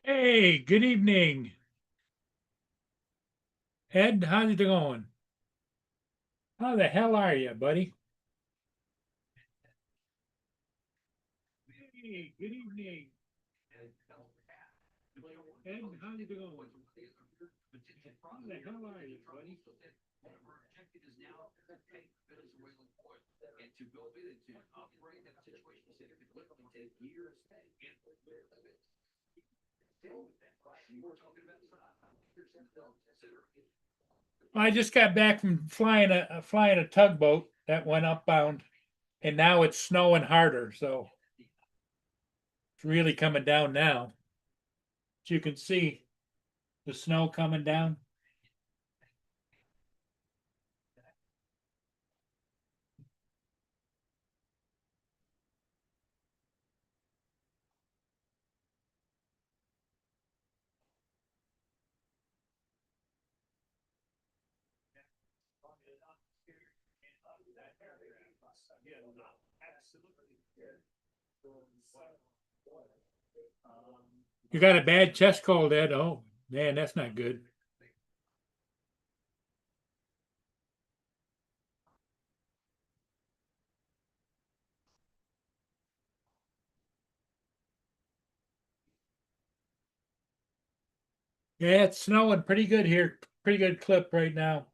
Hey, good evening. Ed, how's it going? How the hell are you, buddy? Hey, good evening. Ed, how's it going? How the hell are you, buddy? I just got back from flying a tugboat that went upbound, and now it's snowing harder, so it's really coming down now. As you can see, the snow coming down. You got a bad chest cold, Ed. Oh, man, that's not good. Yeah, it's snowing pretty good here. Pretty good clip right now.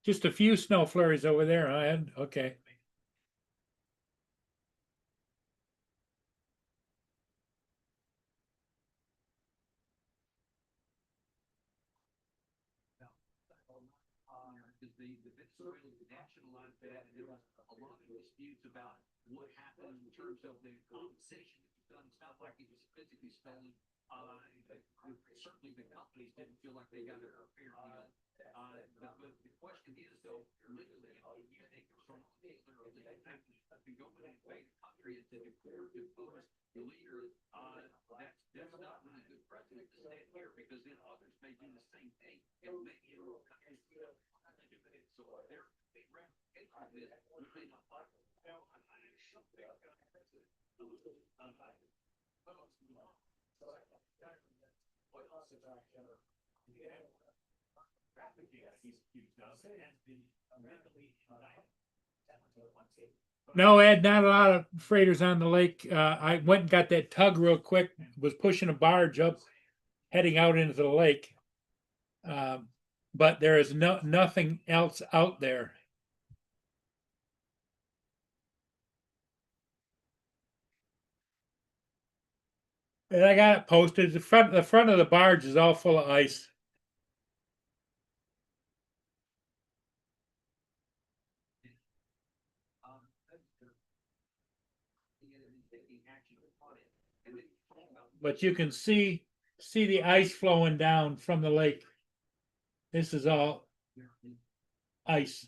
Just a few snow flurries over there, huh, Ed? Okay. No, Ed, not a lot of freighters on the lake. I went and got that tug real quick, was pushing a barge up, heading out into the lake. Um, but there is nothing else out there. And I got it posted. The front of the barge is all full of ice. But you can see the ice flowing down from the lake. This is all ice.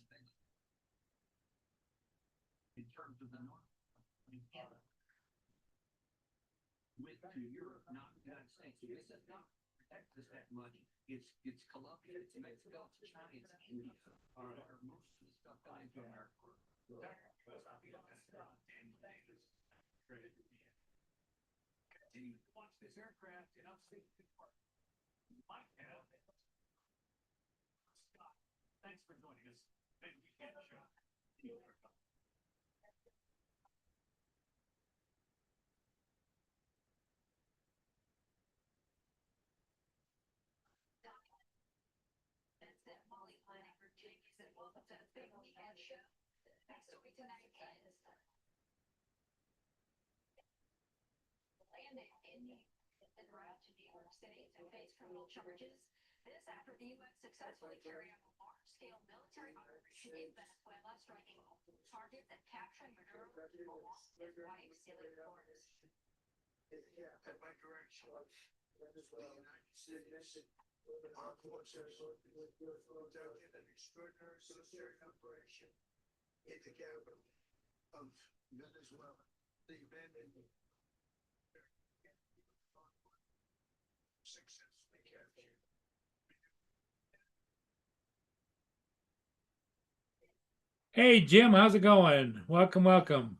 Hey, Jim, how's it going? Welcome, welcome.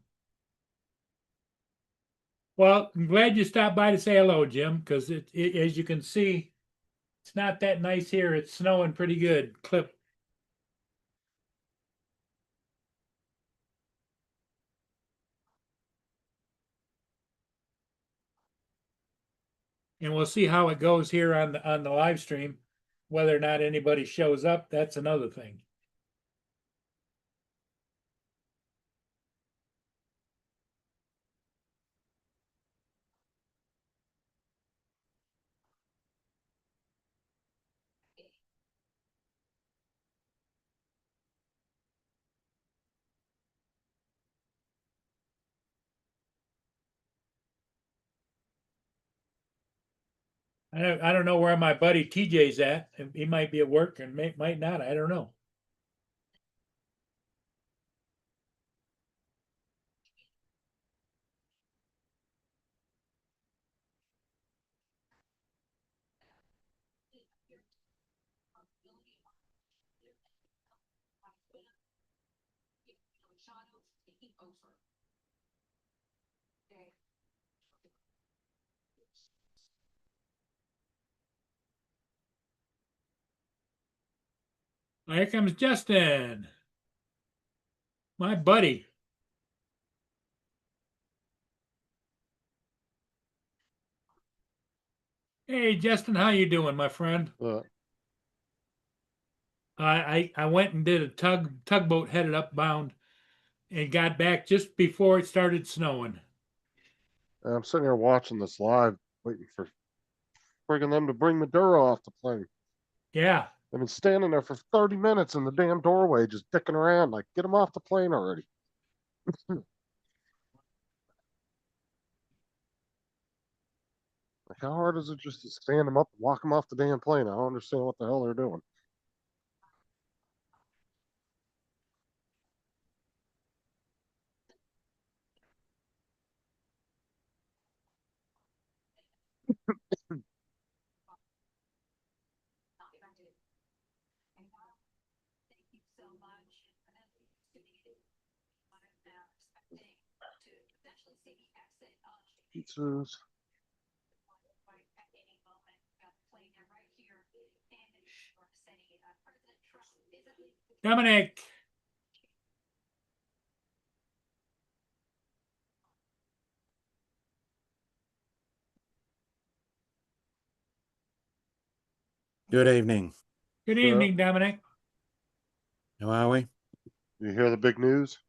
Well, I'm glad you stopped by to say hello, Jim, because as you can see, it's not that nice here. It's snowing pretty good. Clip. And we'll see how it goes here on the live stream. Whether or not anybody shows up, that's another thing. I don't know where my buddy TJ's at. He might be at work and might not. I don't know. Here comes Justin, my buddy. Hey, Justin, how you doing, my friend? I went and did a tugboat headed upbound and got back just before it started snowing. I'm sitting here watching this live, waiting for friggin' them to bring Maduro off the plane. Yeah. They've been standing there for 30 minutes in the damn doorway, just dicking around. Like, get him off the plane already. Like, how hard is it just to stand them up and walk them off the damn plane? I don't understand what the hell they're doing. Pizzas. Dominic. Good evening. Good evening, Dominic. How are we? You hear the big news?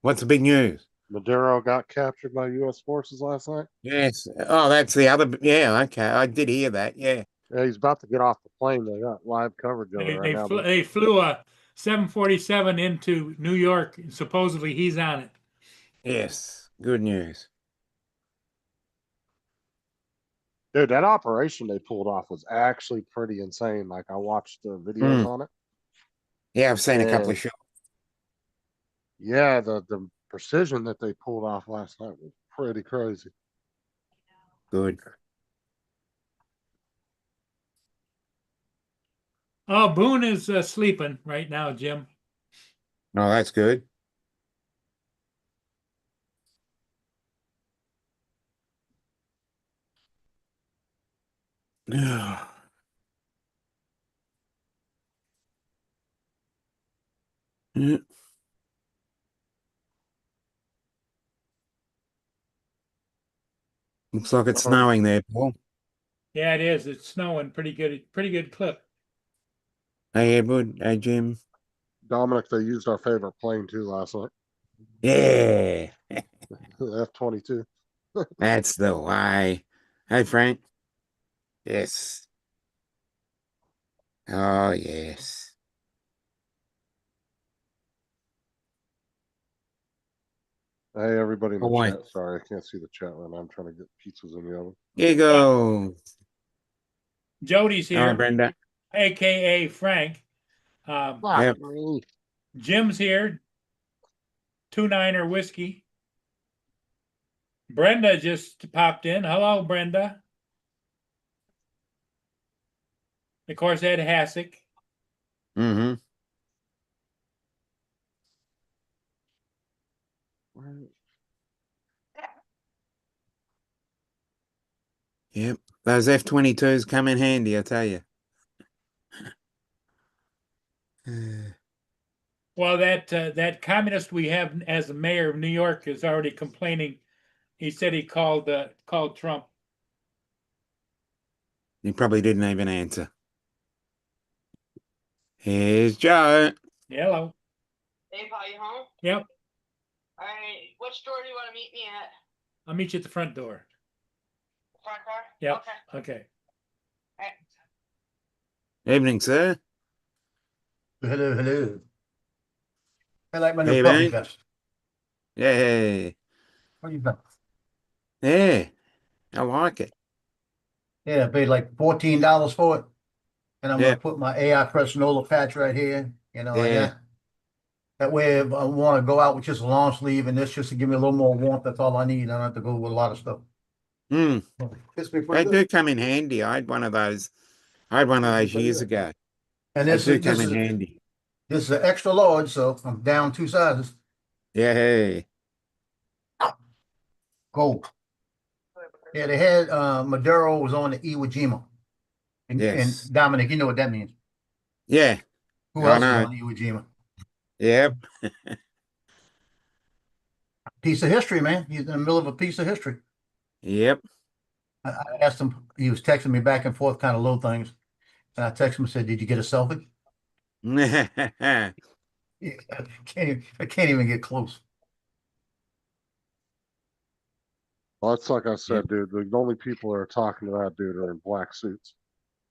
What's the big news? Maduro got captured by U.S. forces last night. Yes. Oh, that's the other. Yeah, okay. I did hear that. Yeah. Yeah, he's about to get off the plane. They got live coverage of it right now. They flew a 747 into New York. Supposedly he's on it. Yes. Good news. Dude, that operation they pulled off was actually pretty insane. Like, I watched the videos on it. Yeah, I've seen a couple of shots. Yeah, the precision that they pulled off last night was pretty crazy. Good. Oh, Boone is sleeping right now, Jim. Oh, that's good. Yeah. Looks like it's snowing there, Paul. Yeah, it is. It's snowing pretty good clip. Hey, Edward. Hey, Jim. Dominic, they used our favorite plane too last night. Yeah, The F-22. that's the way. Hey, Frank. Yes. Oh, yes. Hey, everybody in the Oh, wait. chat. Sorry, I can't see the chat right now. I'm trying to get pizzas in the oven. Here you go. Jody's All right, here, Brenda. aka Frank. Fuck Yep. me. Jim's here. 2-9er whiskey. Brenda just popped in. Hello, Brenda. Of course, Ed Hassick. Mm-hmm. Yep. Those F-22s come in handy, I tell you. Well, that communist we have as the mayor of New York is already complaining. He said he called Trump. He probably didn't even answer. Here's Joe. Hello. Hey, Pa, you home? Yep. All right. What store do you want to meet me at? I'll meet you at the front door. Front car? Yep. Okay. Okay. All right. Evening, sir. Hello, hello. I like my Hey, new puppy mate. vest. Yeah. What do you think? Yeah. I like it. Yeah, I paid like $14 for it. And I'm Yeah. gonna put my AI Presnola patch right here, like Yeah. that. That way, if I want to go out with just a long sleeve and this just to give me a little more warmth, that's all I need. I don't have to go with a lot of stuff. Mm. Fits me They pretty do good. come in handy. I had one of those. I had one of those Pretty years good. ago. And They this do is come this in is handy. this is an extra large, so I'm down 2 sizes. Yeah. Gold. Yeah, they had Maduro was on the Iwo Jima. And Yes. Dominic, you know what that means. Yeah. Who I else is know. on Iwo Jima? Yep. Piece of history, man. He's in the middle of a piece of history. Yep. I asked him, he was texting me back and forth, kind of little things. And I texted him and said, "Did you get a selfie?" Yeah. I can't even get close. Well, that's like I said, dude. The only people that are talking to that dude are in black suits.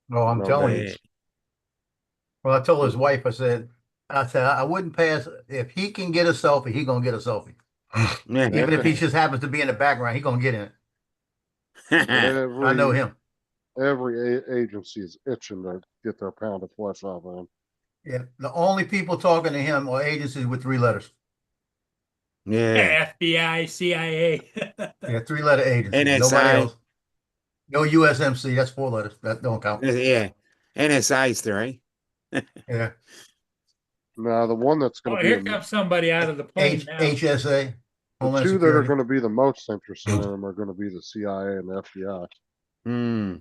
No, I'm No, telling you. Yeah. Well, I told his wife, I said, I wouldn't pass. If he can get a selfie, he gonna get a selfie. Even if he just happens to be in the background, he gonna get in it. I know him. Every agency is itching to get their pound of flesh off of him. Yeah. The only people talking to him are agencies with 3 letters. Yeah. FBI, CIA. Yeah, 3-letter agencies. Nobody NSA. else. No USMC. That's 4 letters. That don't count. Yeah. NSA's 3. Yeah. Now, the one that's going Oh, to be here comes somebody out of the plane now. HSA. the Homeland two that are Security. going to be the most interested in him are going to be the CIA and the FBI. Hmm.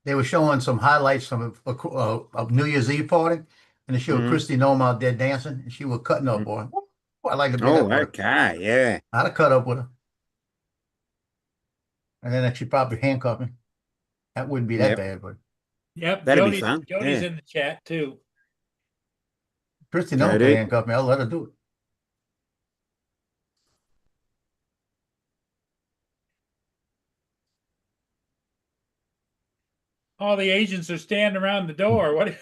They were showing some highlights from a New Year's Eve party, and they showed Mhm. Christy Nome out there dancing, and she was cutting up, boy. Ooh, I'd like to be Oh, up with her. okay. Yeah. I'd have cut up with her. And then she'd probably handcuff me. That wouldn't be that Yep. bad, but Yep, That'd be fun. Jody's Yeah. in the chat too. Christy Nome Jody. can handcuff me. I'll let her do it. All the agents are standing around the door. What?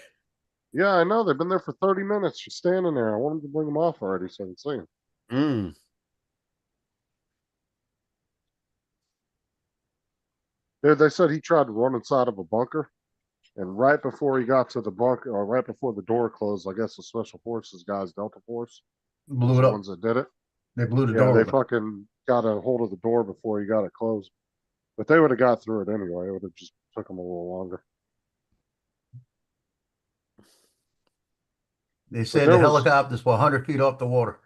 Yeah, I know. They've been there for 30 minutes just standing there. I wanted to bring them off already so I can see them. Mm. Dude, they said he tried to run inside of a bunker. And right before he got to the bunker, or right before the door closed, I guess the Special Forces guys, Delta Force, Blew was it the up. ones that did it. They blew the Yeah, door they open. fucking got a hold of the door before he got it closed. But they would have got through it anyway. It would have just took them a little longer. They said there the was- helicopters were 100 feet off the water.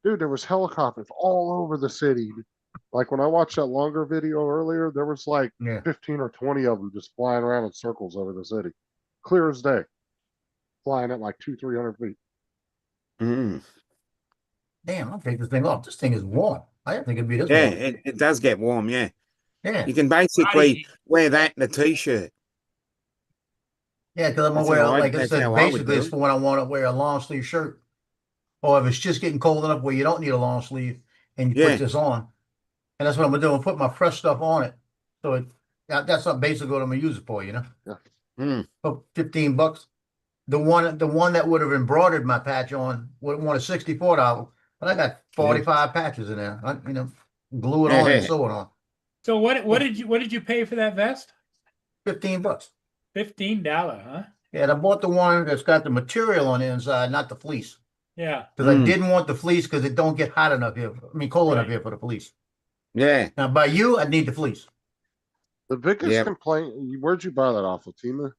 Dude, there was helicopters all over the city. Like when I watched that longer video earlier, there was like Yeah. 15 or 20 of them just flying around in circles over the city. Clear as day. Flying at like 200-300 feet. Mm. Damn, I'll take this thing off. This thing is warm. I didn't think it'd be this Yeah, warm. it does get warm, yeah. Yeah. You can basically Right. wear that and a t-shirt. Yeah, because I'm gonna That's wear, how I- like I that's said, how I would basically do it's it. for when I want to wear a long sleeve shirt. Or if it's just getting cold enough where you don't need a long sleeve and you Yeah. put this on. And that's what I'm gonna do. I'm put my fresh stuff on it. So that's not basically what I'm gonna use it for, you know? Mm. For $15. The one that would have embroidered my patch on would have wanted $64, but I got 45 patches in there. You know, glue it on and sew it on. So what did you pay for that vest? $15. $15, huh? Yeah, and I bought the one that's got the material on the inside, not the fleece. Yeah. Because I Mm. didn't want the fleece because it don't get hot enough here. I mean, cold enough Right. here for the fleece. Yeah. Now, by you, I need the fleece. The biggest Yep. complaint, where'd you buy that off of? Temu?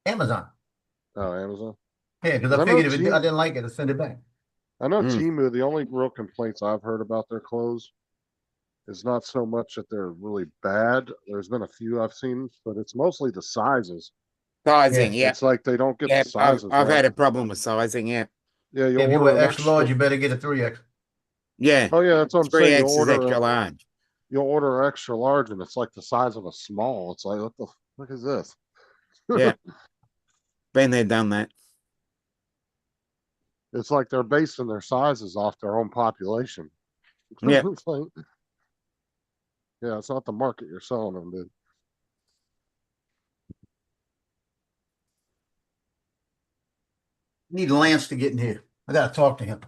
Amazon. Oh, Amazon. Yeah, because I I know figured if I Temu- didn't like it, I'd send it back. I know Mm. Temu, the only real complaints I've heard about their clothes is not so much that they're really bad. There's been a few I've seen, but it's mostly the sizes. Sizing, yeah. It's like they don't get Yeah, the sizes I've right. had a problem with sizing, yeah. Yeah, you'll If you order were an extra large, you better get a 3X. Yeah. Oh yeah, that's what I'm saying. 3X is extra large. You'll order an extra large, and it's like the size of a small. It's like, what the fuck is this? Yeah. Been there, done that. It's like they're basing their sizes off their own population. Yeah. It's like, yeah, it's not the market you're selling them, dude. Need Lance to get in here. I gotta talk to him.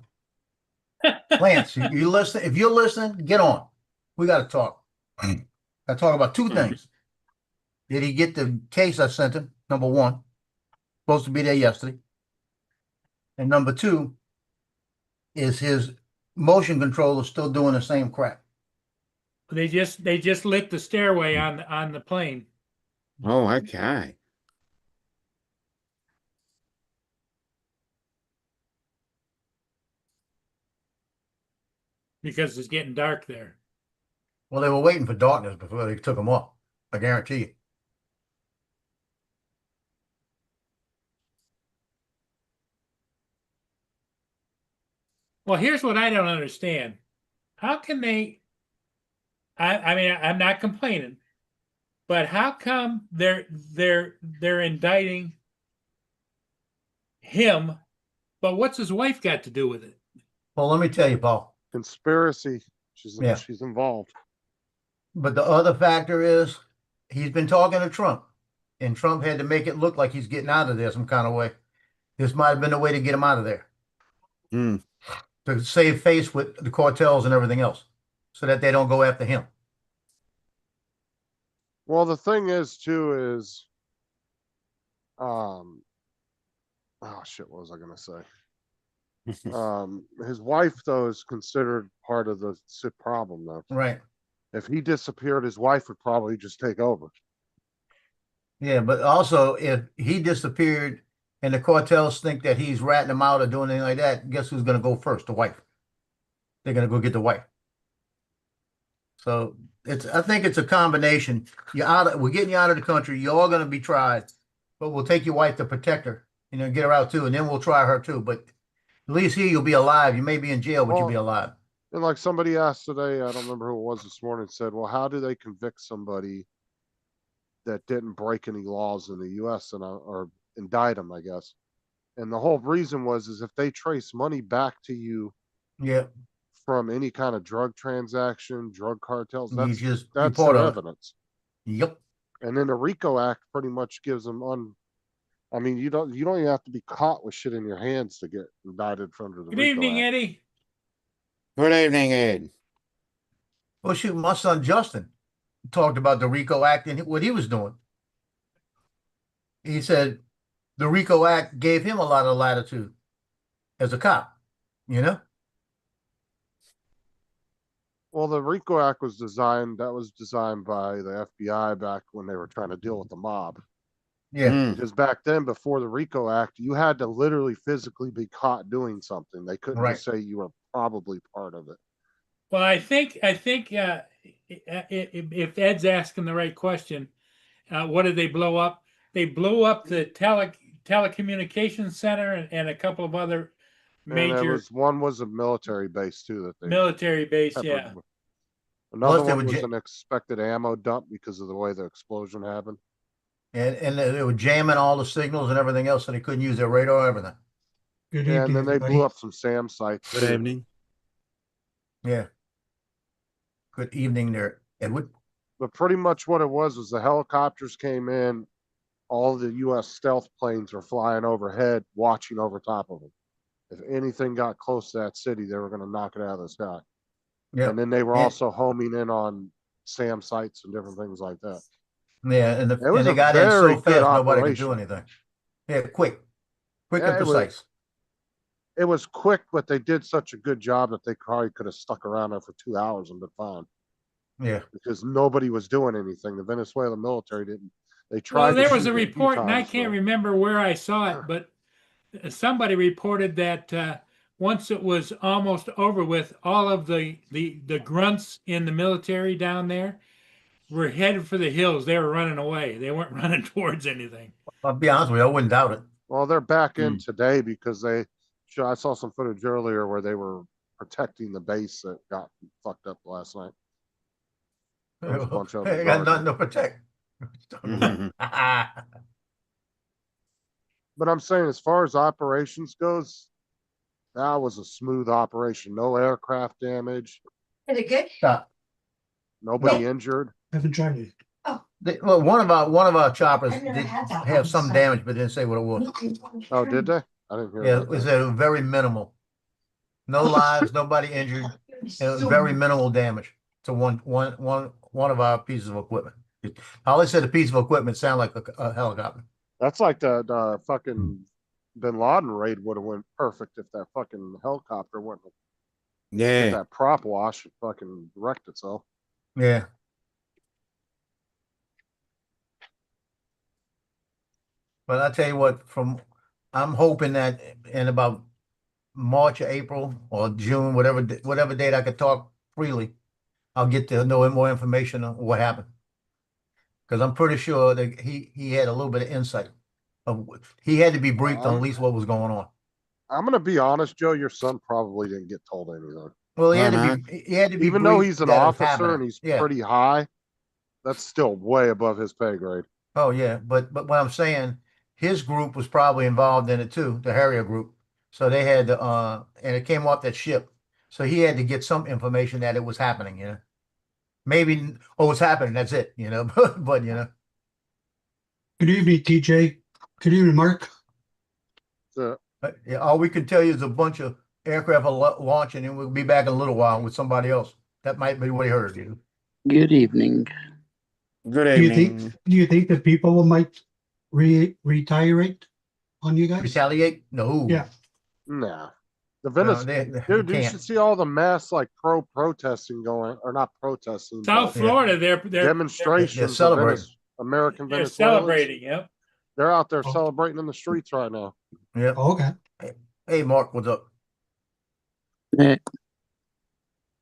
Lance, you listen? If you're listening, get on. We gotta talk. I talk about two things. Did he get the case I sent him? Number one, supposed to be there yesterday. And number two, is his motion controller still doing the same crap? They just lit the stairway on the plane. Oh, okay. Because it's getting dark there. Well, they were waiting for darkness before they took him off. I guarantee you. Well, here's what I don't understand. How can they? I mean, I'm not complaining, but how come they're indicting him? But what's his wife got to do with it? Well, let me tell you, Paul. Conspiracy. Yeah. She's involved. But the other factor is he's been talking to Trump, and Trump had to make it look like he's getting out of there some kind of way. This might have been the way to get him out of there, Mm. to save face with the cartels and everything else, so that they don't go after him. Well, the thing is too is, oh shit, what was I gonna say? His wife though is considered part of the problem though. Right. If he disappeared, his wife would probably just take over. Yeah, but also if he disappeared and the cartels think that he's ratting them out or doing anything like that, guess who's going to go first? The wife. They're going to go get the wife. So I think it's a combination. We're getting you out of the country. You're all going to be tried, but we'll take your wife to protect her, get her out too, and then we'll try her too. But at least here you'll be alive. You may be in jail, but you'll be alive. And like somebody asked today, I don't remember who it was this morning, said, well, how do they convict somebody that didn't break any laws in the US or indict them, I guess. And the whole reason is if they trace money back to you from any kind of drug transaction, drug cartels, that's their evidence. Yep. And then the RICO Act pretty much gives them I mean, you don't even have to be caught with shit in your hands to get indicted under the Good RICO evening, Act. Eddie. Good evening, Ed. Well, shoot, my son Justin talked about the RICO Act and what he was doing. He said the RICO Act gave him a lot of latitude as a cop, Well, the RICO Act was designed by the FBI back when they were trying to deal with the mob. Yeah. Because back then, before the RICO Act, you had to literally physically be caught doing something. They couldn't just say you were probably part of it. Well, I think if Ed's asking the right question, what did they blow up? They blew up the telecommunications center and a couple of other And it major was, one was a military base too that they military base. peppered Yeah. with. Another Plus they one would was ja- an expected ammo dump because of the way the explosion happened. And they were jamming all the signals and everything else, so they couldn't use their radar or everything. Good Yeah, and evening, then they blew everybody. up some SAM sites. Good too. evening. Yeah. Good evening there, Edward. But pretty much what it was the helicopters came in, all the US stealth planes were flying overhead, watching over top of them. If anything got close to that city, they were gonna knock it out of the sky. Yeah. And then they were And- also homing in on SAM sites and different things like that. Yeah, and It was they a got in very so good fast nobody could do operation. anything. Yeah, quick Yeah, and it was- precise. It was quick, but they did such a good job that they probably could have stuck around there for 2 hours and been fine Yeah. because nobody was doing anything. The Venezuelan military didn't. They tried. Well, to there was shoot a it few report, and I times, can't but- remember where I saw it, but somebody reported that once it was almost over with, all of the grunts in the military down there were headed for the hills. They were running away. They weren't running towards anything. I'll be honest with you, I wouldn't doubt it. Well, they're back in Hmm. today because I saw some footage earlier where they were protecting the base that got fucked up last night. There was a bunch of They them got guarding nothing to protect. Mhm. But I'm saying, as far as operations goes, that was a smooth operation. No aircraft damage, Is it good? Stop. nobody No. injured. Haven't tried it. Well, one of our choppers I've never did had that have one, some so- damage, but didn't say what it was. Oh, did they? I didn't hear Yeah, about it was that. very minimal. No lives, nobody injured. It was very minimal damage to one of our pieces of equipment. I always said a piece of equipment sound like a helicopter. That's like the fucking Bin Laden raid would have went perfect if that fucking helicopter went hit Yeah. that prop wash and fucking wrecked itself. Yeah. But I tell you what, I'm hoping that in about March or April or June, whatever date I could talk freely, I'll get to know more information on what happened. Because I'm pretty sure that he had a little bit of insight he had to be briefed on at least what was going on. I'm gonna be honest, Joe. Your son probably didn't get told anything. Well, Why not? he had to be Even though briefed he's an that it was officer happening. and he's Yeah. pretty high, that's still way above his pay grade. Oh yeah, but what I'm saying, his group was probably involved in it too, the Harrier group. So they had to, and it came off that ship. So he had to get some information that it was happening, you know. Maybe, oh, it's happening, that's it, you know. But you know, Good evening, TJ. Good evening, Mark. So, yeah, all we can tell you is a bunch of aircraft are launching, and we'll be back in a little while with somebody else. That might be what he heard, you. Good evening. Good Do you evening. think that people might retire on you guys? Retaliate? No. Yeah. nah. The No, Venezuela, they dude, you can't. should see all the mass like protesting going, or not protesting, South but Yeah. Florida, they're demonstrations. of celebrating. American they're Venezuelans. celebrating. Yep. They're out there Oh. celebrating in the streets right now. Yeah. Oh, okay. Hey, Mark, what's up? Eh,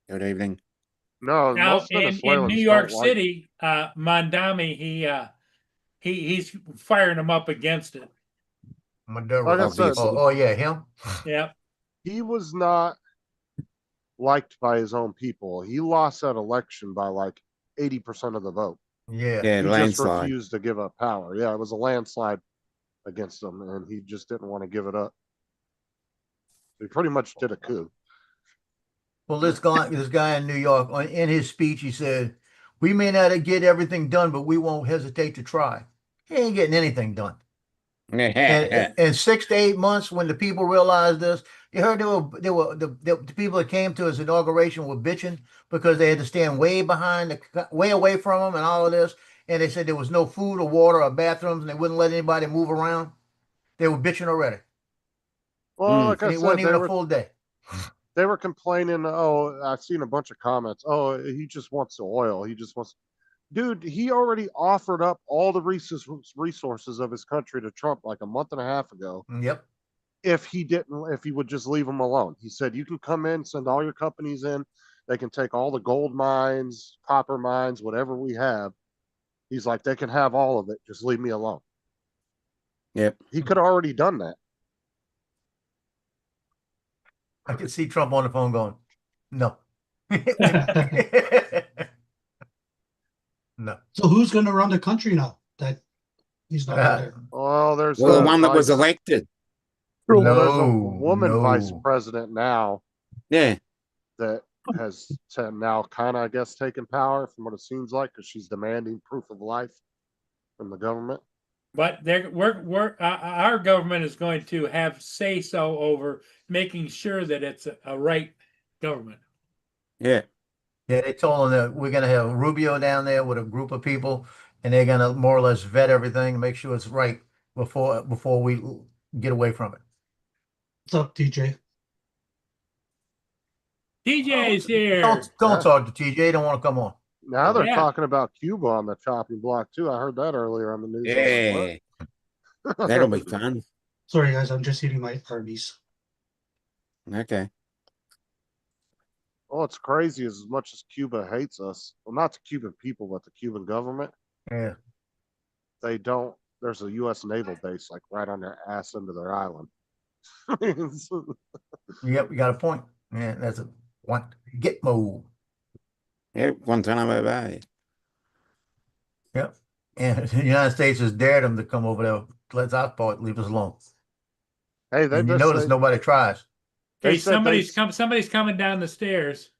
Good evening. No, Now most in Venezuelans New York don't like- City, Mondami, he's firing them up against it. Maduro. Like I said- Oh, yeah, him. Yep. he was not liked by his own people. He lost that election by like 80% of the vote. Yeah. Yeah, He just landslide. refused to give up power. Yeah, it was a landslide against him, and he just didn't want to give it up. He pretty much did a coup. Well, this guy in New York, in his speech, he said, "We may not get everything done, but we won't hesitate to try." He ain't getting anything done. And in 6 to 8 months, when the people realized this, you heard the people that came to his inauguration were bitching because they had to stand way away from him and all of this. And they said there was no food or water or bathrooms, and they wouldn't let anybody move around. They were bitching already. Well, like And I it said, wasn't even a full day. they were complaining. Oh, I've seen a bunch of comments. Oh, he just wants the oil. He just wants. Dude, he already offered up all the resources of his country to Trump like a month and a half ago. Yep. If he would just leave him alone. He said, you can come in, send all your companies in, They can take all the gold mines, copper mines, whatever we have. He's like, they can have all of it. Just leave me alone. Yep. He could have already done that. I can see Trump on the phone going, no. No. So who's gonna run the country now that he's not there? Well, there's Well, the the one that was vice- elected. well, there's a No, woman vice no. president now Yeah. that has now kind of, I guess, taken power from what it seems like, because she's demanding proof of life from the government. But our government is going to have say so over making sure that it's a right government. Yeah. Yeah, they told him that we're gonna have Rubio down there with a group of people, and they're gonna more or less vet everything, make sure it's right before we get away from it. What's up, TJ? DJ's here. Don't Yeah. talk to TJ. Don't want to come on. Now they're Yeah. talking about Cuba on the chopping block too. I heard that earlier on the news. I was Yeah. like, what? That'll be fun. Sorry guys, I'm just eating my Arby's. Okay. Oh, it's crazy as much as Cuba hates us. Well, not the Cuban people, but the Cuban government. Yeah. They don't. There's a U.S. naval base like right on their ass into their island. Yep, you got a point. Yeah, that's a one. Gitmo. Yeah, Guantanamo Bay. Yep. And the United States has dared them to come over there. Let's our part, leave us alone. Hey, they And you just notice they, nobody tries. they Okay, said somebody's coming down the stairs.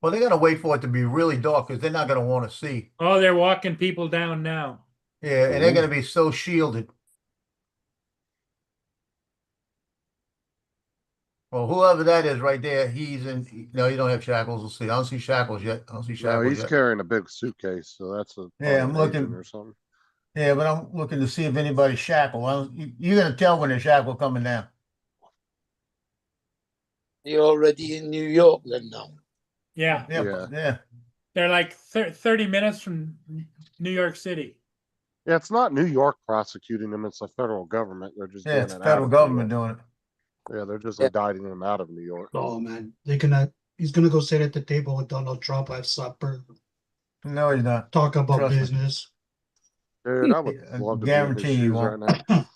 Well, they're gonna wait for it to be really dark because they're not gonna want to see. Oh, they're walking people down now. Yeah, and they're gonna be so shielded. Well, whoever that is right there, he's in. No, you don't have shackles. Let's see. I don't see shackles yet. I don't see no, shackles he's yet. carrying a big suitcase, so that's a Yeah, I'm probably an agent looking. or something. Yeah, but I'm looking to see if anybody's shackled. You're gonna tell when they're shackled coming down. You're already in New York then now. Yeah, Yeah, Yeah. yeah. they're like 30 minutes from New York City. Yeah, it's not New York prosecuting him; it's the federal government. They're just Yeah, doing it's it out federal of New government York. doing it. Yeah, they're just Yeah. indicting him out of New York. Oh man, he's gonna go sit at the table with Donald Trump, have supper, No, he's not. talk about Trust me. business. Dude, I would I love to be in his guarantee you shoes won't. right now.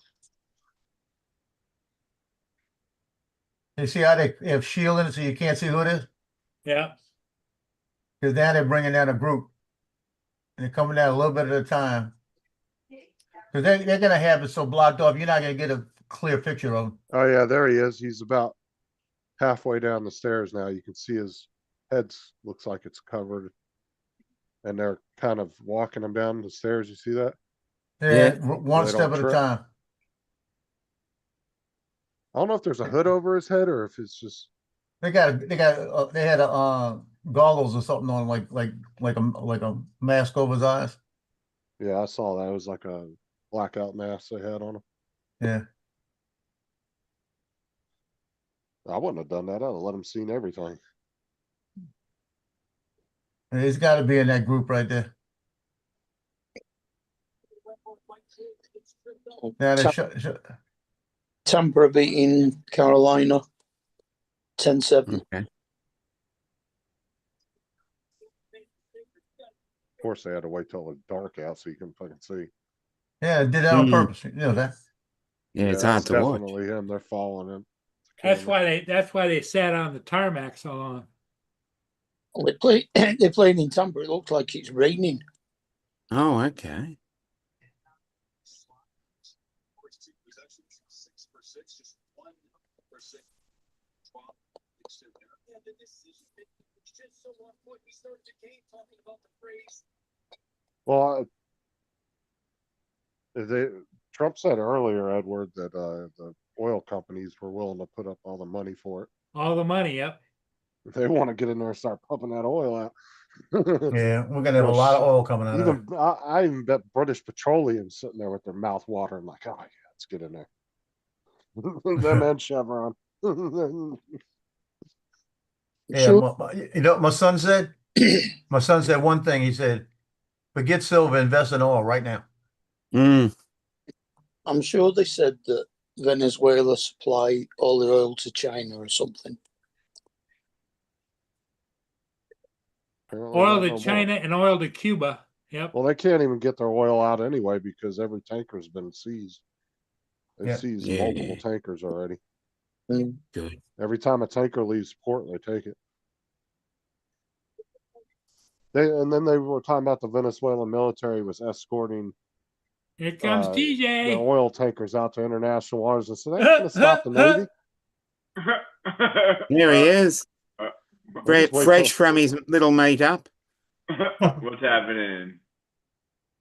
You see how they have shielding it so you can't see who it is? Yeah. Because now they're bringing down a group. And they're coming down a little bit at a time. Because they're going to have it so blocked off, you're not going to get a clear picture of him. Oh yeah, there he is. He's about halfway down the stairs now. You can see his head looks like it's covered, and they're kind of walking him down the stairs. You see that? Yeah, Yeah. one They step don't at a trip. time. I don't know if there's a hood over his head or if it's just. They had goggles or something on, like a mask over his eyes. Yeah, I saw that. It was like a blackout mask they had on him. Yeah. I wouldn't have done that. I'd have let him seen everything. And he's got to be in that group right there. Now they Tampa beating Carolina 10-7. Okay. Of course, they had to wait till it was dark out so you can fucking see. yeah, did that on Mm. purpose. You know that. Yeah, it's hard to watch. Definitely him. They're following him. That's why they sat on the tarmac so long. Well, they're playing in Tampa. It looks like it's raining. Oh, okay. Well, Trump said earlier, Edward, that the oil companies were willing to put up all the money for it. All the money, yep. They want to get in there and start pumping that oil out. Yeah, we're gonna have a lot of oil coming out of it. Even I even bet British Petroleum sitting there with their mouth watering, like, oh yeah, let's get in there. Them and Chevron. Yeah, Sure. you know what my son said? My son said one thing. He said, "Forget silver, invest in oil right now." Mm. I'm sure they said that Venezuela supply all the oil to China or something. Apparently Oil not to no more. China and oil to Cuba. Yep. Well, they can't even get their oil out anyway because every tanker's been seized. They Yeah. seized Yeah. multiple tankers already. Good. Every time a tanker leaves port, they take it. And then they were talking about the Venezuelan military was escorting Here comes the TJ. oil tankers out to international waters. And so that's going to stop the Navy. There he is. Just wait Fresh till- from his little meet-up. What's happening?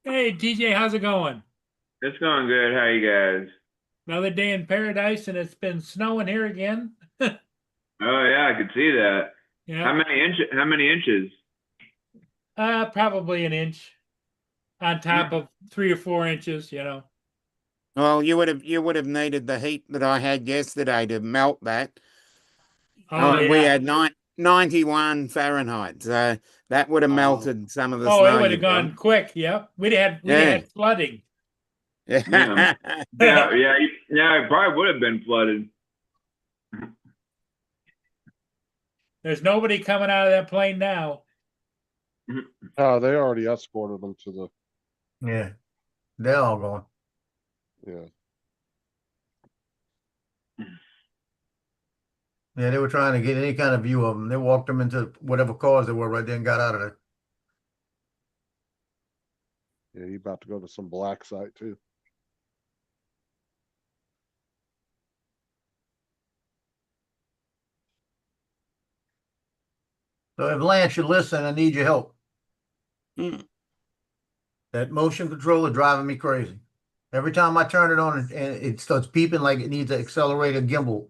Hey, TJ, how's it going? It's going good. How you guys? Another day in paradise, and it's been snowing here again. Oh yeah, I could see that. How Yeah. many inches? Probably an inch on top of 3 or 4 inches, you know. Well, you would have needed the heat that I had yesterday to melt that. Oh, We yeah. had 91 Fahrenheit, so that would have melted some of the Oh, snow. it would you have gone quick. Yep. We'd have had flooding. built. Yeah. It probably would have been flooded. There's nobody coming out of that plane now. They already escorted them to the, Yeah. They're all gone. yeah. Yeah, they were trying to get any kind of view of them. They walked them into whatever cars they were right there and got out of there. Yeah, you about to go to some black site too. So if Lance, you listen, I need your help. Hmm. That motion controller driving me crazy. Every time I turn it on and it starts beeping like it needs an accelerated gimbal,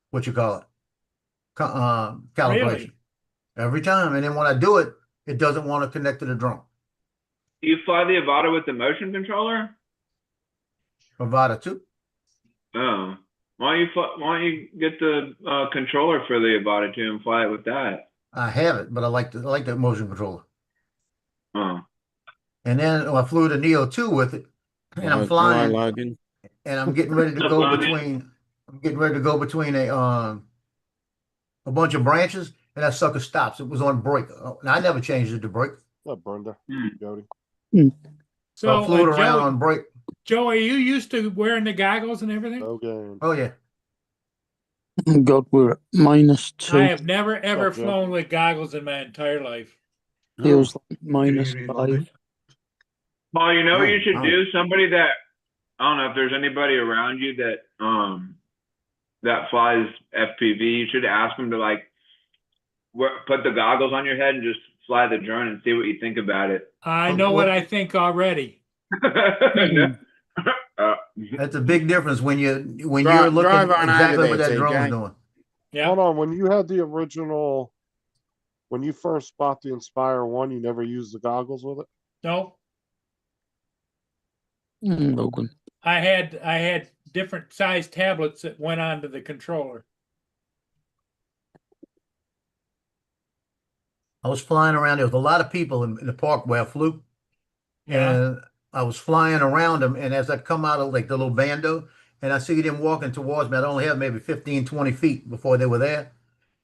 what you call it, calibration. Really? Every time. And then when I do it, it doesn't want to connect to the drone. Do you fly the Avata with the motion controller? Avata 2. Oh, why don't you get the controller for the Avata 2 and fly it with that? I have it, but I like that motion controller. Oh, And then I flew the Neo 2 with it, and I'm Hello, flying, Logan. and I'm getting ready to What's go up, between. I'm getting ready to go between a bunch of branches, and that sucker stops. It was on brake. Now, I never changed it to brake. What's up, Brenda? Jody. So I flew it around Joe, on brake. Joe, are you used to wearing the goggles and everything? No game. Oh yeah. God, we're at -2. I have never ever What's up, Joe? flown with goggles in my entire life. Feels like -5. Paul, you know what you should Oh. do? Somebody that I don't know if there's anybody around you that that flies FPV. You should ask them to like put the goggles on your head and just fly the drone and see what you think about it. I know what I think already. That's a big difference when you're Drive looking on over exactly there, what that TJ. drone's doing. Yeah. Hold on. When you had the original, when you first bought the Inspire 1, you never used the goggles with it? No, Logan. I had different size tablets that went onto the controller. I was flying around. There was a lot of people in the park where I flew, Yeah. and I was flying around them. And as I come out of like the little bando, and I see them walking towards me, I'd only have maybe 15, 20 feet before they were there,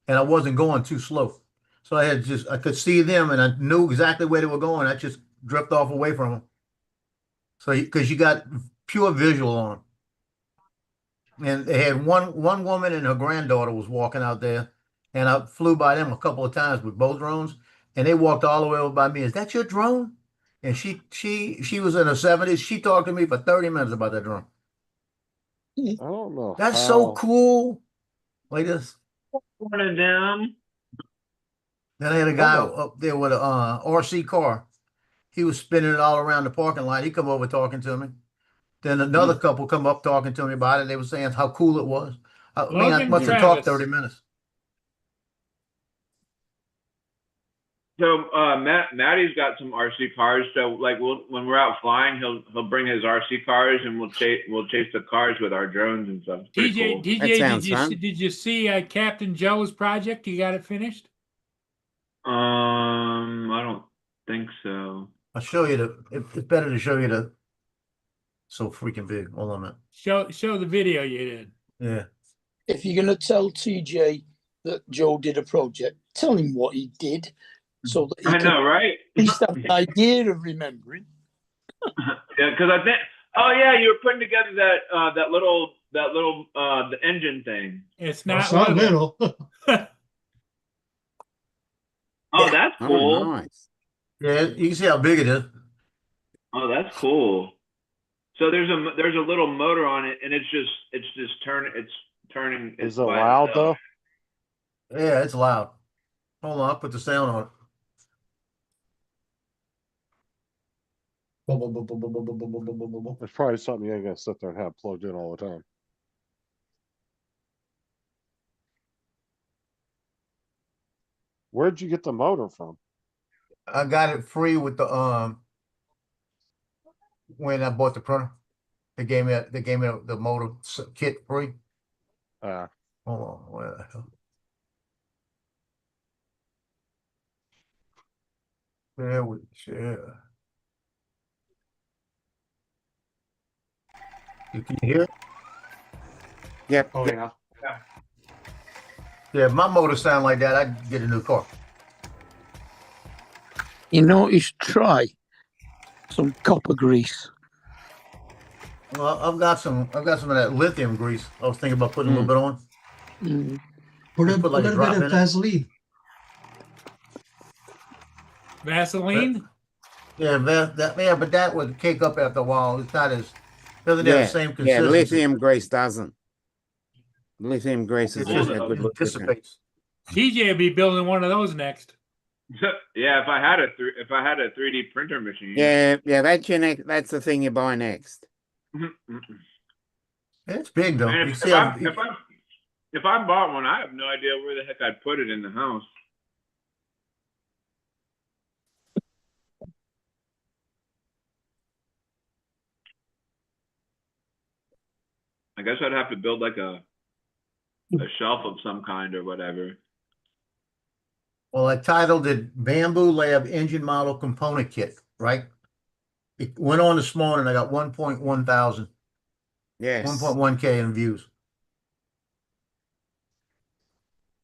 and I wasn't going too slow. So I could see them, and I knew exactly where they were going. I just drift off away from them. So because you got pure visual on them. And they had one woman and her granddaughter was walking out there, and I flew by them a couple of times with both drones, and they walked all the way over by me. Is that your drone? And she was in her 70s. She talked to me for 30 minutes about that drone. I don't know. That's so how- cool. Like this. One of them. Then I had a guy Oh. up there with a RC car. He was spinning it all around the parking lot. He come over talking to me. Then another couple come up talking to me about it. They were saying how cool it was. I mean, I Logan must have talked Travis. 30 minutes. So Maddie's got some RC cars. So like when we're out flying, he'll bring his RC cars and we'll chase the cars with our drones and stuff. It's pretty DJ, cool. DJ, sounds fun. did you see Captain Joe's project? You got it finished? I don't think so. I'll show you it's better to show you the so freaking big. Hold on a minute. Show the video you did. Yeah. If you're going to tell TJ that Joe did a project, tell him what he did. so that he I can know, right? at least have an idea of remembering. Yeah, because I think. Oh yeah, you were putting together that little the engine thing. It's Well, not it's not little. little. Oh, that's Oh, cool. nice. Yeah, you can see how big it is. Oh, that's cool. So there's a little motor on it, and it's turning. Is It's it by loud itself. though? Yeah, it's loud. Hold on, I'll put the sound on it. It's probably something you ain't gonna sit there and have plugged in all the time. Where'd you get the motor from? I got it free with the when I bought the printer. They gave me the motor kit free. Uh, Hold on, where the hell? There we share. You can hear it? Yep. Oh, yeah. Yeah, if my motor sound like that, I'd get a new car. You know, you should try some copper grease. Well, I've got some of that lithium grease. I was thinking about putting a little bit on. Mm. Put Just a put like a little drop bit in of it. Vaseline. Vaseline? Yeah, but that would cake up after a while. It's not as doesn't have Yeah, the same yeah, consistency. lithium grease doesn't. Lithium grease is It a just good it lithium. dissipates. TJ will be building one of those next. Yeah, if I had a 3D printer machine. Yeah, that's the thing you buy next. It's big though. Man, You if see how I bought one, I have no idea where the heck I'd put it in the house. I guess I'd have to build like a shelf of some kind or whatever. well, I titled it Bamboo Lab Engine Model Component Kit, right? It went on this morning. I got 1.1 thousand, Yes. 1.1K in views.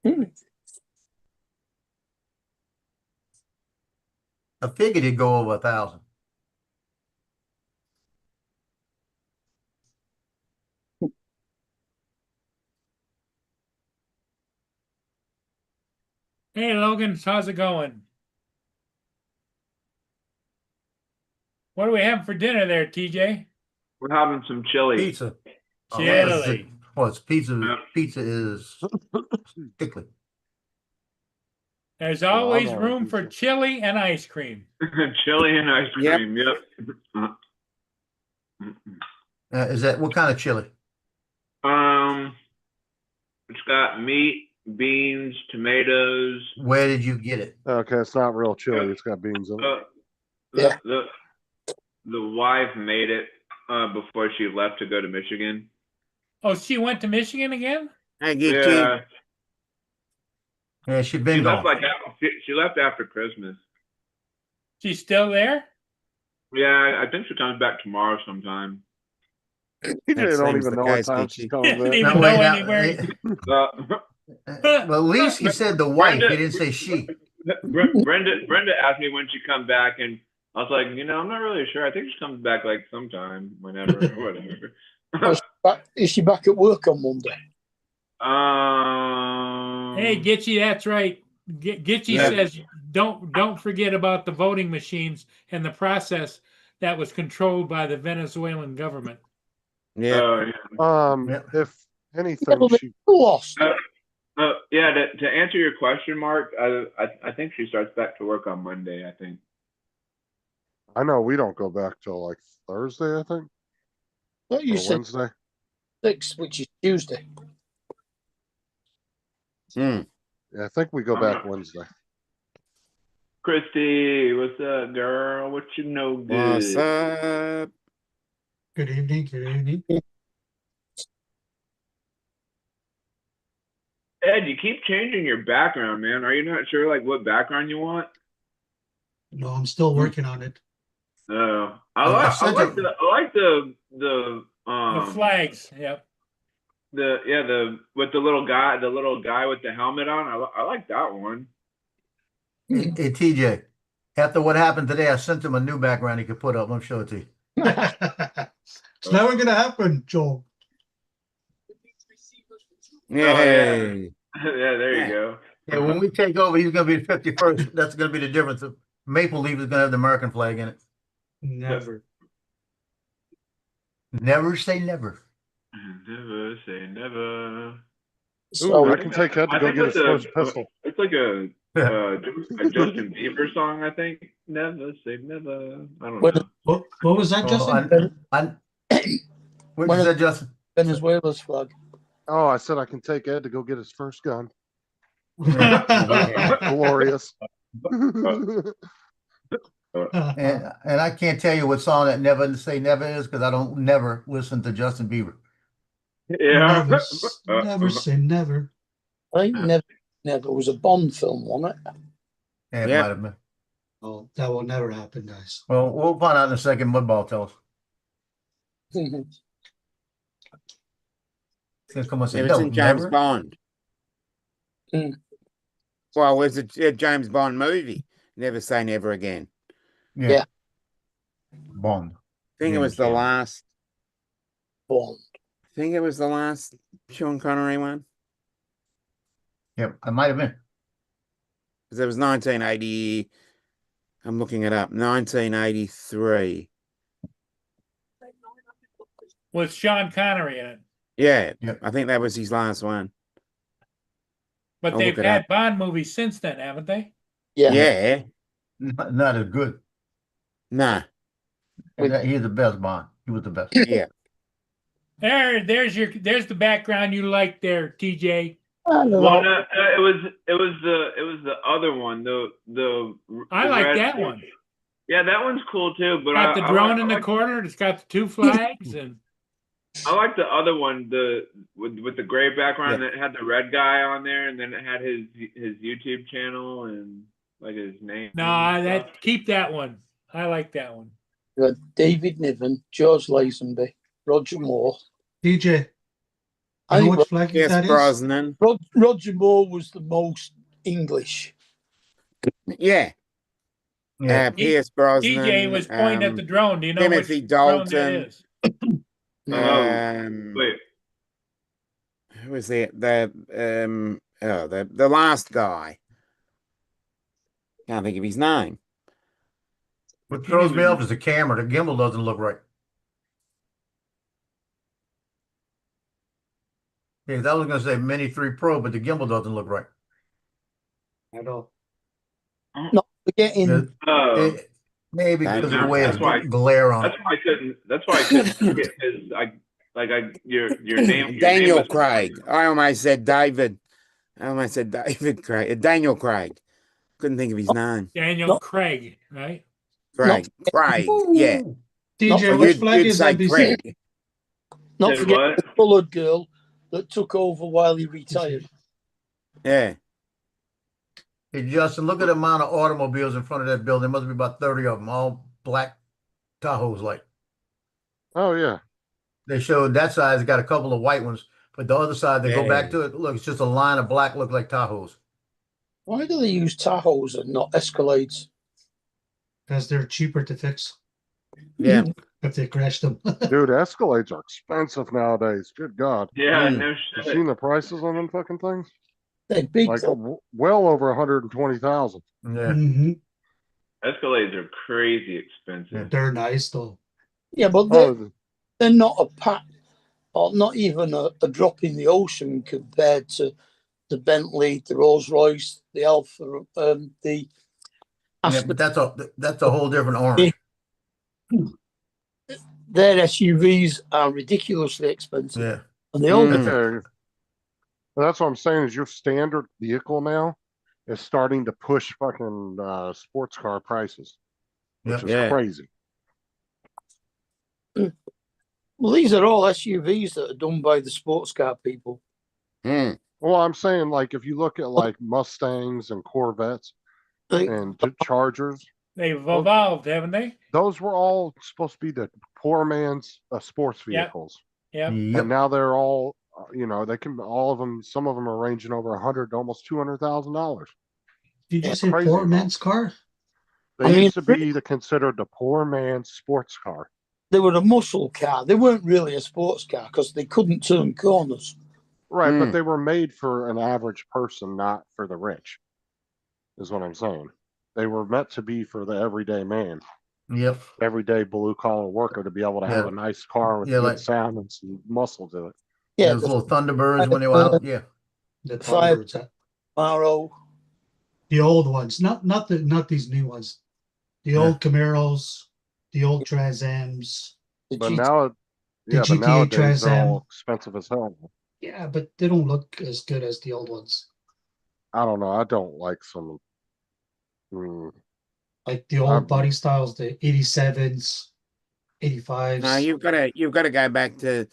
Hmm. I figured it'd go over 1,000. Hey Logan, how's it going? What are we having for dinner there, TJ? We're having some chili. Pizza. Chili. Well, it's pizza. Yeah. Pizza is thickly. There's I always love room for pizza. chili and ice cream. Chili and ice Yep. cream. Yep. Is that what kind of chili? It's got meat, beans, tomatoes. Where did you get it? Okay, it's not real chili. It's got beans in it. Yeah. The wife made it before she left to go to Michigan. Oh, she went to Michigan again? I get Yeah, Yeah, she's she been left gone. she left after Christmas. She's still there? Yeah, I think she comes back tomorrow sometime. TJ That don't seems even the know what case, time Dickie. she's coming Didn't back. even No, know wait, now, anywhere. well, at least he said the wife. He didn't say she. Brenda asked me when she come back, and I was like, I'm not really sure. I think she comes back like sometime, whenever, or whatever. Is she back at work on Monday? Hey, Gitchy, that's right. Gitchy Yeah. says don't forget about the voting machines and the process that was controlled by the Venezuelan government. Yeah. Yeah. If anything, but- she Lost. Yeah. To answer your question, Mark, I think she starts back to work on Monday. I think. I know we don't go back till like Thursday, I think, What you or said Wednesday. 6, which is Tuesday. Mm. Yeah, I think we go back Wednesday. Christy, what's up, girl? What you know good? What's up? Good evening, good evening. Ed, you keep changing your background, man. Are you not sure like what background you want? No, I'm still working on it. No, I I sent like a- the The flags, yep. with the little guy with the helmet on. I like that one. Hey, TJ, after what happened today, I sent him a new background he could put up. Let me show it to you. It's never gonna happen, Joe. Yeah. yeah, there you go. Yeah, when we take over, he's gonna be the 51st. That's gonna be the difference. Of Maple Leaf is gonna have the American flag in it. Never. Never say never. Never say never. Ooh, So I can take Ed to I go think get his that's first pistol. It's like a Justin Bieber song, I think. Never say never. I don't What- know. What was that, Oh, Justin? What When you it- said, Justin? Venezuela's flag. Oh, I said I can take Ed to go get his first gun. Glorious. And I can't tell you what song that Never Say Never is because I don't never listen to Justin Bieber. Yeah. Never say never. I think never was a Bond film, wasn't Yeah, it Yeah. might have been. Oh, that will never happen, guys. Well, we'll find out in a second. Mudball tell us. it? He's gonna come and say, It was no, in James never. Bond. Mm. Well, it was a James Bond movie. Never Say Never Again. Yeah. Bond. I think it was James the Bond. last. Bond. I think it was the last Sean Connery one. Yep, I might have been. Because it was 1980. I'm looking it up. 1983. With Sean Connery in it. Yeah, Yep. I think that was his last one. But I'll they've look it had up. Bond movies since then, haven't they? Yeah. Yeah. Not as good. Nah. He's the best Bond. He was the best. Yeah. There's the background you like there, TJ. I don't know. Well, no, it was the other one. I the like red- that one. Yeah, that one's cool too. But Got the I drone like- in I the like- corner. It's got the two flags and I like the other one, with the gray background Yeah. that had the red guy on there, and then it had his YouTube channel and like his name. nah, and stuff. keep that one. I like that one. You had David Niven, George Lazenby, Roger Moore. DJ, I you know think which flag Yes, that is? Brosnan. Roger Moore was the most English. Yeah. Yeah. Pierce Brosnan. TJ was pointing at the drone. Do you know Timothy which drone that Dalton. is? Wait, Who was the last guy? Can't think of his name. What throws me off is the camera. The gimbal doesn't look right. Yeah, I was gonna say Mini 3 Pro, but the gimbal doesn't look right. I know. Forgetting oh, Maybe That's because of the way it's that's why- glare on that's it. why I couldn't get your name. Daniel was- Craig. I almost said David. I almost said David Craig. Daniel Craig. Couldn't think of his name. Daniel No. Craig, right? Craig. Craig. Yeah. DJ, Well, which flag you'd is say NBC? Craig. not Said forgetting what? the coloured girl that took over while he retired. Yeah. Hey, Justin, look at the amount of automobiles in front of that building. There must be about 30 of them, all black Tahoes like. Oh, yeah. They showed that side's got a couple of white ones, but the other side, they go back Yeah. to it. Look, it's just a line of black, look like Tahoes. Why do they use Tahoes and not Escalades? Because they're cheaper to fix Yeah. if they crash them. Dude, Escalades are expensive nowadays. Good God. Yeah, Mm. no You shit. seen the prices on them fucking things? They're big. Like though. well over 120,000. Yeah. Mhm. Escalades are crazy expensive. They're nice though. Yeah, but they're, Oh, they're not a pack or not even a drop in the ocean compared to the Bentley, the Rolls Royce, the Alfa, the Yeah, Aston. but that's a whole different orange. Their SUVs are ridiculously expensive, Yeah. and they all Mm. yeah. Well, that's what I'm saying is your standard vehicle now is starting to push fucking sports car prices, which Yep. is Yeah. crazy. Well, these are all SUVs that are done by the sports car people. Mm. Well, I'm saying like if you look at like Mustangs and Corvettes Like, and Chargers, They've evolved, haven't they? those were all supposed to be the poor man's sports Yep. vehicles. Yeah. And Yep. now they're all, they can, all of them, some of them are ranging over 100 to almost $200,000. Did you Yeah, say crazy poor amount. man's car? They I mean, used to be considered the poor man's sports car. they were a muscle car. They weren't really a sports car because they couldn't turn corners. Right, but Mm. they were made for an average person, not for the rich, is what I'm saying. They were meant to be for the everyday man, Yep. everyday blue collar worker to be able to have Yeah. a nice car with Yeah, good like- sound and some muscle to it. Yeah, Those the little Thunderbirds when they were out. Yeah. The Fire- Thunderbirds, Maro. the old ones, not these new ones. The Yeah. old Camaros, the old Trans Ams. The But GT. now, The yeah, but GTA nowadays they're Trans-Am. all expensive as hell. Yeah, but they don't look as good as the old ones. I don't know. I don't like some. Like the old I'm- body styles, the 87s, 85s. No, you've got to go back to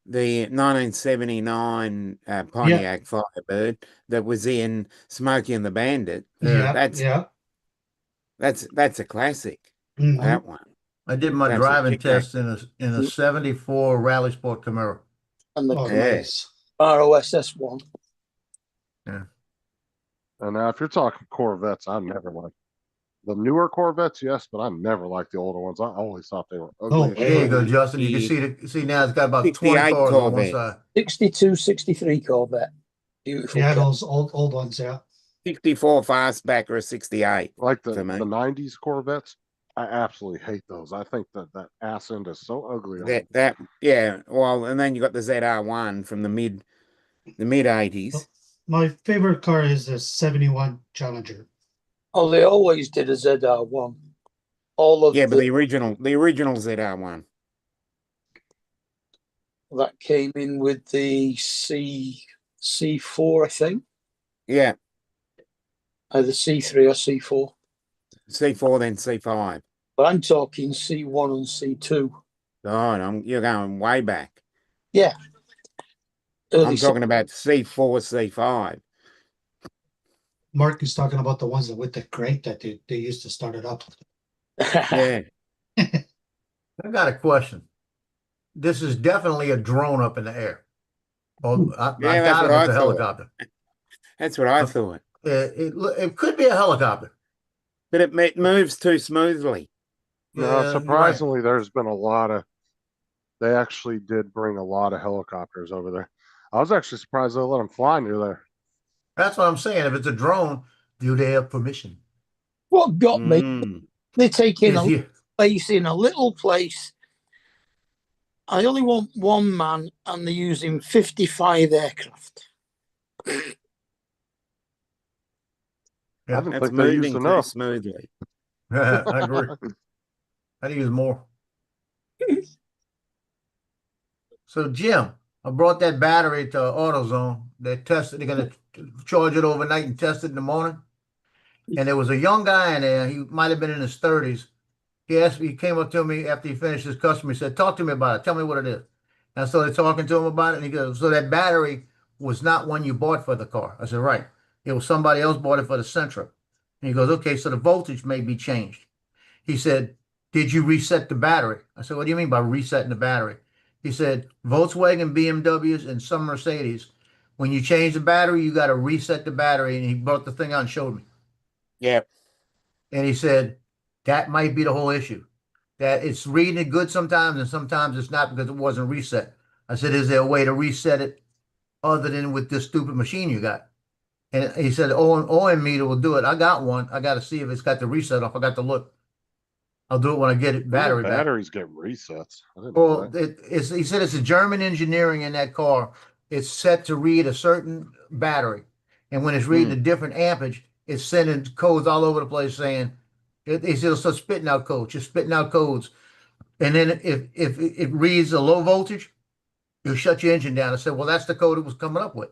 the 1979 Pontiac Firebird that was in Smokey and the Bandit. yeah, that's- yeah. That's a classic. Mhm. That one. I did my That's a driving kick back. test in a '74 Rally Sport Camaro. And the Oh, Yeah. nice. ROSS one. And now, if you're talking Corvettes, I never liked the newer Corvettes. Yes, but I never liked the older ones. I always thought they were ugly. Oh, as There you shit. go, Justin. You The- can see now it's got about 20 58 cars on one Corvette. side. 62, 63 Corvette. Beautiful. Yeah, car. those old ones, yeah. 64 fastback or a 68. Like the For me. 90s Corvettes. I absolutely hate those. I think that ass end is so ugly. on them. That yeah. Well, and then you got the ZR1 from the mid 80s. My favorite car is the 71 Challenger. Oh, they always did a ZR1. All of Yeah, but the, the original ZR1. that came in with the C4, I think. Yeah, Either C3 or C4. C4 then C5. But I'm talking C1 and C2. God, you're going way back. Yeah. Early I'm talking about C4, C5. Mark is talking about the ones that with the crank that they used to start it up. Yeah. I got a question. This is definitely a drone up in the air. Oh, I Yeah, that's doubt what if I it's a thought. helicopter. That's what I thought. It could be a helicopter. But it moves too smoothly. Yeah, No, you're surprisingly, there's been a lot of. They actually did bring a lot of helicopters over there. I was actually surprised they let them fly near there. That's what I'm saying. If it's a drone, do they have permission? What got me, Mm. they take in Is a he- place in a little place. I only want one man and they're using 55 aircraft. I didn't That's think they used moving too enough. smoothly. I agree. I think it's more. So Jim, I brought that battery to AutoZone. They're gonna charge it overnight and test it in the morning. And there was a young guy in there. He might have been in his 30s. He came up to me after he finished his customer. He said, "Talk to me about it. Tell me what it is." And I started talking to him about it. And he goes, "So that battery was not one you bought for the car?" I said, "Right. It was somebody else bought it for the Sentra." And he goes, "Okay, so the voltage may be changed." He said, "Did you reset the battery?" I said, "What do you mean by resetting the battery?" He said, "Volkswagen, BMWs, and some Mercedes, when you change the battery, you got to reset the battery." And he brought the thing out and showed me. Yeah. And he said, that might be the whole issue. That it's reading it good sometimes and sometimes it's not because it wasn't reset. I said, "Is there a way to reset it other than with this stupid machine you got?" And he said, OM meter will do it. I got one. I got to see if it's got the reset off. I got to look. I'll do it when I get it battery back. Batteries get resets. I didn't know Well, that. he said it's a German engineering in that car. It's set to read a certain battery. And when it's reading a different ampage, it's sending codes all over the place saying, it'll start spitting out codes, just spitting out codes. And then if it reads a low voltage, you'll shut your engine down. I said, "Well, that's the code it was coming up with."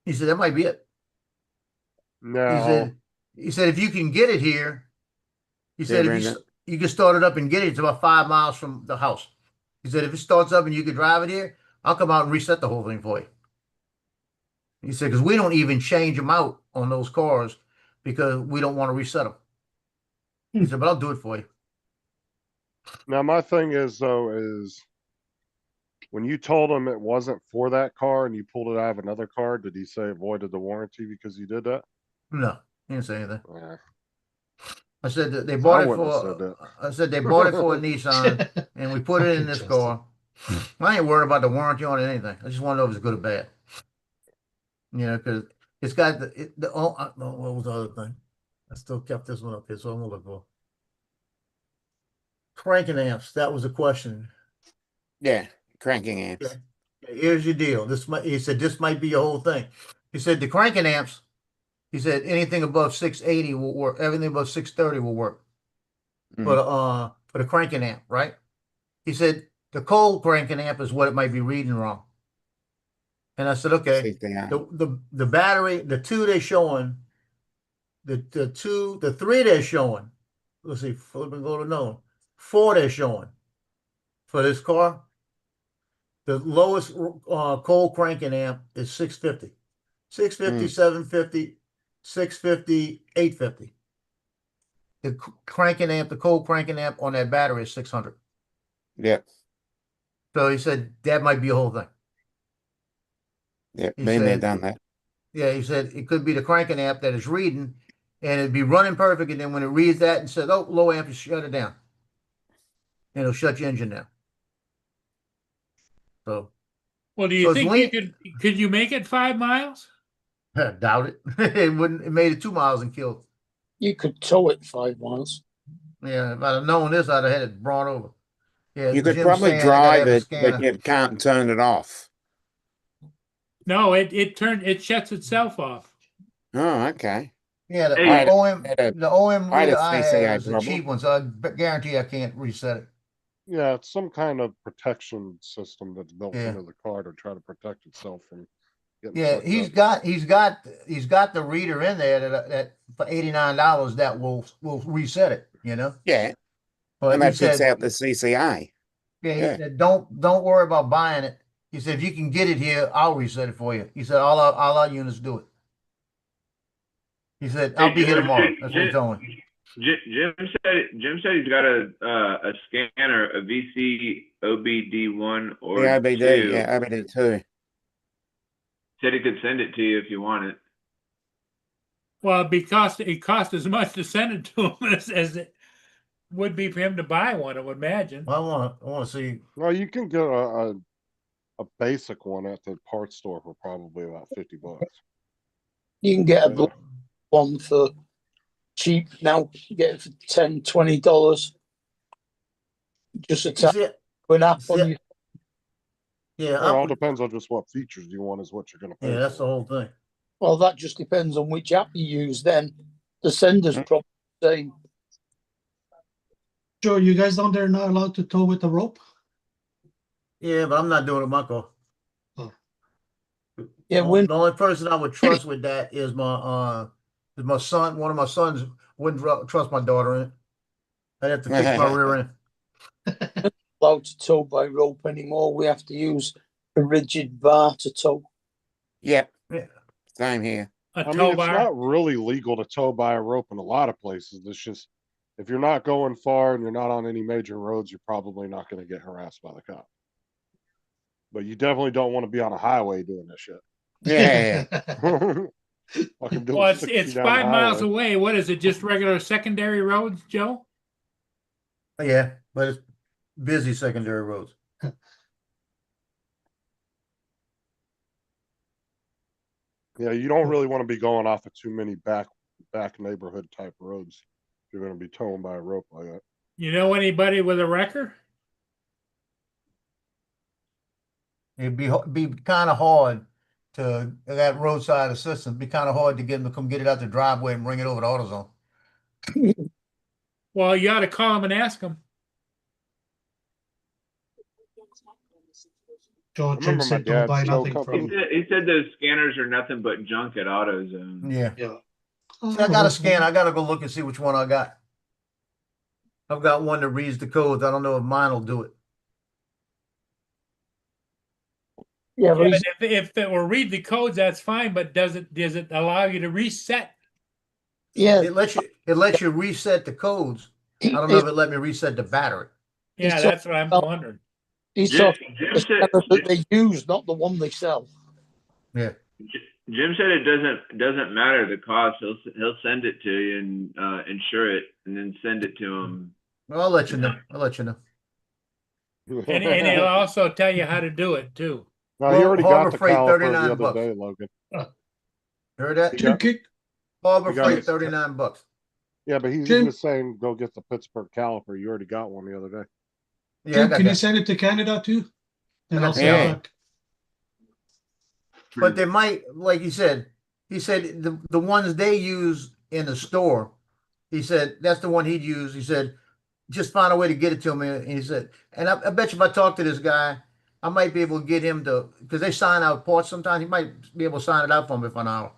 He said, "That might be it." No, He said, "If you can get it here," he Yeah, said, Brenda. you can start it up and get it. It's about 5 miles from the house. He said, "If it starts up and you can drive it here, I'll come out and reset the whole thing for you." He said, "Because we don't even change them out on those cars because we don't want to reset them." He said, "But I'll do it for you." now my thing is though is when you told him it wasn't for that car and you pulled it out of another car, did he say it voided the warranty because you did that? No. He didn't say anything. Yeah. I said that they I bought it wouldn't have for. said that. I said they bought it for a Nissan, and we put it in this Justin. car. I ain't worried about the warranty on it or anything. I just want to know if it's good or bad. You know, because it's got what was the other thing? I still kept this one up here, so I'm gonna look for cranking amps. That was a question. Yeah, cranking amps. Okay. Here's your deal. He said this might be your whole thing. He said the cranking amps. He said anything above 680 will work. Everything above 630 will work. For the cranking amp, right? He said the cold cranking amp is what it might be reading wrong. And I said, okay. The battery, the two they're showing, the three they're showing. Let's see, flip and go to no. 4 they're showing for this car. The lowest cold cranking amp is 650. 650, 750, 650, 850. The cranking amp, the cold cranking amp on that battery is 600. Yeah. So he said that might be a whole thing. Yeah, He been there, said- done that. Yeah, he said it could be the cranking amp that is reading, and it'd be running perfect, and then when it reads that and says, "Oh, low amp, you shut it down," and it'll shut your engine down. So, Well, do you So it's think you could you make it 5 miles? doubt it. It wouldn't. It made it 2 miles and killed. You could tow it 5 miles. Yeah, if I'd have known this, I'd have had it brought over. Yeah, You could Jim's probably saying I gotta drive have a it, scanner. but you can't turn it off. No, it shuts itself off. Oh, okay. Yeah, the Hey, OM, I had a- the OM I had a reader I CCI have is a trouble. cheap one, so I guarantee I can't reset it. Yeah, it's some kind of protection system that's built Yeah. into the car to try to protect itself from getting Yeah, sucked he's up. got the reader in there that for $89 that will reset it. You know, Yeah, but and he that puts said, out the CCI. yeah, he yeah. said, don't worry about buying it. He said if you can get it here, I'll reset it for you. He said all our units do it. He said I'll be here tomorrow. That's what he told me. Jim said he's got a scanner, a VC OBD1 or The OBD, 2. yeah, OBD2. Said he could send it to you if you want it. Well, it cost as much to send it to him as it would be for him to buy one, I would imagine. Well, I want to see. Well, you can get a basic one at the parts store for probably about $50. You can get a Yeah. black one for cheap now. You get it for $10, $20. Just a You tap see, an app see- on you. yeah, It all depends on just what features you want is what you're gonna pay. yeah, that's for. the whole thing. Well, that just depends on which app you use. Then the sender's probably the same. Joe, you guys down there not allowed to tow with a rope? Yeah, but I'm not doing it with my car. Yeah, The when only person I would trust with that is my son. One of my sons wouldn't trust my daughter in it. I'd have to fix my rear end. allowed to tow by rope anymore, we have to use a rigid bar to tow. Yep. Yeah. Same here. A I mean, tow it's bar. not really legal to tow by a rope in a lot of places. It's just if you're not going far and you're not on any major roads, you're probably not going to get harassed by the cop. But you definitely don't want to be on a highway doing this shit. Yeah. Fucking doing Well, it's 60 down the 5 miles highway. away. What is it? Just regular secondary roads, Joe? Yeah, but it's busy secondary roads. Yeah, you don't really want to be going off of too many back neighborhood type roads. If you're going to be towing by a rope like that. You know anybody with a wrecker? It'd be kind of hard to that roadside assistance. It'd be kind of hard to get them to come get it out the driveway and bring it over to AutoZone. Well, you ought to call them and ask them. Joe, I Jim remember my said don't buy dad's tow nothing company. from. He said those scanners are nothing but junk at AutoZone. Yeah. Yeah. See, I got a scan. I got to go look and see which one I got. I've got one that reads the codes. I don't know if mine will do it. Yeah, but Yeah, he's, but if it will read the codes, that's fine. But does it allow you to reset? yeah, It lets you reset the codes. I don't know if it let me reset the battery. Yeah, He's that's what I'm talking- wondering. he's Jim, talking Jim the said, scanner that they use, not the one they sell. Yeah. Jim said it doesn't matter the cost. He'll send it to you and insure it, and then send it to him. Well, I'll let you know. I'll let you know. And it'll also tell you how to do it too. No, he Well, already Harbor got the Freight, caliper the 39 other bucks. day, Logan. Heard that? He got- Harbor you got Freight, it. 39 bucks. Yeah, but he's Jim- just saying go get the Pittsburgh caliper. You already got one the other day. Yeah, I Jim, got can you that. send it to Canada too? And I I'll got send that. it back. But they might, like he said the ones they use in the store, he said that's the one he'd use. He said, just find a way to get it to me. And he said, and I bet you if I talk to this guy, I might be able to get him to, because they sign out parts sometimes. He might be able to sign it out for me for an hour.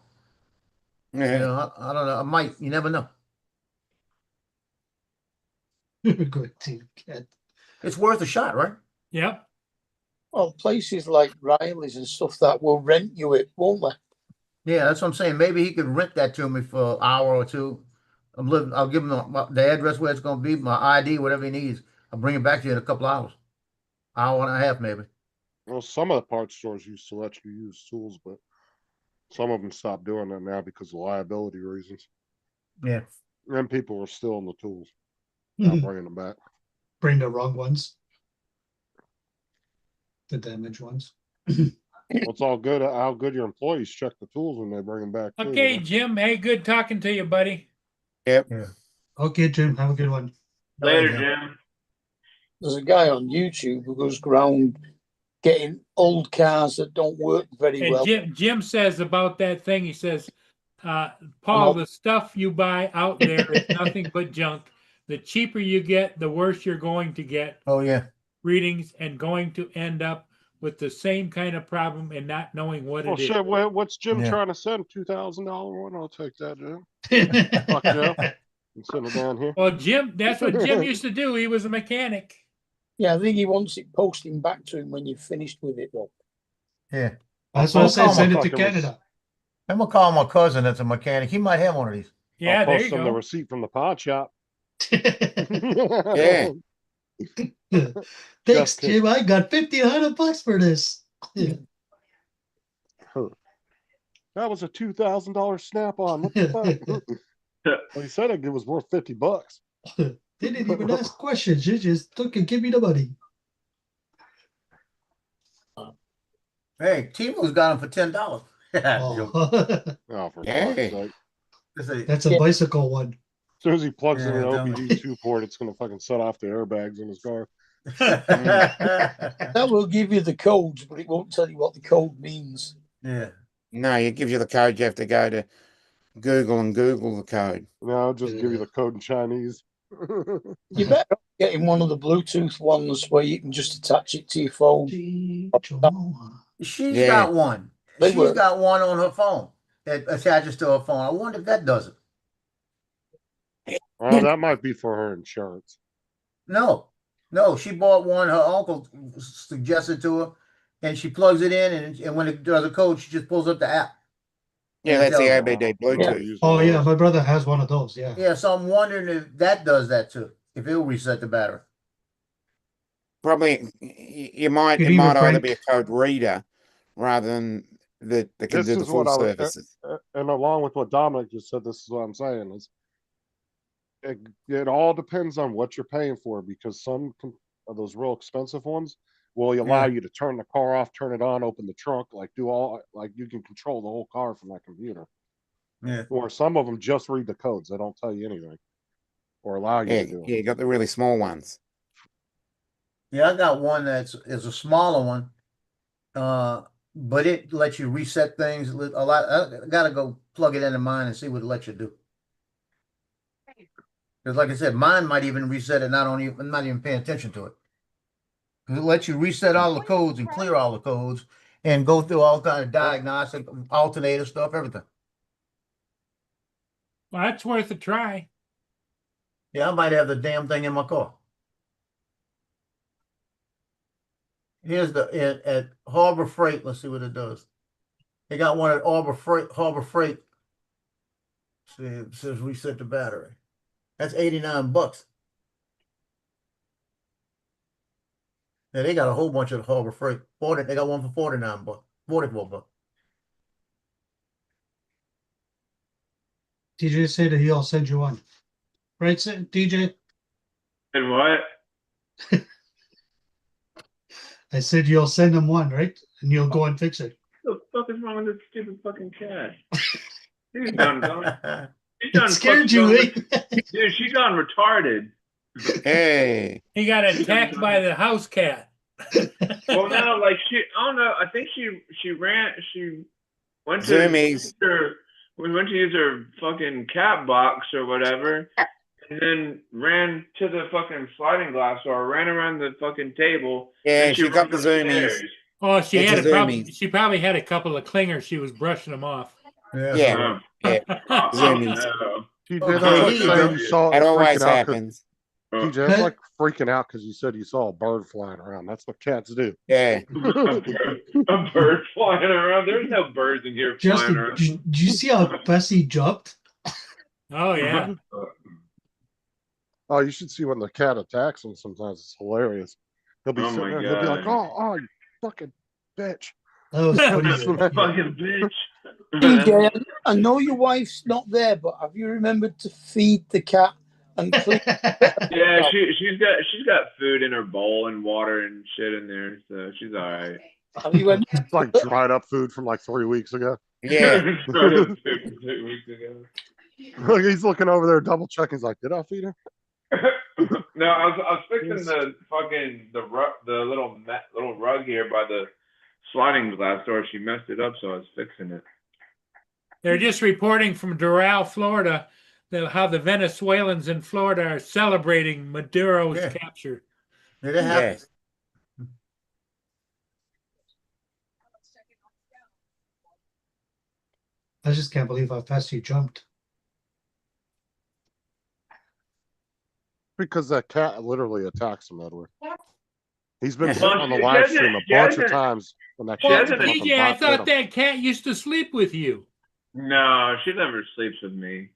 You Yeah. know, I don't know. I might. You never know. Good team, Ken. It's worth a shot, right? Yep. Well, places like Riley's and stuff that will rent you it, won't they? Yeah, that's what I'm saying. Maybe he could rent that to me for an hour or two. I'll give him the address where it's going to be, my ID, whatever he needs. I'll bring it back to you in a couple hours. Hour and a half, maybe. Well, some of the parts stores used to let you use tools, but some of them stopped doing that now because of liability reasons. Yeah. And people are still in the tools, not bringing them back. Bring the wrong ones. The damaged ones. Well, it's all good how good your employees check the tools when they bring them back. too, Okay, you know? Jim. Hey, good talking to you, buddy. Yep. Okay, Jim, have a good one. Later, Jim. Jim. There's a guy on YouTube who goes around getting old cars that don't work very And well. Jim says about that thing, he says, Paul, all- the stuff you buy out there is nothing but junk. The cheaper you get, the worse you're going to get Oh, yeah. readings and going to end up with the same kind of problem and not knowing what Well, it is. shit, what's Jim Yeah. trying to send? $2,000 one? I'll take that, Jim. Fuck Joe. And send it down here. Well, Jim, that's what Jim used to do. He was a mechanic. Yeah, I think he wants it posting back to him when you're finished with it, though. Yeah. That's what I I'll said, call send my it to fucking Canada. I'm going to call my cousin that's a mechanic. He might have one of these. Yeah, I'll there post you him the go. receipt from the pawn shop. Yeah. Thanks, kidding. Jim. I got $1,500 for this. That was a $2,000 snap on. What the fuck? Well, he said it was worth $50. They didn't even ask questions. You just took and give me the money. Hey, Timo's got them for $10. Oh, Oh, for Yeah. fuck's sake. that's a bicycle one. As soon as he plugs in Yeah, an don't- OBD2 port, it's gonna fucking set off the airbags in his car. That will give you the codes, but it won't tell you what the code means. Yeah. No, it gives you the code. You have to go to Google and Google the code. No, I'll just give you the code in Chinese. You better off getting one of the Bluetooth ones where you can just attach it to your phone. She's Yeah. got one. They She's work. got one on her phone that attaches to her phone. I wonder if that does it. Well, that might be for her insurance. No, she bought one. Her uncle suggested to her, and she plugs it in, and when it does a code, she just pulls up the app. Yeah, that's the Yeah. OBD I'll Bluetooth. use Oh one of yeah, those. my brother has one of those. Yeah. Yeah, so I'm wondering if that does that too. If it'll reset the battery. Probably you might You it need a might either break. be a code reader rather than that can This do the is full what I was- services. And along with what Dominic just said, this is what I'm saying is it all depends on what you're paying for, because some of those real expensive ones will allow Yeah. you to turn the car off, turn it on, open the trunk, like you can control the whole car from that computer. Yeah. Or some of them just read the codes. They don't tell you anything or allow you Yeah, to do it. yeah, you got the really small ones. Yeah, I got one is a smaller one, but it lets you reset things a lot. I gotta go plug it into mine and see what it lets you do. Because, like I said, mine might even reset it. I'm not even paying attention to it. 'Cause it lets you reset all the codes and clear all the codes and go through all kind of diagnostic, alternator stuff, everything. Well, that's worth a try. Yeah, I might have the damn thing in my car. Here's at Harbor Freight. Let's see what it does. They got one at Harbor Freight. See, it says reset the battery. That's $89. Yeah, they got a whole bunch of Harbor Freight. They got one for $49, $44. TJ said that he'll send you one. Right, TJ? And what? I said you'll send him one, right? And you'll go and fix it. What the fuck is wrong with this stupid fucking cat? She's done gone. She's done It scared you, fucking eh? Dude, she gone retarded. Hey, He got attacked by the house cat. Well, no, like I don't know. I think she went to Zoomies. we went to use her fucking cat box or whatever, and then ran to the fucking sliding glass door, ran around the fucking table. Yeah, and she got ran the upstairs. zoomies. Oh, she It's had a probably zoomies. she probably had a couple of clingers. She was brushing them off. Yeah. Yeah. Oh, Zoomies. no. TJ, Okay, that's like here you saying go. you saw That always freaking out 'cause- happens. TJ, that's like freaking out because you said you saw a bird flying around. That's what cats do. Yeah. A bird flying around. There's no birds in here flying Justin, around. did you see how fast he jumped? Oh yeah. Oh, you should see when the cat attacks him. Sometimes it's hilarious. He'll be Oh sitting my there. He'll be like, God. "Oh, you fucking bitch." That was funny. Fucking bitch. TJ, I know your wife's not there, but have you remembered to feed the cat and clean? Yeah, she's got food in her bowl and water and shit in there, so she's all right. Have you went? It's like dried up food from like 3 weeks ago. Yeah. Tried to food from 2 weeks ago. Look, he's looking over there, double checking. He's like, "Did I feed her?" No, I was fixing the fucking the little rug here by the sliding glass door. She messed it up, so I was fixing it. They're just reporting from Doral, Florida, how the Venezuelans in Florida are celebrating Maduro's Yeah. capture. It happened. Yes. I just can't believe how fast he jumped. Because that cat literally attacks him, Edward. He's been Yeah. sitting on the She live doesn't- stream a she bunch of doesn't- times when that she Well, cat doesn't- come up and TJ, I bit thought him. that cat used to sleep with you. No, she never sleeps with me.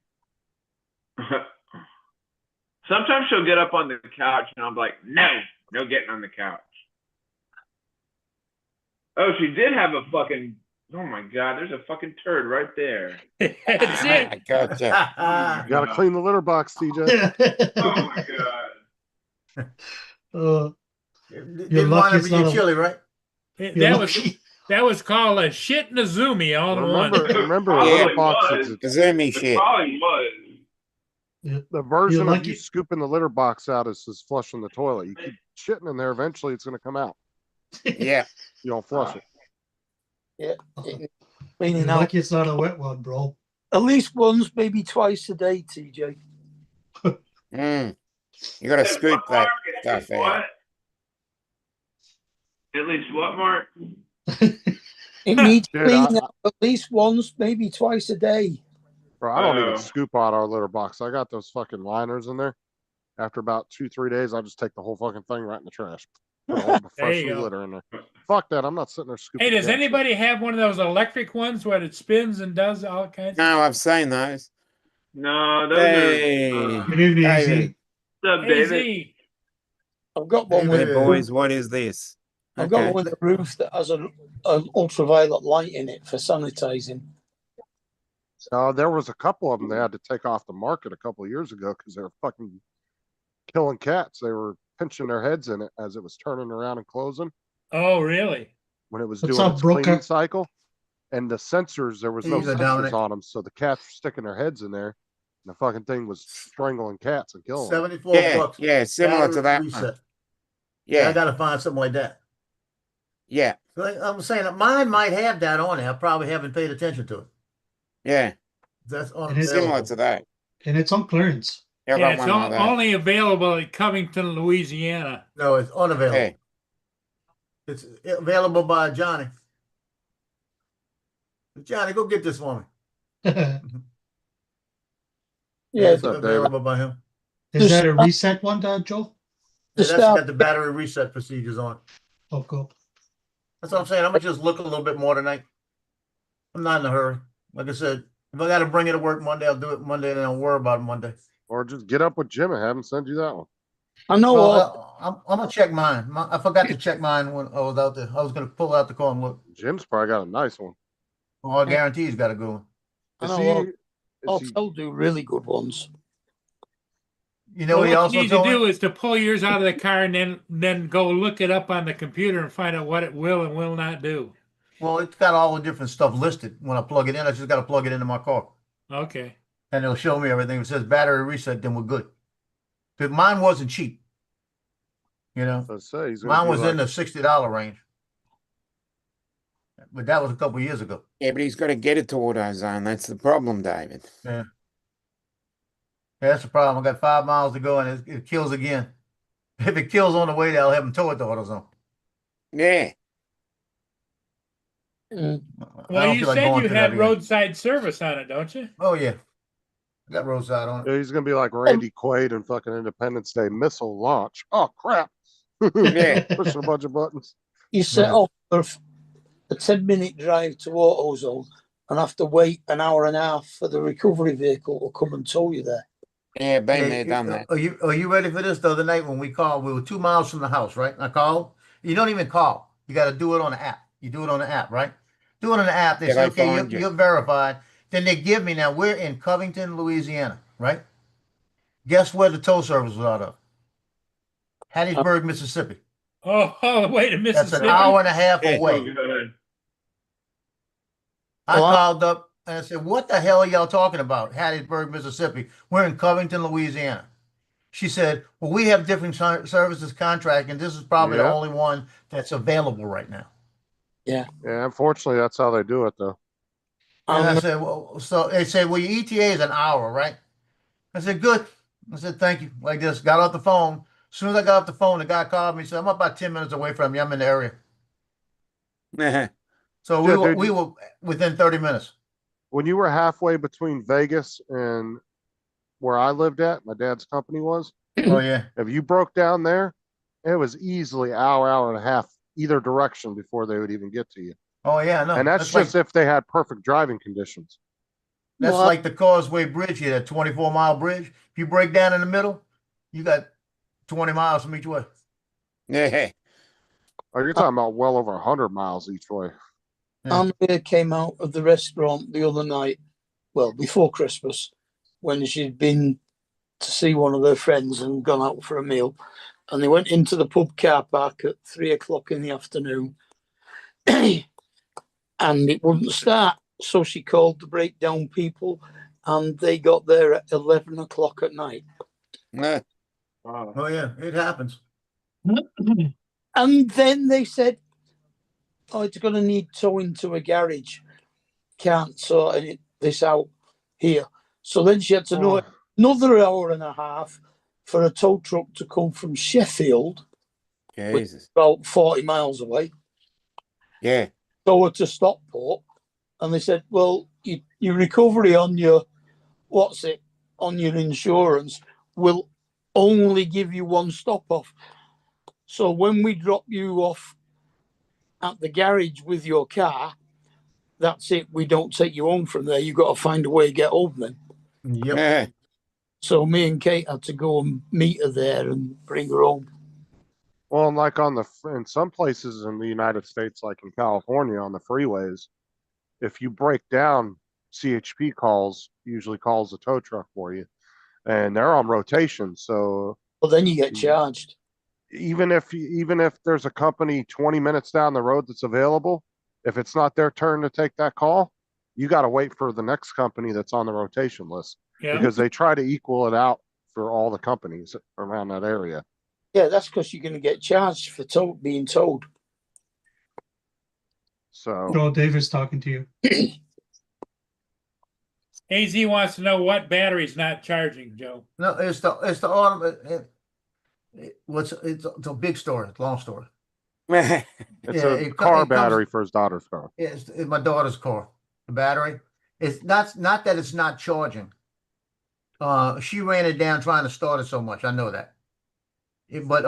Sometimes she'll get up on the couch and I'm like, no getting on the couch. Oh, she did have a fucking, oh my God, there's a fucking turd right there. That's I it. gotcha. You gotta clean the litter box, TJ. Oh my God. Didn't want lucky to it's be not your a- chili, right? You're That was called a shit and a zoomie all in one. Remember Probably litter boxes. was. Zoomy It shit. probably was. The version lucky- of you scooping the litter box out is flushing the toilet. You keep shitting in there, eventually it's gonna come out. Yeah. You don't flush it. You're Cleaning out lucky it's not a wet one, bro. at least once, maybe twice a day, TJ. Mm. You gotta scoop that At stuff least out. what? At least what, Mark? It needs Dude, cleaning out at least once, maybe twice a day. Bro, I don't Oh. even scoop out our litter box. I got those fucking liners in there. After about 2-3 days, I just take the whole fucking thing right in the trash. Put all the There fresh you go. litter in there. Fuck that. I'm not sitting there scooping. Hey, does cat shit. anybody have one of those electric ones where it spins and does all kinds of No, I've seen those. No, those Hey. are. Good evening, David. AZ. What's up, Hey, David? Z, I've got one Hey, with Hey, boys, what is this? I've got Okay. one with a roof that has an ultraviolet light in it for sanitizing. There was a couple of them they had to take off the market a couple of years ago because they were fucking killing cats. They were pinching their heads in it as it was turning around and closing oh really? when it was What's doing up, its Broker? cleaning cycle. And the sensors, there was no Easy, sensors Dominic. on them, so the cats were sticking their heads in there. And the fucking thing was strangling cats and killing them. 74 Yeah, bucks. yeah, similar to Battery that reset. one. I Yeah, gotta find something like that. yeah, So I'm saying that mine might have that on it. I probably haven't paid attention to it. yeah, That's It is similar unavailable. to that. And it's on clearance. Yeah, I Yeah, got it's one like that. only available at Covington, Louisiana. No, it's unavailable. Hey, It's available by Johnny. Johnny, go get this for me. Yeah, It's What's up, David? available by him. Is that a reset one, Joe? Yeah, Just that's out- got the battery reset procedures on it. Oh, cool. That's what I'm saying. I'm gonna just look a little bit more tonight. I'm not in a hurry. Like I said, if I gotta bring it to work Monday, I'll do it Monday, and I'll worry about it Monday. Or just get up with Jim and have him send you that one. I know. Well, I'm gonna check mine. I forgot to check mine when I was out there. I was gonna pull out the car and look. Jim's probably got a nice one. Oh, I guarantee he's got a good one. Is I know, he, Autel do really good ones. You know Well, what he what also you need to told do me? is to pull yours out of the car and then go look it up on the computer and find out what it will and will not do. Well, it's got all the different stuff listed. When I plug it in, I just got to plug it into my car. Okay. And it'll show me everything. If it says battery reset, then we're good. But mine wasn't cheap. You know, Let's say he's gonna mine be was like, in the $60 range. But that was a couple years ago. Yeah, but he's got to get it to AutoZone. That's the problem, David. Yeah. Yeah, that's the problem. I got 5 miles to go and it kills again. If it kills on the way there, I'll have them tow it to AutoZone. Yeah. Mm. I Well, don't you feel like said going you through that had again. roadside service on it, don't you? Oh, yeah. I got roadside on it. yeah, he's gonna be like Randy Quaid in fucking Independence Day missile launch. Oh crap! Yeah. Pushing a bunch of buttons. You set Yeah. off for a 10-minute drive to AutoZone and have to wait an hour and a half for the recovery vehicle to come and tow you there. Yeah, been Yeah, there, done that. Are you ready for this? The other night when we called, we were 2 miles from the house, right? I called. You don't even call. You got to do it on the app. You do it on the app, right? Do it on the app. They Yeah, say, they okay, find you. you're verified. Then they give me, now we're in Covington, Louisiana, right? Guess where the tow service was out of? Hattiesburg, Mississippi. Oh, wait a That's Mississippi. an hour and a half Yeah. away. Good. I Well, called up and I said, what the hell are y'all talking about? Hattiesburg, Mississippi. We're in Covington, Louisiana. She said, well, we have different services contract, and this is probably the Yeah. only one that's available right now. Yeah, unfortunately, that's how they do it, though. And I And said, well, so they said, well, your ETA is an hour, right? I said, good. I said, thank you. Like this, got off the phone. As soon as I got off the phone, the guy called me and said, I'm about 10 minutes away from you. I'm in the area. So Yeah, dude, we were within 30 minutes. When you were halfway between Vegas and where I lived at, my dad's company was. Oh, yeah. If you broke down there, it was easily hour and a half either direction before they would even get to you. Oh, yeah. No, And that's just if they had perfect driving conditions. That's Well, like the Causeway Bridge here, that 24-mile bridge. If you break down in the middle, you got 20 miles from each way. Yeah. Oh, you're talking about well over 100 miles each way. Andrea came out of the restaurant the other night, well, before Christmas, when she'd been to see one of her friends and gone out for a meal. And they went into the pub car park at 3:00 in the afternoon. And it wouldn't start. So she called the breakdown people and they got there at 11:00 at night. Yeah. Wow. Oh, yeah. It happens. And then they said, oh, it's going to need towing to a garage. Can't sort this out here. So then she had to know another hour and a half for a tow truck to come from Sheffield, Jesus. about 40 miles away, Yeah. tow her to Stockport. And they said, well, your recovery on your, on your insurance will only give you one stop off. So when we drop you off at the garage with your car, that's it. We don't take you home from there. You've got to find a way to get home then. Yep. Yeah. So me and Kate had to go and meet her there and bring her home. Well, and like in some places in the United States, like in California on the freeways, if you break down, CHP usually calls a tow truck for you, and they're on rotation. So But then you get charged. even if there's a company 20 minutes down the road that's available, if it's not their turn to take that call, you got to wait for the next company that's on the rotation list Yeah. because they try to equal it out for all the companies around that area. Yeah, that's because you're going to get charged for being towed. So Joel Davis talking to you. AZ wants to know what battery's not charging, Joe. No, it's the auto. It's a big story. It's a long story. it's Yeah, a it car comes- battery for his daughter's car. It's my daughter's car. The battery. It's not that it's not charging. She ran it down trying to start it so much. I know that. It's Flooded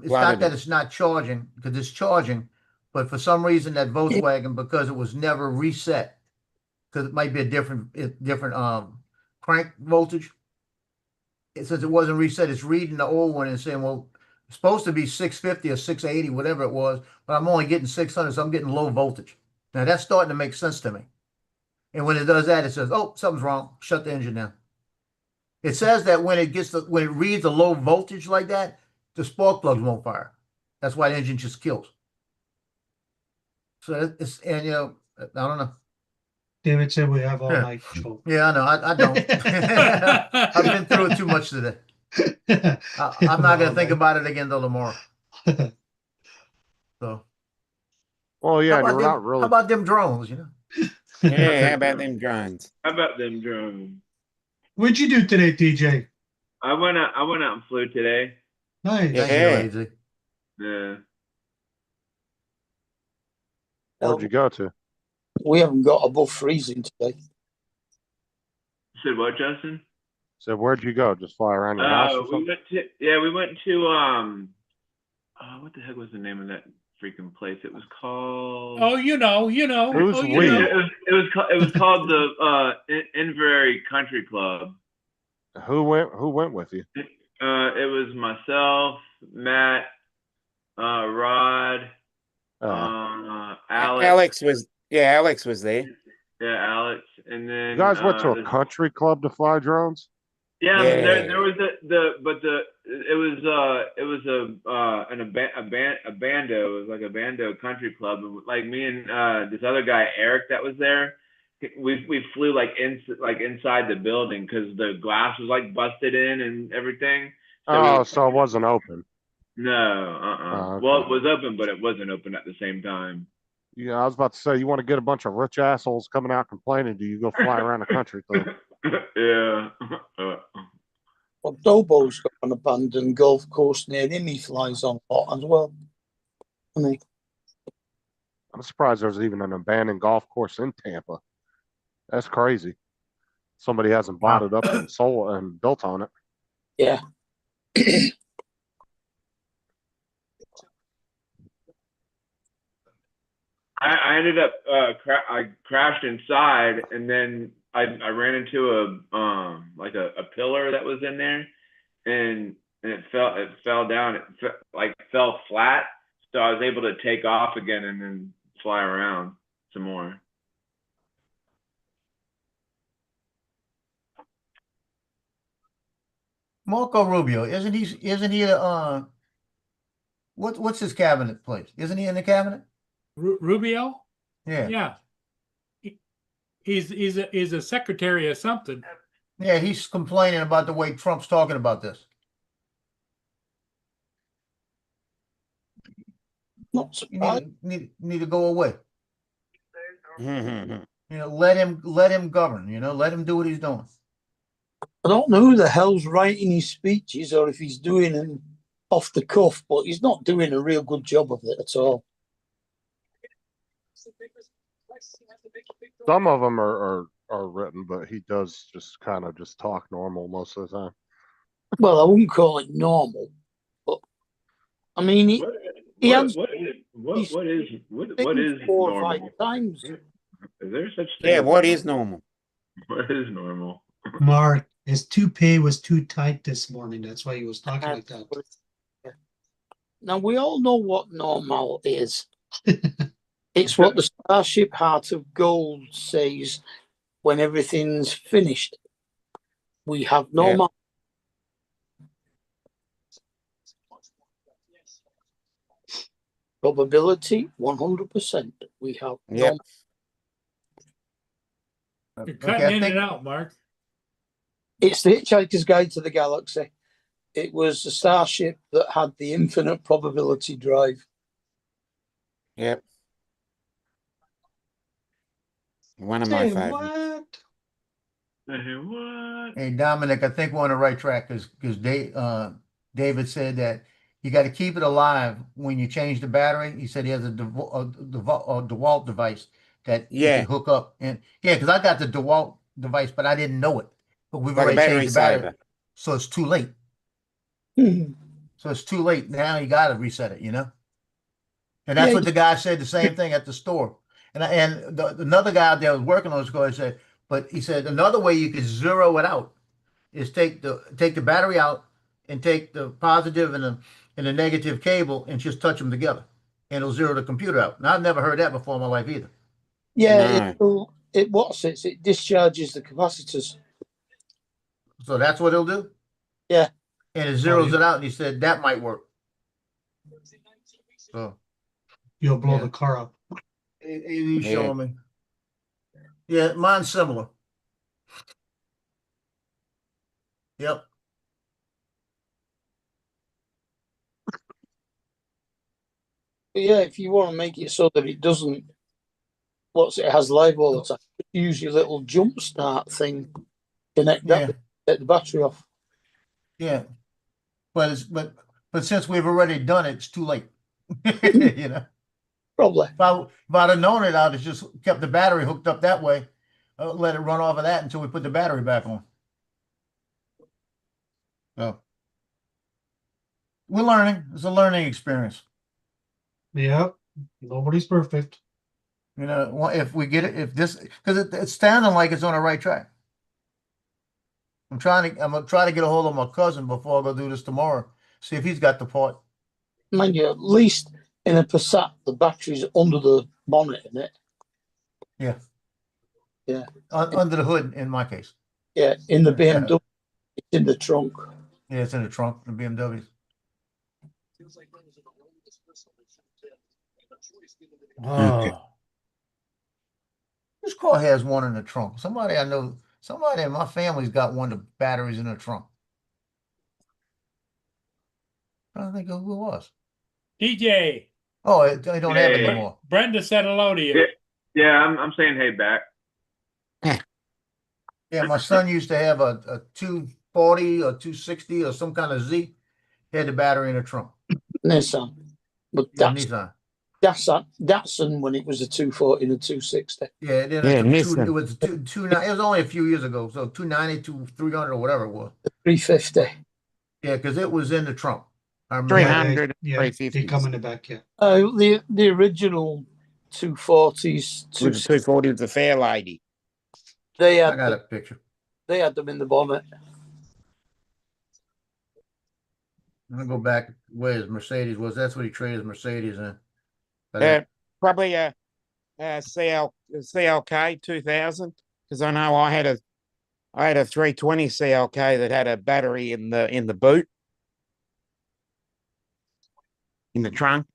not that it. it's not charging because it's charging, but for some reason that Volkswagen, because it was never reset, because it might be a different crank voltage. Since it wasn't reset, it's reading the old one and saying, well, it's supposed to be 650 or 680, whatever it was, but I'm only getting 600, so I'm getting low voltage. Now that's starting to make sense to me. And when it does that, it says, "Oh, something's wrong. Shut the engine down." It says that when when it reads a low voltage like that, the spark plugs won't fire. That's why the engine just kills. So it's, and you know, I don't know. David said we have all Yeah. night. So. Yeah, I know. I don't. I've been through it too much today. I'm not gonna think about it again till tomorrow. So. Well, yeah, and you're not How really. about them drones? You know. Yeah, how about them drones? How about them drones? What'd you do today, TJ? I went out and flew today. Nice. Yeah. Thank you, Lazy. Yeah. Where'd you go to? We haven't got above freezing today. You said what, Justin? So where'd you go? Just fly around your house or We something? went to what the heck was the name of that freaking place? It was called Oh, you know. Who's Oh, you we? know. it was called the Inverary Country Club. Who went with you? It was myself, Matt, Rod, Alex. Alex was there. Yeah, Alex, and then You guys went to a country club to fly drones? Yeah, Yeah. there was a bando. It was like a bando country club. Like me and this other guy Eric that was there. We flew like inside the building because the glass was like busted in and everything. So it wasn't open. No, okay. Well, it was open, but it wasn't open at the same time. Yeah, I was about to say, you want to get a bunch of rich assholes coming out complaining, do you go fly around the country club? Yeah. Well, Dobo's got an abandoned golf course near him. He flies on a lot as well. I mean, I'm surprised there's even an abandoned golf course in Tampa. That's crazy. Somebody hasn't bought it up and sold and built on it. yeah. I ended up I crashed inside, and then I ran into a pillar that was in there, and it fell down. It fell flat, so I was able to take off again and then fly around some more. Marco Rubio, isn't he what's his cabinet place? Isn't he in the cabinet? Rubio? Yeah. Yeah. He's a secretary of something. Yeah, he's complaining about the way Trump's talking about this. Not You surprised. need to go away. Yeah. You know, let him govern, you know, let him do what he's doing. I don't know who the hell's writing his speeches or if he's doing them off the cuff, but he's not doing a real good job of it at all. Some of them are written, but he does just kind of just talk normal most of the time. Well, I wouldn't call it normal, but I mean, he has What is been 4 or 5 normal? times. Is there such thing? Yeah, as what is normal? What is normal? Mark, his toupee was too tight this morning. That's why he was talking like that. Now we all know what normal is. It's what the Starship Heart of Gold says when everything's finished. We have normal. Probability 100%. We have Yep. normal. You're Okay, cutting I in think and out, Mark. It's the Hitchhiker's Guide to the Galaxy. It was the starship that had the infinite probability drive. Yep. One of my Say favorites. what? What? Hey, Dominic, I think we're on the right track because David said that you got to keep it alive when you change the battery. He said he has a DeWalt device that you Yeah. can hook up. And yeah, because I got the DeWalt device, but I didn't know it. But we've Like a already battery changed the battery. saver. So it's too late. Hmm. So it's too late. Now you got to reset it, you know? And that's Yeah, what the guy said, the same thing at the store. And another guy out there was working on this car said, but he said another way you could zero it out is take the battery out and take the positive and the negative cable and just touch them together. And it'll zero the computer out. Now I've never heard that before in my life either. Yeah, No. it discharges the capacitors. So that's what it'll do? Yeah. And it zeroes it out and he said that might work. So You'll blow Yeah. the car up. he's Yeah. showing me. Yeah, mine's similar. Yep. But yeah, if you want to make it so that it doesn't, it has live all the time, use your little jump start thing, connect that, Yeah. take the battery off. Yeah. But since we've already done it, it's too late. You know. Probably. If I'd have known it, I'd have just kept the battery hooked up that way. Let it run off of that until we put the battery back on. So we're learning. It's a learning experience. Yep. Nobody's perfect. You know, if we get it, because it's sounding like it's on the right track. I'm gonna try to get a hold of my cousin before I go do this tomorrow. See if he's got the part. Mind you, at least in a Passat, the battery's under the bonnet, isn't it? Yeah. Yeah. Under the hood, in my case. Yeah, in the BMW, it's in the trunk. Yeah, it's in the trunk, the BMW. Oh, This car has one in the trunk. Somebody I know, somebody in my family's got one of the batteries in the trunk. I don't think of who it was. DJ, Oh, they don't have it Hey. anymore. Brenda said hello to you. Yeah, I'm saying hey back. Yeah, my son used to have a 240 or 260 or some kind of Z. He had the battery in the trunk. Nissan. But Yeah, that's Nissan. Datsun when it was a 240 and a 260. Yeah, then Yeah, it Nissan. was it was only a few years ago, so 290 to 300 or whatever it was. 350. Yeah, because it was in the trunk. I remember. 300, Yeah, they 350. come in the back, yeah. The original 240s, With the 240 with the fair lady. they I had got a picture. they had them in the bonnet. I'm gonna go back where his Mercedes was. That's what he traded his Mercedes in. But Probably a CLK 2000, because I know I had a 320 CLK that had a battery in the boot, in the trunk,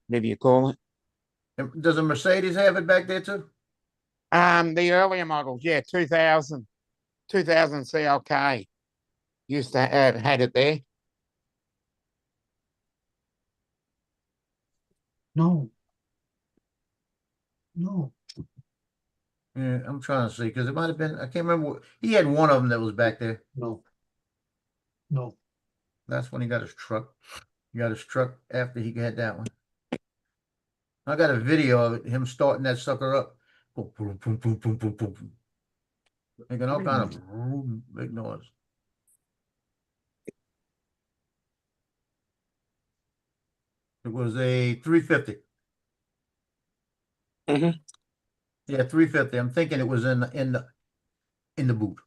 whatever you call it. does a Mercedes have it back there too? The earlier models, yeah, 2000 CLK used to had it there. No. No. Yeah, I'm trying to see because it might have been. I can't remember. He had one of them that was back there. No. No. That's when he got his truck. He got his truck after he had that one. I got a video of it, him starting that sucker up. Boom, boom, boom, boom, boom, boom, boom, boom. Making all kind of big noise. It was a 350. Mhm. Yeah, 350. I'm thinking it was in the boot.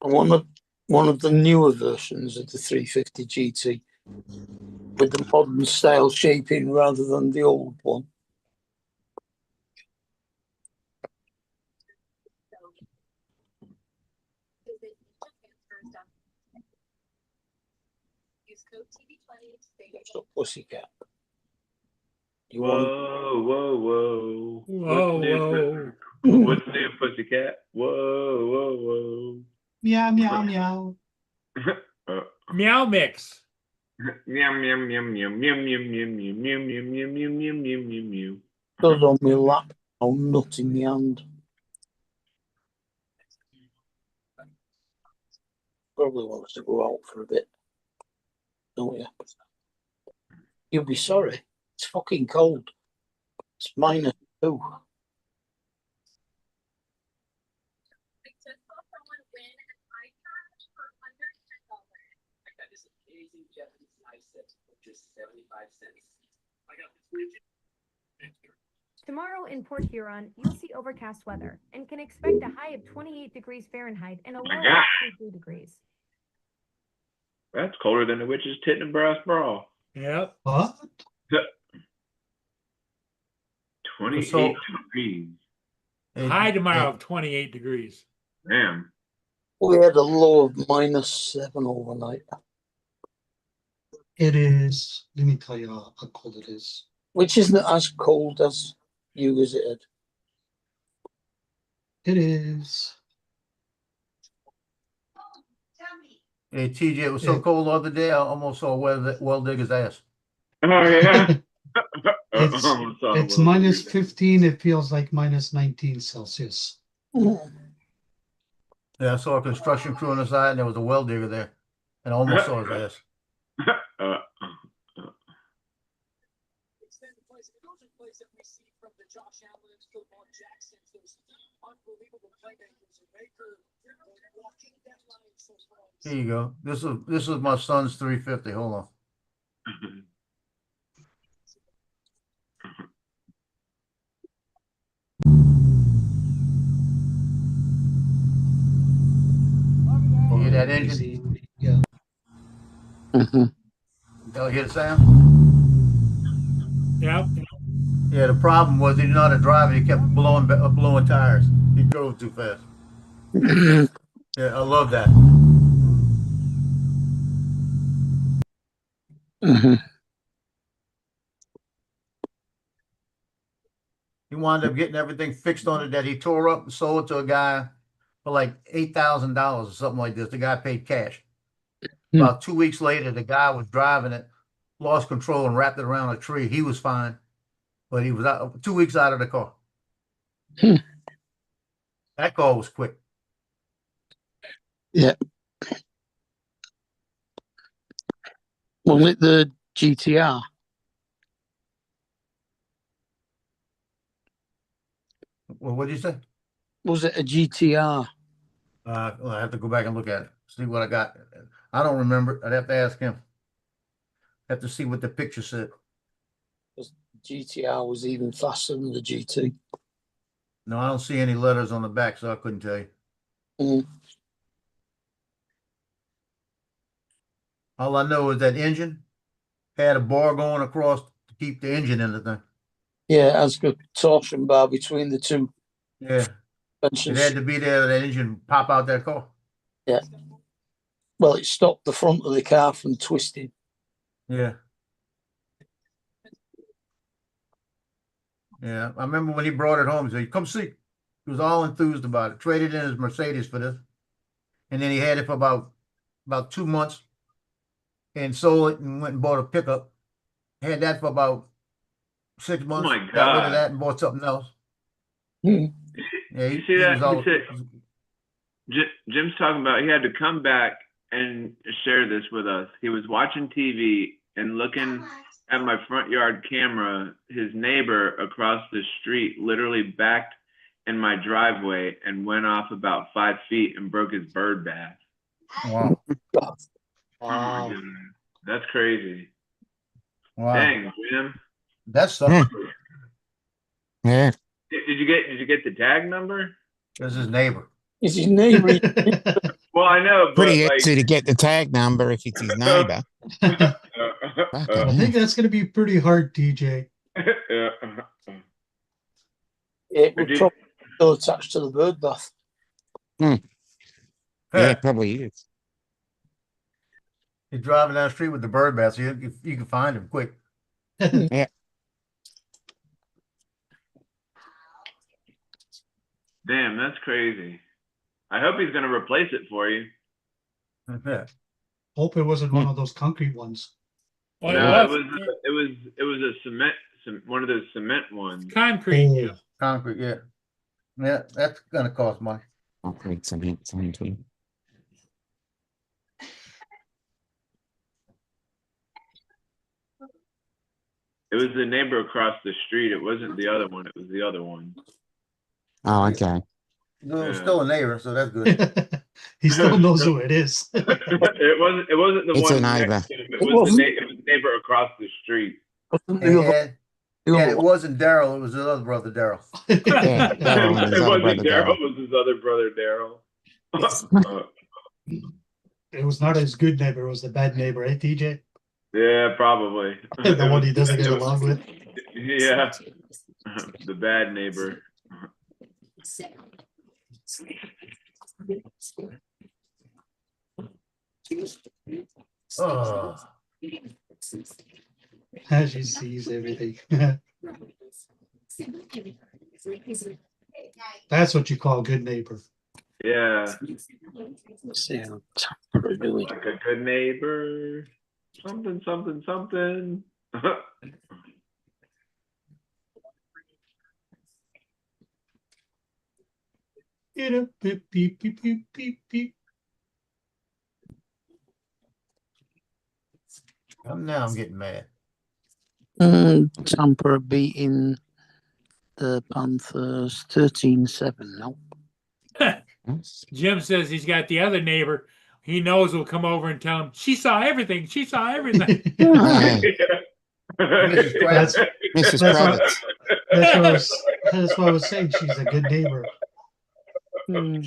One of the newer versions of the 350 GT with the modern style shaping rather than the old one. That's a pussycat. You want Whoa, whoa, whoa. Whoa, What's new, whoa. What's new, pussycat? Whoa, whoa, Meow, meow, meow. whoa. Meow mix. Meow, meow, meow, meow, meow, meow, meow, meow, meow, meow, meow, meow, meow, meow, meow, meow. stood on my lap, all nut in my hand. Probably wants to go out for a bit. Don't you? You'll be sorry. It's fucking cold. It's -2. Tomorrow in Port Huron, you'll see overcast weather and can expect a high of 28 degrees Fahrenheit and a low of God. 22 degrees. That's colder than the witch's tit in a brass bra. Yep. What? 28 So- degrees. High tomorrow of 28 degrees. Damn. We had a low of -7 overnight, It is, let me tell you how cold it is. which isn't as cold as you visited. It is, Hey, TJ, it was so Yeah. cold the other day, I almost saw well digger's ass. Oh yeah. It's- Almost saw it's one. -15, it feels like -19 Celsius. Yeah, I saw a construction crew on the side and there was a well digger there. And I almost saw his ass. Uh, Here you go. This is my son's 350. Hold on. You hear that engine? Easy. Yeah. Y'all hear the sound? Yep. Yeah, the problem was he didn't know how to drive. He kept blowing tires. He drove too fast. Yeah, I love that. He wound up getting everything fixed on it that he tore up and sold it to a guy for like $8,000 or something like this. The guy paid cash. About 2 weeks later, the guy was driving it, lost control and wrapped it around a tree. He was fine, but he was out 2 weeks out of the car. That car was quick. Was it the GTR? Well, what did you say? Was it a GTR? Well, I have to go back and look at it, see what I got. I don't remember. I'd have to ask him. Have to see what the picture said. GTR was even faster than the GT. No, I don't see any letters on the back, so I couldn't tell you. All I know is that engine had a bar going across to keep the engine in the thing. Yeah, it has a torsion bar between the two Yeah, it suspensions. had to be there, that engine pop out that car. Yeah. Well, it stopped the front of the car from twisting. Yeah. Yeah, I remember when he brought it home, he said, "Come see." He was all enthused about it. Traded in his Mercedes for this. And then he had it for about 2 months and sold it and went and bought a pickup. Had that for about 6 months. my Got rid of God. that and bought something else. Hmm. Yeah, You see that? was all, He said- Jim's talking about he had to come back and share this with us. He was watching TV and looking at my front yard camera. His neighbor across the street literally backed in my driveway and went off about 5 feet and broke his bird bath. wow. Oh my goodness. That's crazy. Wow. Dang, Jim. That's something. Yeah. Did you get the tag number? That's his neighbor. It's his neighbor. Well, I know, but Pretty like, easy to get the tag number if it's his neighbor. I think that's gonna be pretty hard, TJ. It would Did- probably still attached to the bird bath. Yeah, it probably is. He's driving down the street with the bird bath, so you can find him quick. Damn, that's crazy. I hope he's gonna replace it for you. Yeah. Hope it wasn't one of those concrete ones. Well, No, it was it was a cement, one of those cement ones. concrete. Oh. Yeah. Concrete, yeah. Yeah, that's gonna cost money. Concrete cement, same thing. It was the neighbor across the street. It wasn't the other one. It was the other one. Oh, okay. No, it's still a neighbor, so that's good. He still knows who it is. It wasn't the It's a one neighbor. next to him. It was the neighbor across the street. Wasn't the other- And, the and other it one? wasn't Daryl, it was his other brother, Daryl. Yeah, Daryl and his It other wasn't brother, Daryl. Daryl. It was his other brother, Daryl. It was not his good neighbor, it was the bad neighbor, eh, TJ? Yeah, probably. The one he doesn't get along with. Yeah, the bad neighbor. Oh, As she sees everything. That's what you call a good neighbor. Yeah, Let's see how Tampa are doing. like a good neighbor. Something, something, something. You know, beep, beep, beep, beep, beep, beep. now I'm getting mad. Tampa are beating the Panthers 13-7 now. Jim says he's got the other neighbor. He knows will come over and tell him she saw everything. She saw everything. Yeah, Mrs. That's, Kravitz. Mrs. That's what- Kravitz. that's what I was saying. She's a good neighbor. Hmm.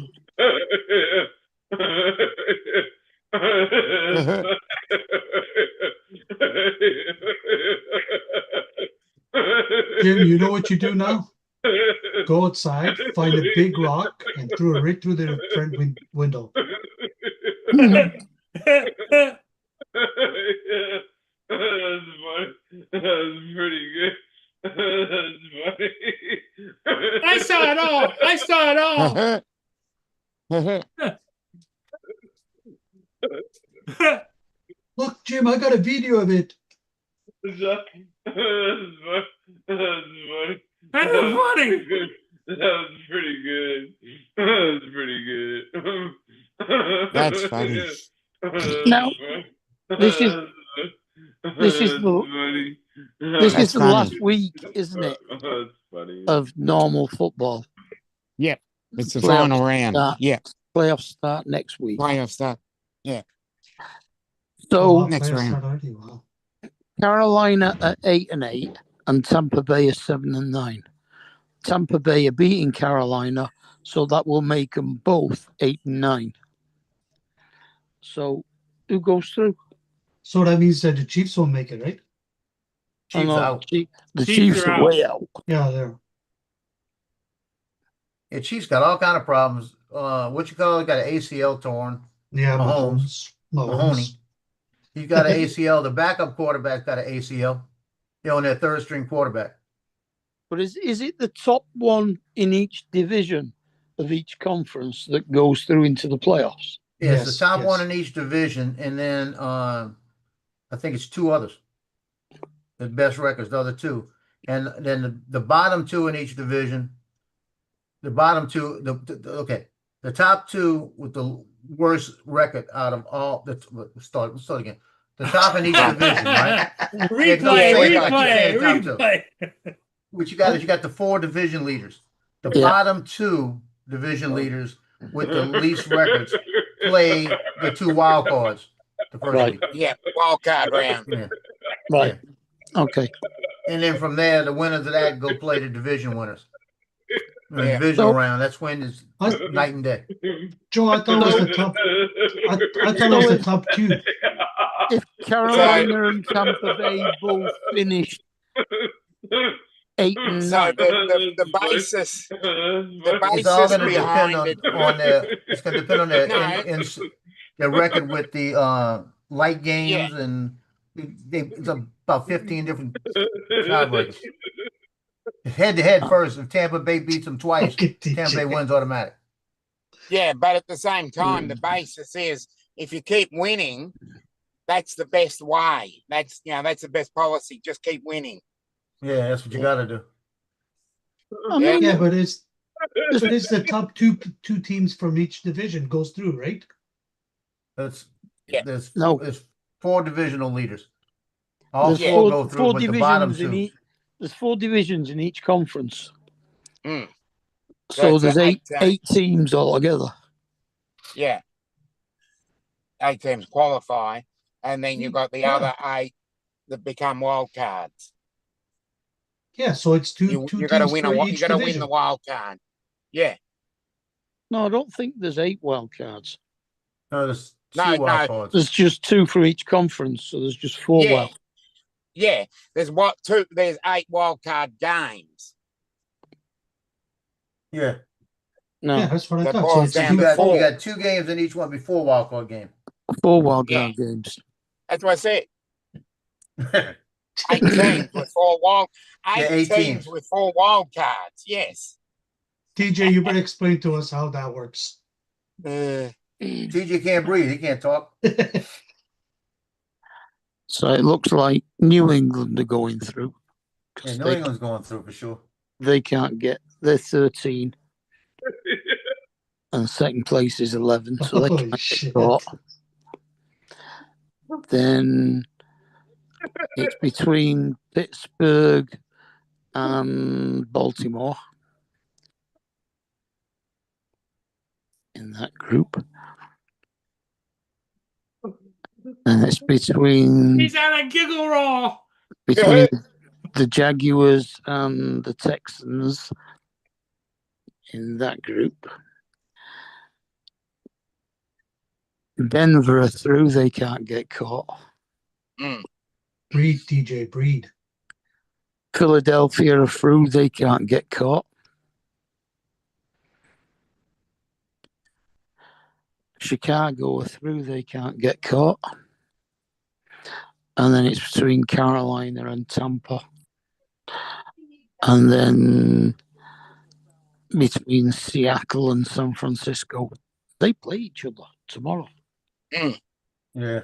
Jim, you know what you do now? Go outside, find a big rock, and throw it right through their front window. That's funny. That's pretty good. That's funny. I saw it all. I saw it all. Look, Jim, I got a video of it. That's funny. That's funny. That's funny. That was pretty good. That was pretty good. That's funny. Now, this is That's the- funny. this That's is the funny. last week, isn't it, That's funny. of normal football? It's the Playoffs final round. start. Yeah, Playoffs start next week. playoff start. So Next players round. start already. Wow. Carolina are 8-8, and Tampa Bay are 7-9. Tampa Bay are beating Carolina, so that will make them both 8-9. So who goes through? So that means that the Chiefs won't make it, right? Chiefs know, out. The Chiefs Chiefs are are out. way out. Yeah, they're. Yeah, Chiefs got all kind of problems. What you call it? Got an ACL torn. Yeah, Mahomes. Mahoney. He's got an ACL. The backup quarterback's got an ACL. On their third string quarterback. But is it the top one in each division of each conference that goes through into the playoffs? Yeah, it's Yes, the top yes. one in each division, and then I think it's two others. The best records, the other two, and then the bottom two in each division. The bottom two, the top two with the worst record out of all. Let's start again. The top in each division, right? Replay. What you got is you got the four division leaders. The Yeah. bottom two division leaders with the least records play the two wild cards. The first Right. week. Yeah, wild card round. Yeah. Right. Okay. And then from there, the winners of that go play the division winners. The Yeah. divisional So- round, that's when it's I- night and day. Joe, I thought it was the top. I thought it was the top two. If Carolina and Tampa Bay both finished 8-9, So the basis, the It's all basis going to depend behind it. on their. It's going to depend on their No. their record with the light games and it's about 15 different tiebreakers. Head to head first. If Tampa Bay beats them twice, Okay, Tampa Bay DJ. wins automatic. Yeah, but at the same time, the basis is if you keep winning, that's the best way. That's the best policy. Just keep winning. Yeah, that's what you got to do. I mean, Yeah, but it's the top two teams from each division goes through, right? That's Yeah. there's No. four divisional leaders. All there's four go through, but the bottom divisions in two. each. There's 4 divisions in each conference. Mm. So it's there's a- eight teams altogether. Yeah. 8 teams qualify, and then you've got the Yeah. other 8 that become wild cards. Yeah, so it's two You teams got to win for you each got to win division. the wild card. Yeah. No, I don't think there's 8 wild cards. No, there's two No, wild no. cards. There's just 2 for each conference, so there's just 4 Yeah. wild. Yeah. There's 8 wild card games. Yeah. No, Yeah, that's what I That thought. So boils it's down You to got, four. you got 2 games in each one before wild card game. 4 wild card games. That's what I said. 8 teams with 4 wild. Yeah, 8 8 teams teams. with 4 wild cards. Yes. TJ, you better explain to us how that works. TJ can't breathe. He can't talk. So it looks like New England are going through. 'Cause Yeah, New they, England's going through for sure. they can't get, they're 13 and second place is 11, so they Holy can't shit. get caught. Then it's between Pittsburgh and Baltimore in that group. And it's between He's on a giggle roll. the Jaguars and the Texans in that group. Denver are through, they can't get caught. Breed, TJ, breed. Philadelphia are through, they can't get caught. Chicago are through, they can't get caught. And then it's between Carolina and Tampa. And then between Seattle and San Francisco. They play each other tomorrow. Yeah.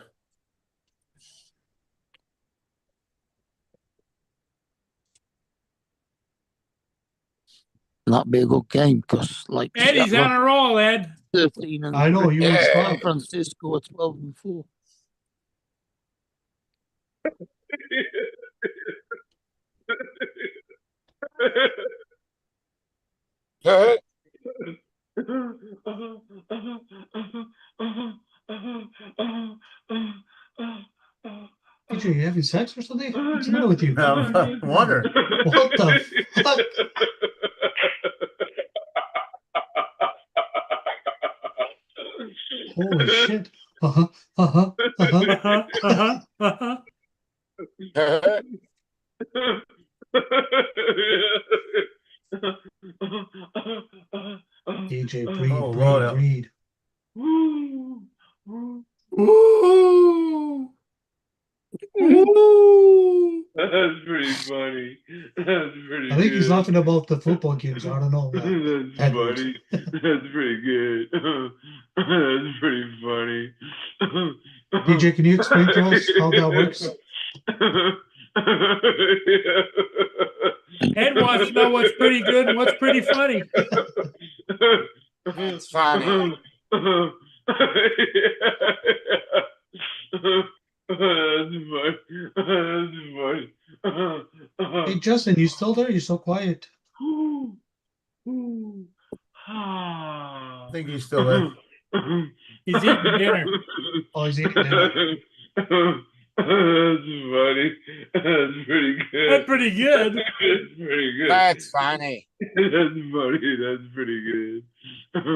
That'd be a good game because, like, Eddie's on a roll, Ed. 13 and I know, you were San strong. Francisco are 12 and 4. TJ, you having sex or something? What's the matter with you? I wonder. What the fuck? Holy shit. Uh-huh. Uh-huh. Uh-huh. TJ, breed, Oh, Lord. breed. Ooh. That's pretty funny. That's pretty I think good. he's laughing about the football games. I don't know. That's Edward. funny. That's pretty good. That's pretty funny. DJ, can you explain to us how that works? Ed wants to know what's pretty good and what's pretty funny. It's funny. That's funny. Hey, Justin, you still there? You're so quiet. I think he's still there. He's eating dinner. Oh, he's eating dinner. That's funny. That's pretty good. That's pretty good. That's pretty good. That's funny. That's funny. That's pretty good.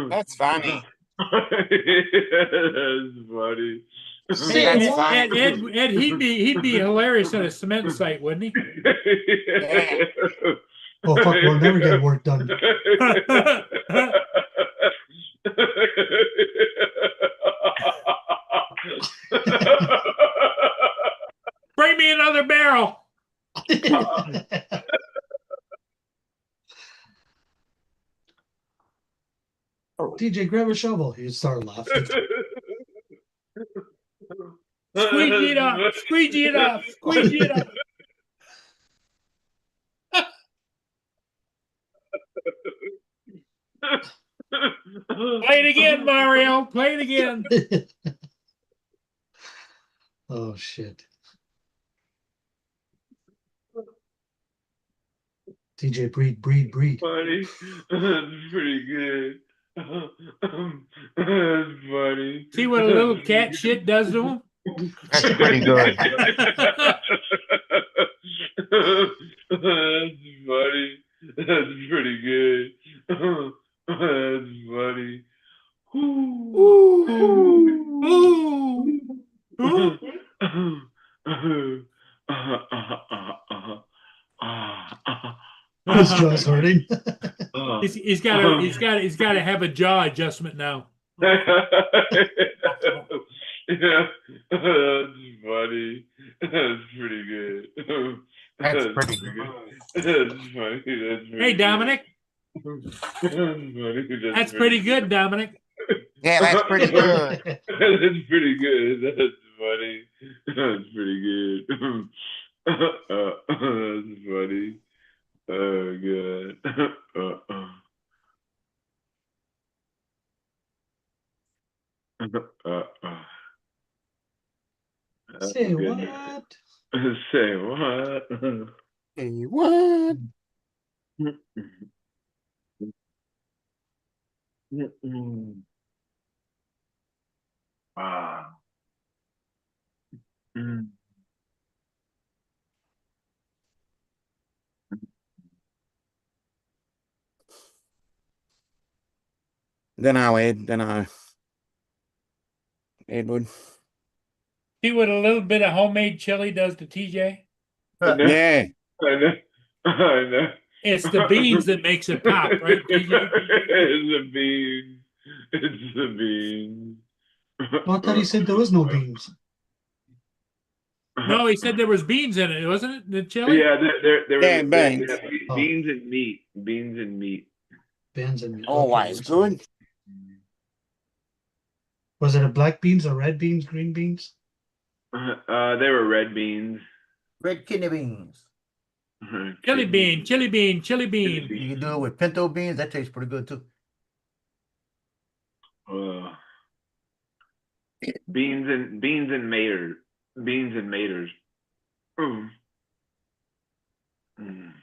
That's funny. That's funny. Hey, That's Ed, fine. Ed, he'd be hilarious at a cement site, wouldn't he? Yeah. Oh, fuck, we'll never get work done. Bring me another barrel. TJ, grab a shovel. You start laughing. Squeegee it up. Squeegee it up. Squeegee it up. Play it again, Mario. Play it again. Oh, shit. TJ, breed. Funny. That's pretty good. That's funny. See what a little cat shit does to him? That's pretty good. That's funny. That's pretty good. That's funny. His jaw's hurting. He's got to have a jaw adjustment now. Yeah, that's funny. That's pretty good. That's pretty good. That's funny. That's pretty Hey, Dominic, good. that's pretty good, Dominic. Yeah, that's pretty good. That's pretty good. That's funny. That's pretty good. That's funny. Oh, good. Say Goodness. what? Say what? Hey, what? Wow. Mm. Dunno, Ed. Dunno. Edward. See what a little bit of homemade chili does to TJ? I know. Yeah. I know. I know. It's the beans that makes it pop, right, TJ? It's the beans. It's the beans. I thought he said there was no beans. No, he said there was beans in it, wasn't it? The chili? Yeah, there Yeah, were beans. beans and meat. Beans and meat. Beans and Always good. Was it a black beans or red beans, green beans? They were red beans. Red kidney beans. Chili bean, chili bean, chili bean. You can do it with pinto beans. That tastes pretty good too. Beans and maters. Beans and maters. Mm. Mm.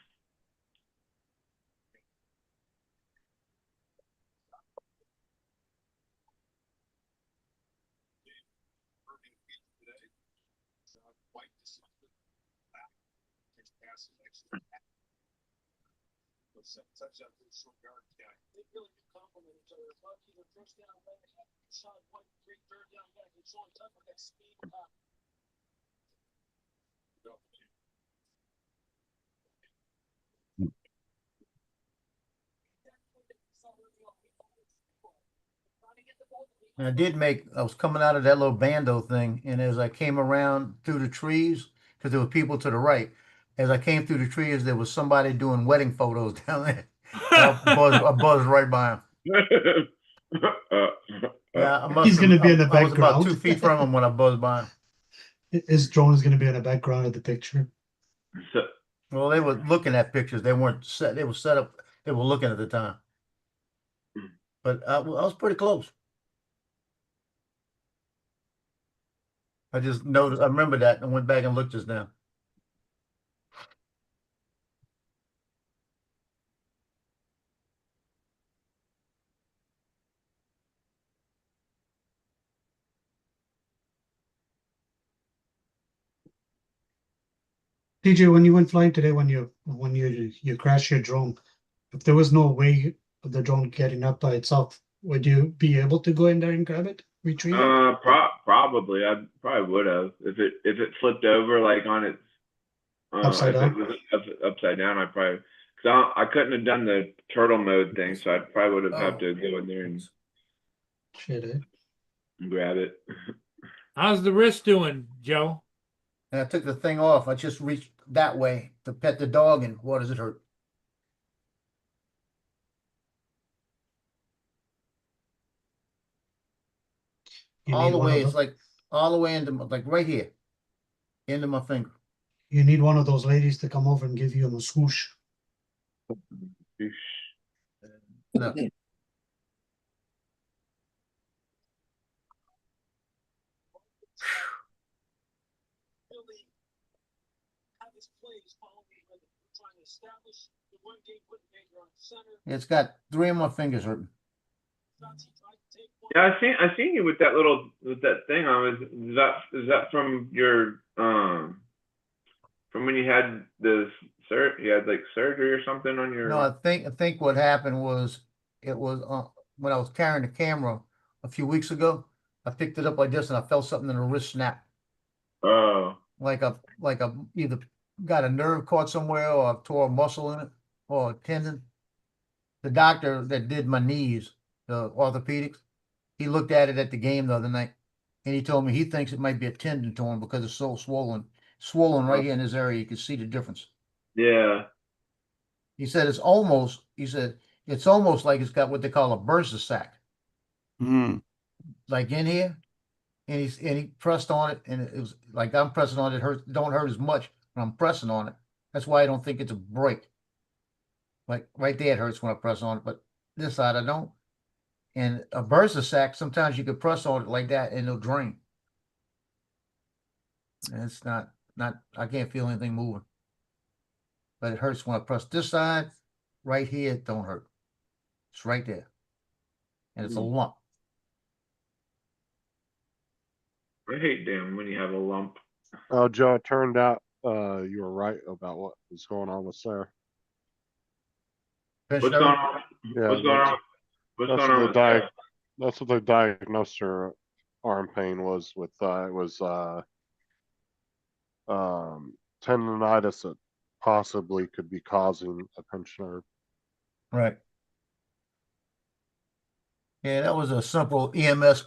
And I was coming out of that little bando thing, and as I came around through the trees, because there were people to the right, as I came through the trees, there was somebody doing wedding photos down there. I buzzed right by him. Yeah, He's going to be in the I was about background. 2 feet from him when I buzzed by him. His drone is going to be in the background of the picture. Well, they were looking at pictures. They weren't set. They were set up. They were looking at the time. But I was pretty close. I just noticed. I remember that and went back and looked just now. TJ, when you went flying today, when you crashed your drone, if there was no way of the drone getting up by itself, would you be able to go in there and grab it, retrieve it? Probably. I probably would have if it flipped over like on its Upside if down? it was upside down. I probably because I couldn't have done the turtle mode thing, so I probably would have had to go in there and Shit, eh? grab it. How's the wrist doing, Joe? And I took the thing off. I just reached that way to pet the dog, and what does it hurt? You All need the one way. of It's like all the way into like right here, into my finger. You need one of those ladies to come over and give you a swoosh. No. It's got 3 of my fingers hurting. Yeah, I seen you with that thing on. Is that from your from when you had you had like surgery or something on your? No, I think what happened was it was when I was carrying the camera a few weeks ago. I picked it up like this and I felt something in the wrist snap. Oh. Like a either got a nerve caught somewhere or I tore a muscle in it or a tendon. the doctor that did my knees, the orthopedics, he looked at it at the game the other night, and he told me he thinks it might be a tendon torn because it's so swollen right here in this area. You can see the difference. Yeah. He said it's almost like it's got what they call a bursa sac, like in here. And he pressed on it, and it was like I'm pressing on it. Don't hurt as much when I'm pressing on it. That's why I don't think it's a break. Like right there, it hurts when I press on it, but this side I don't. And a bursa sac, sometimes you could press on it like that and it'll drain. And it's not I can't feel anything moving. But it hurts when I press this side. Right here, it don't hurt. It's right there. And it's a lump. I hate damn when you have a lump. Oh, Joe, it turned out you were right about what was going on with Sarah. What's going on? Yeah, What's going on? What's going on with that? That's what they diagnosed her arm pain was with. It was tendonitis that possibly could be causing a pinched nerve. Right. Yeah, that was a simple EMS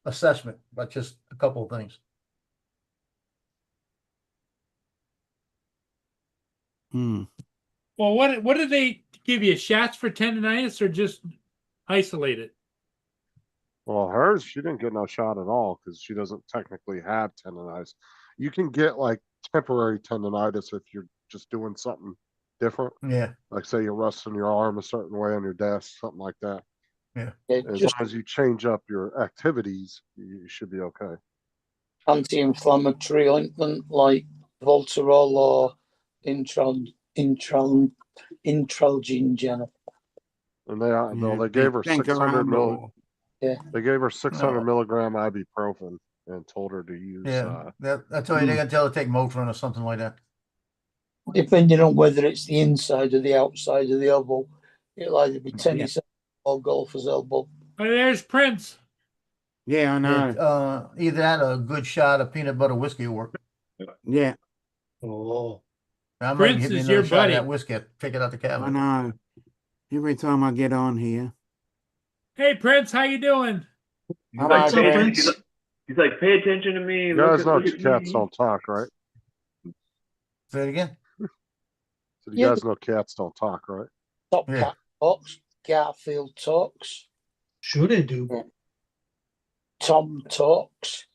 assessment, but just a couple of things. Well, what did they give you? Shots for tendonitis or just isolate it? Well, hers, she didn't get no shot at all because she doesn't technically have tendonitis. You can get like temporary tendonitis if you're just doing something different. Yeah. Like say you're resting your arm a certain way on your desk, something like that. Yeah. As long as you change up your activities, you should be okay. Anti-inflammatory ointment like Voltarol or Intralgin gel. And they gave her 600 Yeah. They gave her 600 milligram ibuprofen and told her to use. Yeah, that's why they got to tell her to take Motrin or something like that. Depending on whether it's the inside or the outside of the elbow, it'll either be tennis or golfer's elbow. Oh, there's Prince. Yeah, I know. Either that or a good shot of peanut butter whiskey will work. Yeah. Oh, I'm ready to Prince hit me is another your shot of buddy. that whiskey. Take it out the I cabinet. know. Every time I get on here. Hey, Prince, how you doing? He's How like, about Prince? Prince? he's like, pay attention to me. You guys know look at cats me. don't talk, right? Say it again. So you guys know cats don't talk, right? Top Yeah. Cat talks, Garfield talks, sure they do. Yeah. Tom talks,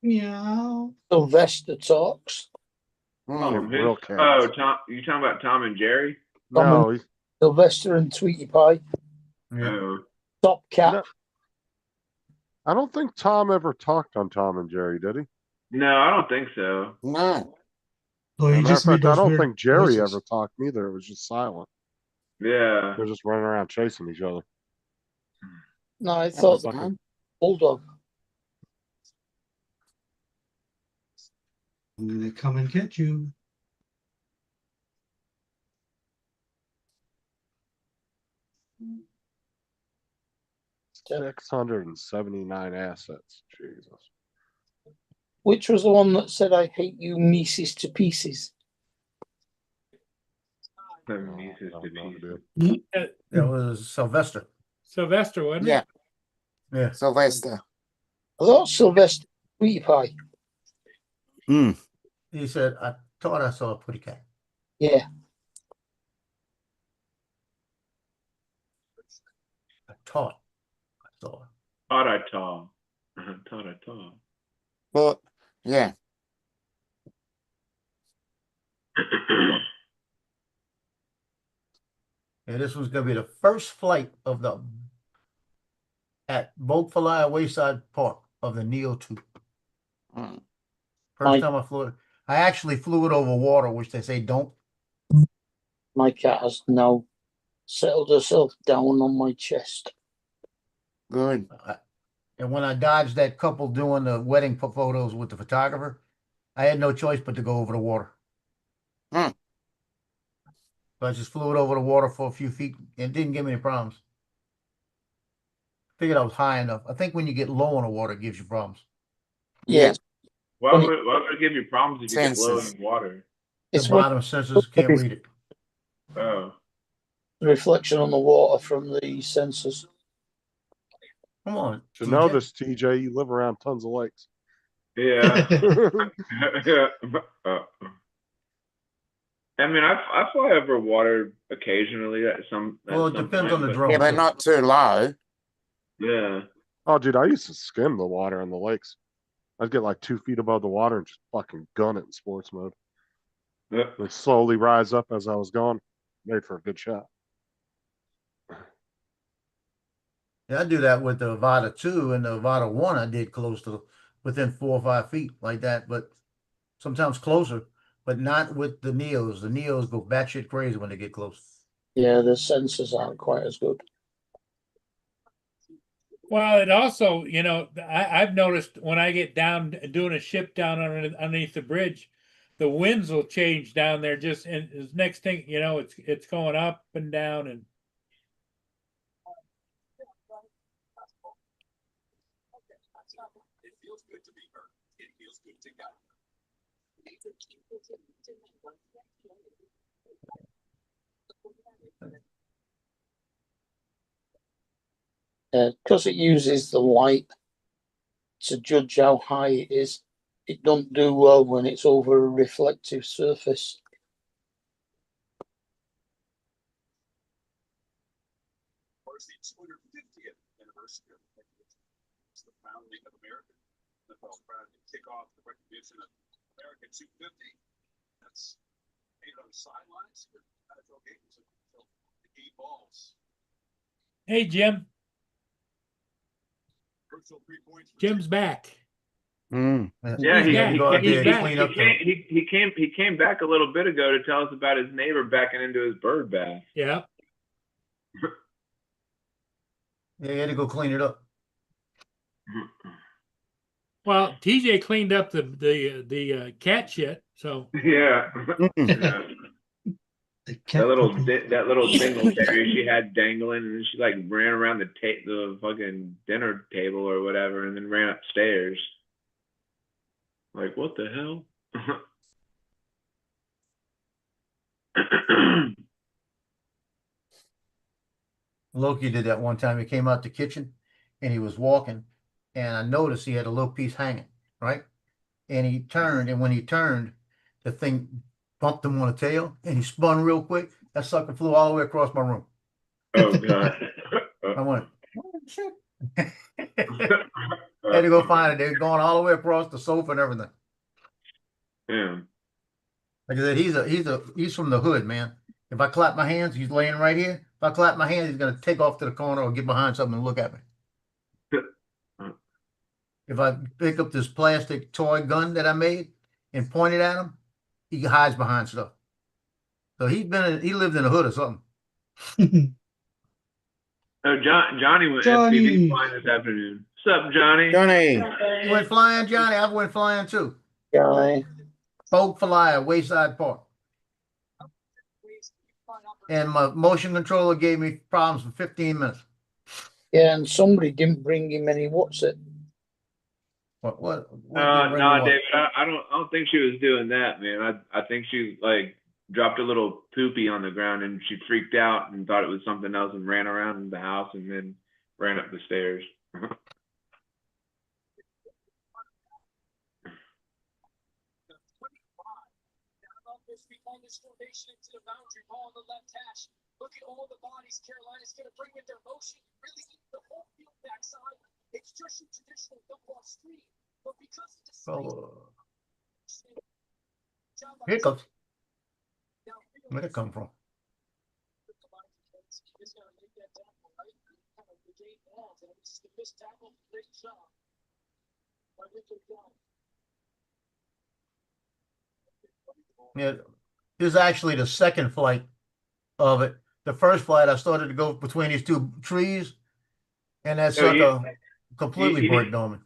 Meow. Sylvester talks, Oh, They're who? real cats. Oh, Tom, you talking about Tom and Jerry? No, Sylvester and Tweety Pie, Yeah. Oh, Top Cat. No. I don't think Tom ever talked on Tom and Jerry, did he? no, I don't think so. No. So As a he matter just of made fact, I those don't weird think Jerry voices. ever talked either. It was just silent. Yeah. They're just running around chasing each other. No, I thought like a- Bulldog. I'm gonna come and get you. Yeah. 679 assets. Jesus. Which was the one that said, "I hate you, nieces to pieces"? Them nieces to pieces. That was Sylvester. Sylvester, wasn't Yeah, Yeah. Sylvester. I thought Sylvester Tweety Pie. He said, I thought I saw a pretty cat. Yeah, I thought I saw it. Ta-da-ta. Ta-da-ta. But yeah, And this was going to be the first flight of the at Boatfly Wayside Park of the Neo 2. Mm. First time I flew it. I actually flew it over water, which they say don't. my cat has now settled herself down on my chest. good. And when I dodged that couple doing the wedding photos with the photographer, I had no choice but to go over the water. Hmm. So I just flew it over the water for a few feet and it didn't give me any problems. Figured I was high enough. I think when you get low in the water, it gives you problems. Yeah, Why would it give you problems if you get low Senses. in water? The it's when bottom sensors can't read it. Oh. reflection on the water from the sensors. Come on. To know TJ. this, TJ, you live around tons of lakes. Yeah. I mean, I fly over water occasionally. At some. Well, it some depends point, on the but- drone. Yeah, but too. not too low. Yeah. Oh, dude, I used to skim the water in the lakes. I'd get like 2 feet above the water and just fucking gun it in sports mode. Yeah. They slowly rise up as I was going. Made for a good shot. Yeah, I do that with the Avata 2 and the Avata 1. I did close to within 4 or 5 feet like that, but sometimes closer, but not with the Neos. The Neos go batshit crazy when they get close. Yeah, the sensors aren't quite as good. Well, it also, I've noticed when I get down doing a ship down underneath the bridge, the winds will change down there. Just and the next thing, it's going up and down and. Because it uses the light to judge how high it is, it don't do well when it's over a reflective surface. Hey, Jim. Jim's back. Mm. Yeah, He's back. he He's back. came back a little bit ago to tell us about his neighbor backing into his bird bath. Yeah. Yeah, you had to go clean it up. Well, TJ cleaned up the cat shit, so. Yeah. Mm-mm. The cat that little single terrier she had dangling, and then she like ran around the fucking dinner table or whatever, and then ran upstairs. Like, what the hell? Loki did that one time. He came out the kitchen and he was walking, and I noticed he had a little piece hanging, right? And he turned, and when he turned, the thing bumped him on the tail, and he spun real quick. That sucker flew all the way across my room. Oh god. I went, oh, shit. Had to go find it. They're going all the way across the sofa and everything. Yeah. Like I said, he's from the hood, man. If I clap my hands, he's laying right here. If I clap my hands, he's gonna take off to the corner or get behind something and look at me. If I pick up this plastic toy gun that I made and point it at him, he hides behind stuff. So he lived in the hood or something. Oh, Johnny went Johnny. FPV flying this afternoon. What's up, Johnny? Johnny. You went flying, Johnny? I went flying too. Guy. Folk Flyer, Wayside Park. And my motion controller gave me problems for 15 minutes. Yeah, and somebody didn't bring him any. What's it? What No, what? David, I don't think she was doing that, man. I think she like dropped a little poopy on the ground and she freaked out and thought it was something else and ran around the house and then ran up the stairs. Look at all the bodies Carolina's going to bring with their motion. Really get the whole field backside. It's just a traditional football screen. But because of the Hiccups. Where'd it come from? Yeah, this is actually the second flight of it. The first flight, I started to go between these two trees, and that sucker completely broke on me.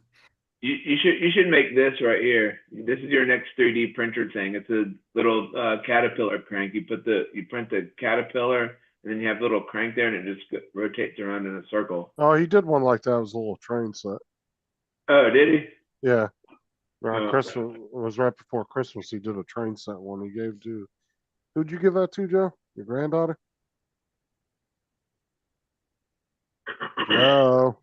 You should make this right here. This is your next 3D printer thing. It's a little caterpillar crank. You print the caterpillar, and then you have a little crank there, and it just rotates around in a circle. Oh, he did one like that. It was a little train set. Oh, did he? Yeah. Around Oh, Christmas, it was right before Christmas. He did a train set one. He gave to, who'd you give that to, Joe? Your granddaughter? No.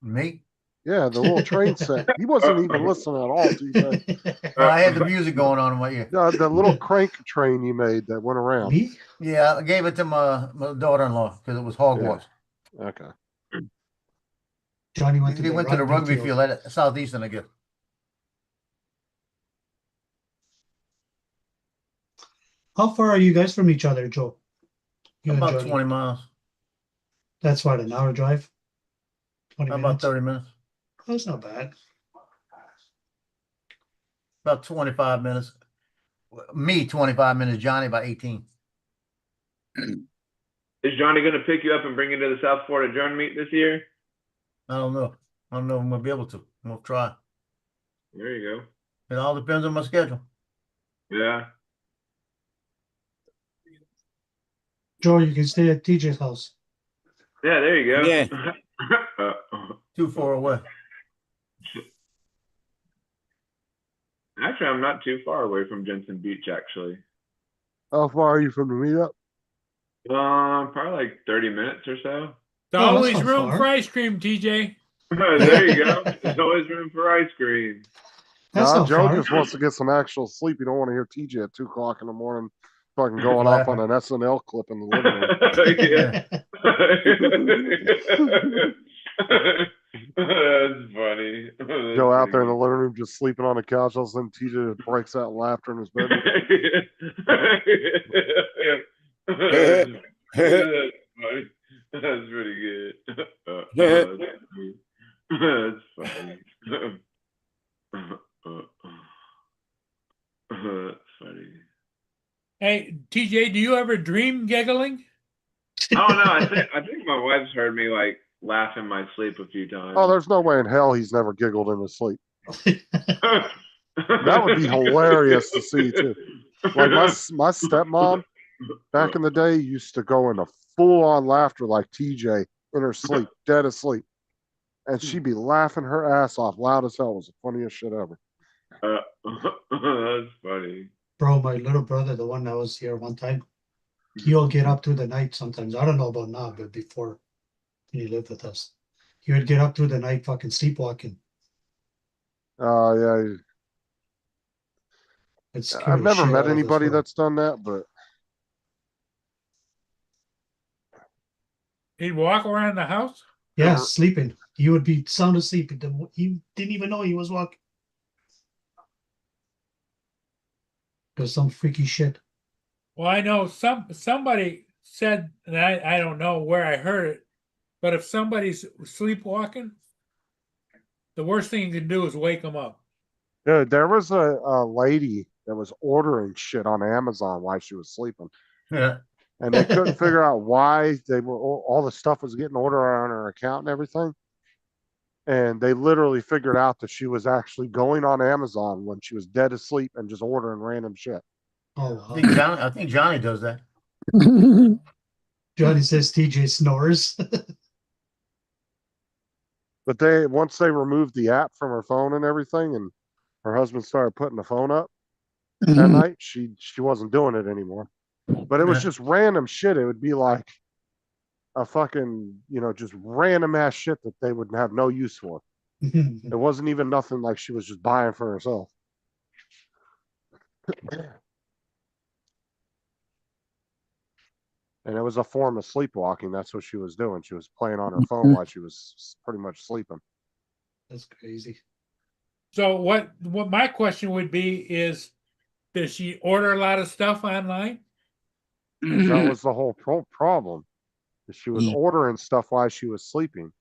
Me? Yeah, the little train set. He wasn't even listening at all, TJ. No, I had the music going on in my ear. The little crank train you made that went around. Me? Yeah, I gave it to my daughter-in-law because it was Hogwarts. Okay. Johnny went to He the went to the rugby field. field at Southeastern, I guess. How far are you guys from each other, Joe? You and About Johnny. 20 miles. That's what, an hour drive? 20 About minutes? 30 minutes. That's not bad. About 25 minutes. Me, 25 minutes. Johnny, about 18. Is Johnny going to pick you up and bring you to the South Florida Drone Meet this year? I don't know. I don't know if I'm going to be able to. I'm going to try. There you go. It all depends on my schedule. Yeah. Joe, you can stay at TJ's house. Yeah, there you go. Yeah. Too far away. Actually, I'm not too far away from Jensen Beach, actually. How far are you from the meetup? Probably like 30 minutes or so. There's that's always not room far. for ice cream, TJ. There you go. There's always room for ice cream. That's Nah, not Joe far. just wants to get some actual sleep. You don't want to hear TJ at 2 o'clock in the morning fucking going off on an SNL clip in the living room. That's funny. That's Joe out there in the pretty living room just sleeping on the couch. All of a sudden TJ breaks out laughter in his bedroom. good. That's funny. That's pretty good. That's funny. That's funny. Hey, TJ, do you ever dream giggling? Oh no, I think my wife's heard me like laugh in my sleep a few times. Oh, there's no way in hell he's never giggled in his sleep. That would be hilarious to see too. Like my stepmom back in the day used to go into full on laughter like TJ in her sleep, dead asleep. And she'd be laughing her ass off loud as hell. It was the funniest shit ever. That's funny. Bro, my little brother, the one that was here one time, he'll get up through the night sometimes. I don't know about now, but before he lived with us, he would get up through the night fucking sleepwalking. Yeah. It's I've never met anybody that's done that, but He'd walk around the house? yeah, sleeping. He would be sound asleep. He didn't even know he was walking. There's some freaky shit. Well, I know somebody said, and I don't know where I heard it, but if somebody's sleepwalking, the worst thing you can do is wake them up. dude, there was a lady that was ordering shit on Amazon while she was sleeping. Yeah. And they couldn't figure out why all the stuff was getting ordered on her account and everything. And they literally figured out that she was actually going on Amazon when she was dead asleep and just ordering random shit. Oh, wow. I think Johnny does that. Johnny says TJ snores. But once they removed the app from her phone and everything, and her husband started putting the phone up at night, she wasn't doing it anymore. But it was just random shit. It would be like a fucking, just random ass shit that they would have no use for. It wasn't even nothing like she was just buying for herself. And it was a form of sleepwalking. That's what she was doing. She was playing on her phone while she was pretty much sleeping. That's crazy. So what my question would be is, does she order a lot of stuff online? That was the whole problem. She was ordering stuff while she was sleeping.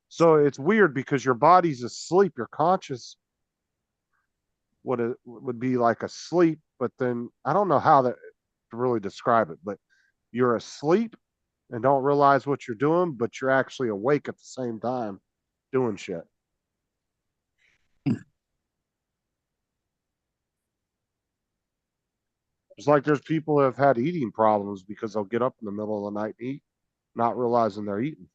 So it's weird because your body's asleep. Your conscious would be like asleep, but then I don't know how to really describe it, but you're asleep and don't realize what you're doing, but you're actually awake at the same time doing shit. It's like there's people who have had eating problems because they'll get up in the middle of the night and eat, not realizing they're eating.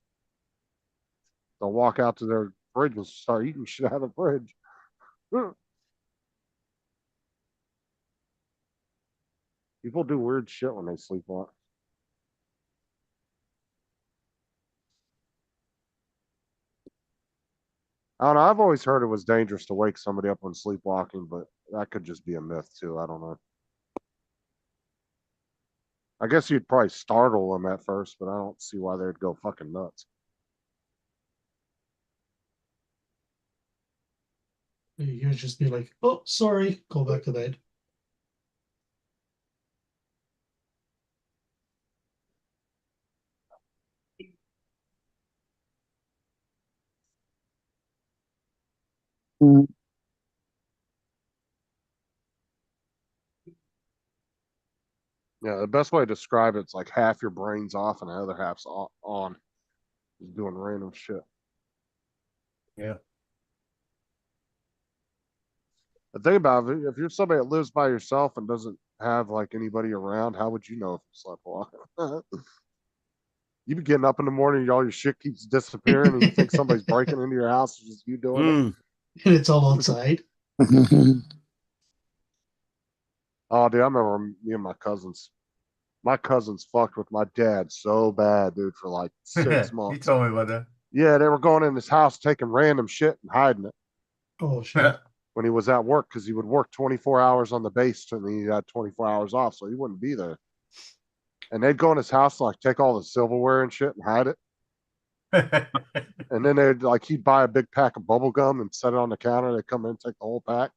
They'll walk out to their fridge and start eating shit out of the fridge. People do weird shit when they sleepwalk. I don't know. I've always heard it was dangerous to wake somebody up when sleepwalking, but that could just be a myth too. I don't know. I guess you'd probably startle them at first, but I don't see why they'd go fucking nuts. You'd just be like, oh, sorry, go back to bed. Yeah, the best way to describe it's like half your brain's off and the other half's on. Just doing random shit. Yeah. The thing about it, if you're somebody that lives by yourself and doesn't have like anybody around, how would you know if you slept walking? You be getting up in the morning, all your shit keeps disappearing, and you think somebody's breaking into your house. It's just you doing it. Mm. And it's all outside. Oh, dude, I remember me and my cousins. My cousins fucked with my dad so bad, dude, for like 6 You months. told me about that. Yeah, they were going in his house, taking random shit and hiding it Oh shit. when he was at work because he would work 24 hours on the base and then he had 24 hours off, so he wouldn't be there. And they'd go in his house, like take all the silverware and shit and hide it. And then they'd like he'd buy a big pack of bubble gum and set it on the counter. They'd come in and take the whole pack.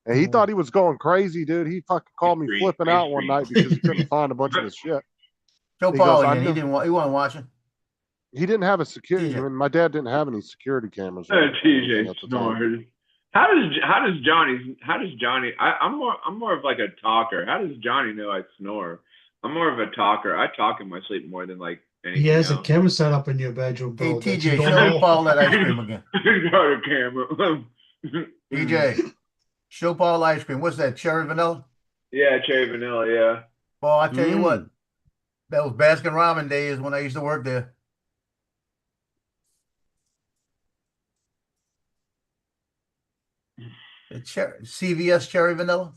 And he thought he was going crazy, dude. He fucking called me flipping out one night because he couldn't find a bunch of his shit. Joe He Paul goes, again. He wasn't watching. He didn't have a security. TJ. I mean, my dad didn't have any security cameras. or anything TJ at the time. snores. How does Johnny? I'm more of like a talker. How does Johnny know I snore? I'm more of a talker. I talk in my sleep more than like anything He has a else. camera set up in your bedroom, Hey, bro. that TJ, you don't show know. Paul that ice cream again. Got a camera. TJ, show Paul ice cream. What's that, cherry vanilla? Yeah, cherry vanilla. Yeah. Well, I tell you what, that was Baskin Ramen days when I used to work there. The CVS cherry vanilla?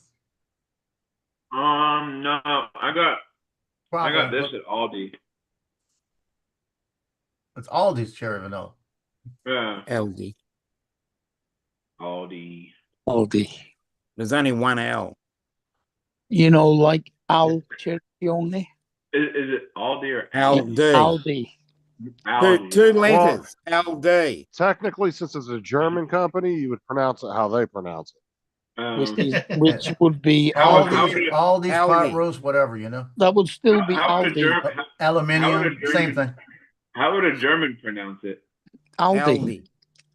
No, I got this Probably. at Aldi. It's Aldi's cherry vanilla. Yeah, LD. Aldi. Aldi. There's only one L. You know, like Al Cerchione. Is it Aldi or LD. Aldi. Aldi? Two letters. LD. Technically, since it's a German company, you would pronounce it how they pronounce it. Which would be Aldi's Aldi. pot roast, whatever, you know. That would still be How would a Aldi. German- Aluminium, same thing. How would a German pronounce it? Aldi.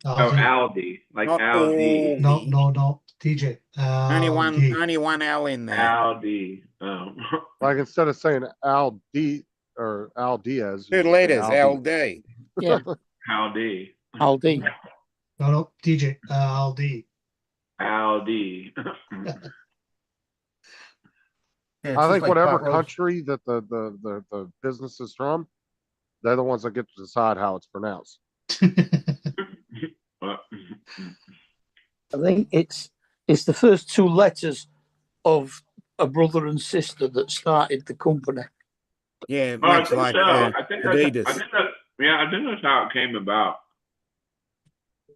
Oh, Aldi. Aldi, like Not Aldi. No, TJ. Only one L in there. Aldi. Oh. Like instead of saying Al D or Al Diaz, you Two just say letters. Aldi. LD. Yeah, Aldi. Aldi. No, TJ. Aldi. Aldi. Yeah, it's I just think like whatever pot roast. country that the business is from, they're the ones that get to decide how it's pronounced. What? I think it's the first two letters of a brother and sister that started the company. Yeah, Oh, I much think like so. I think Adidas. I think that's how it came about.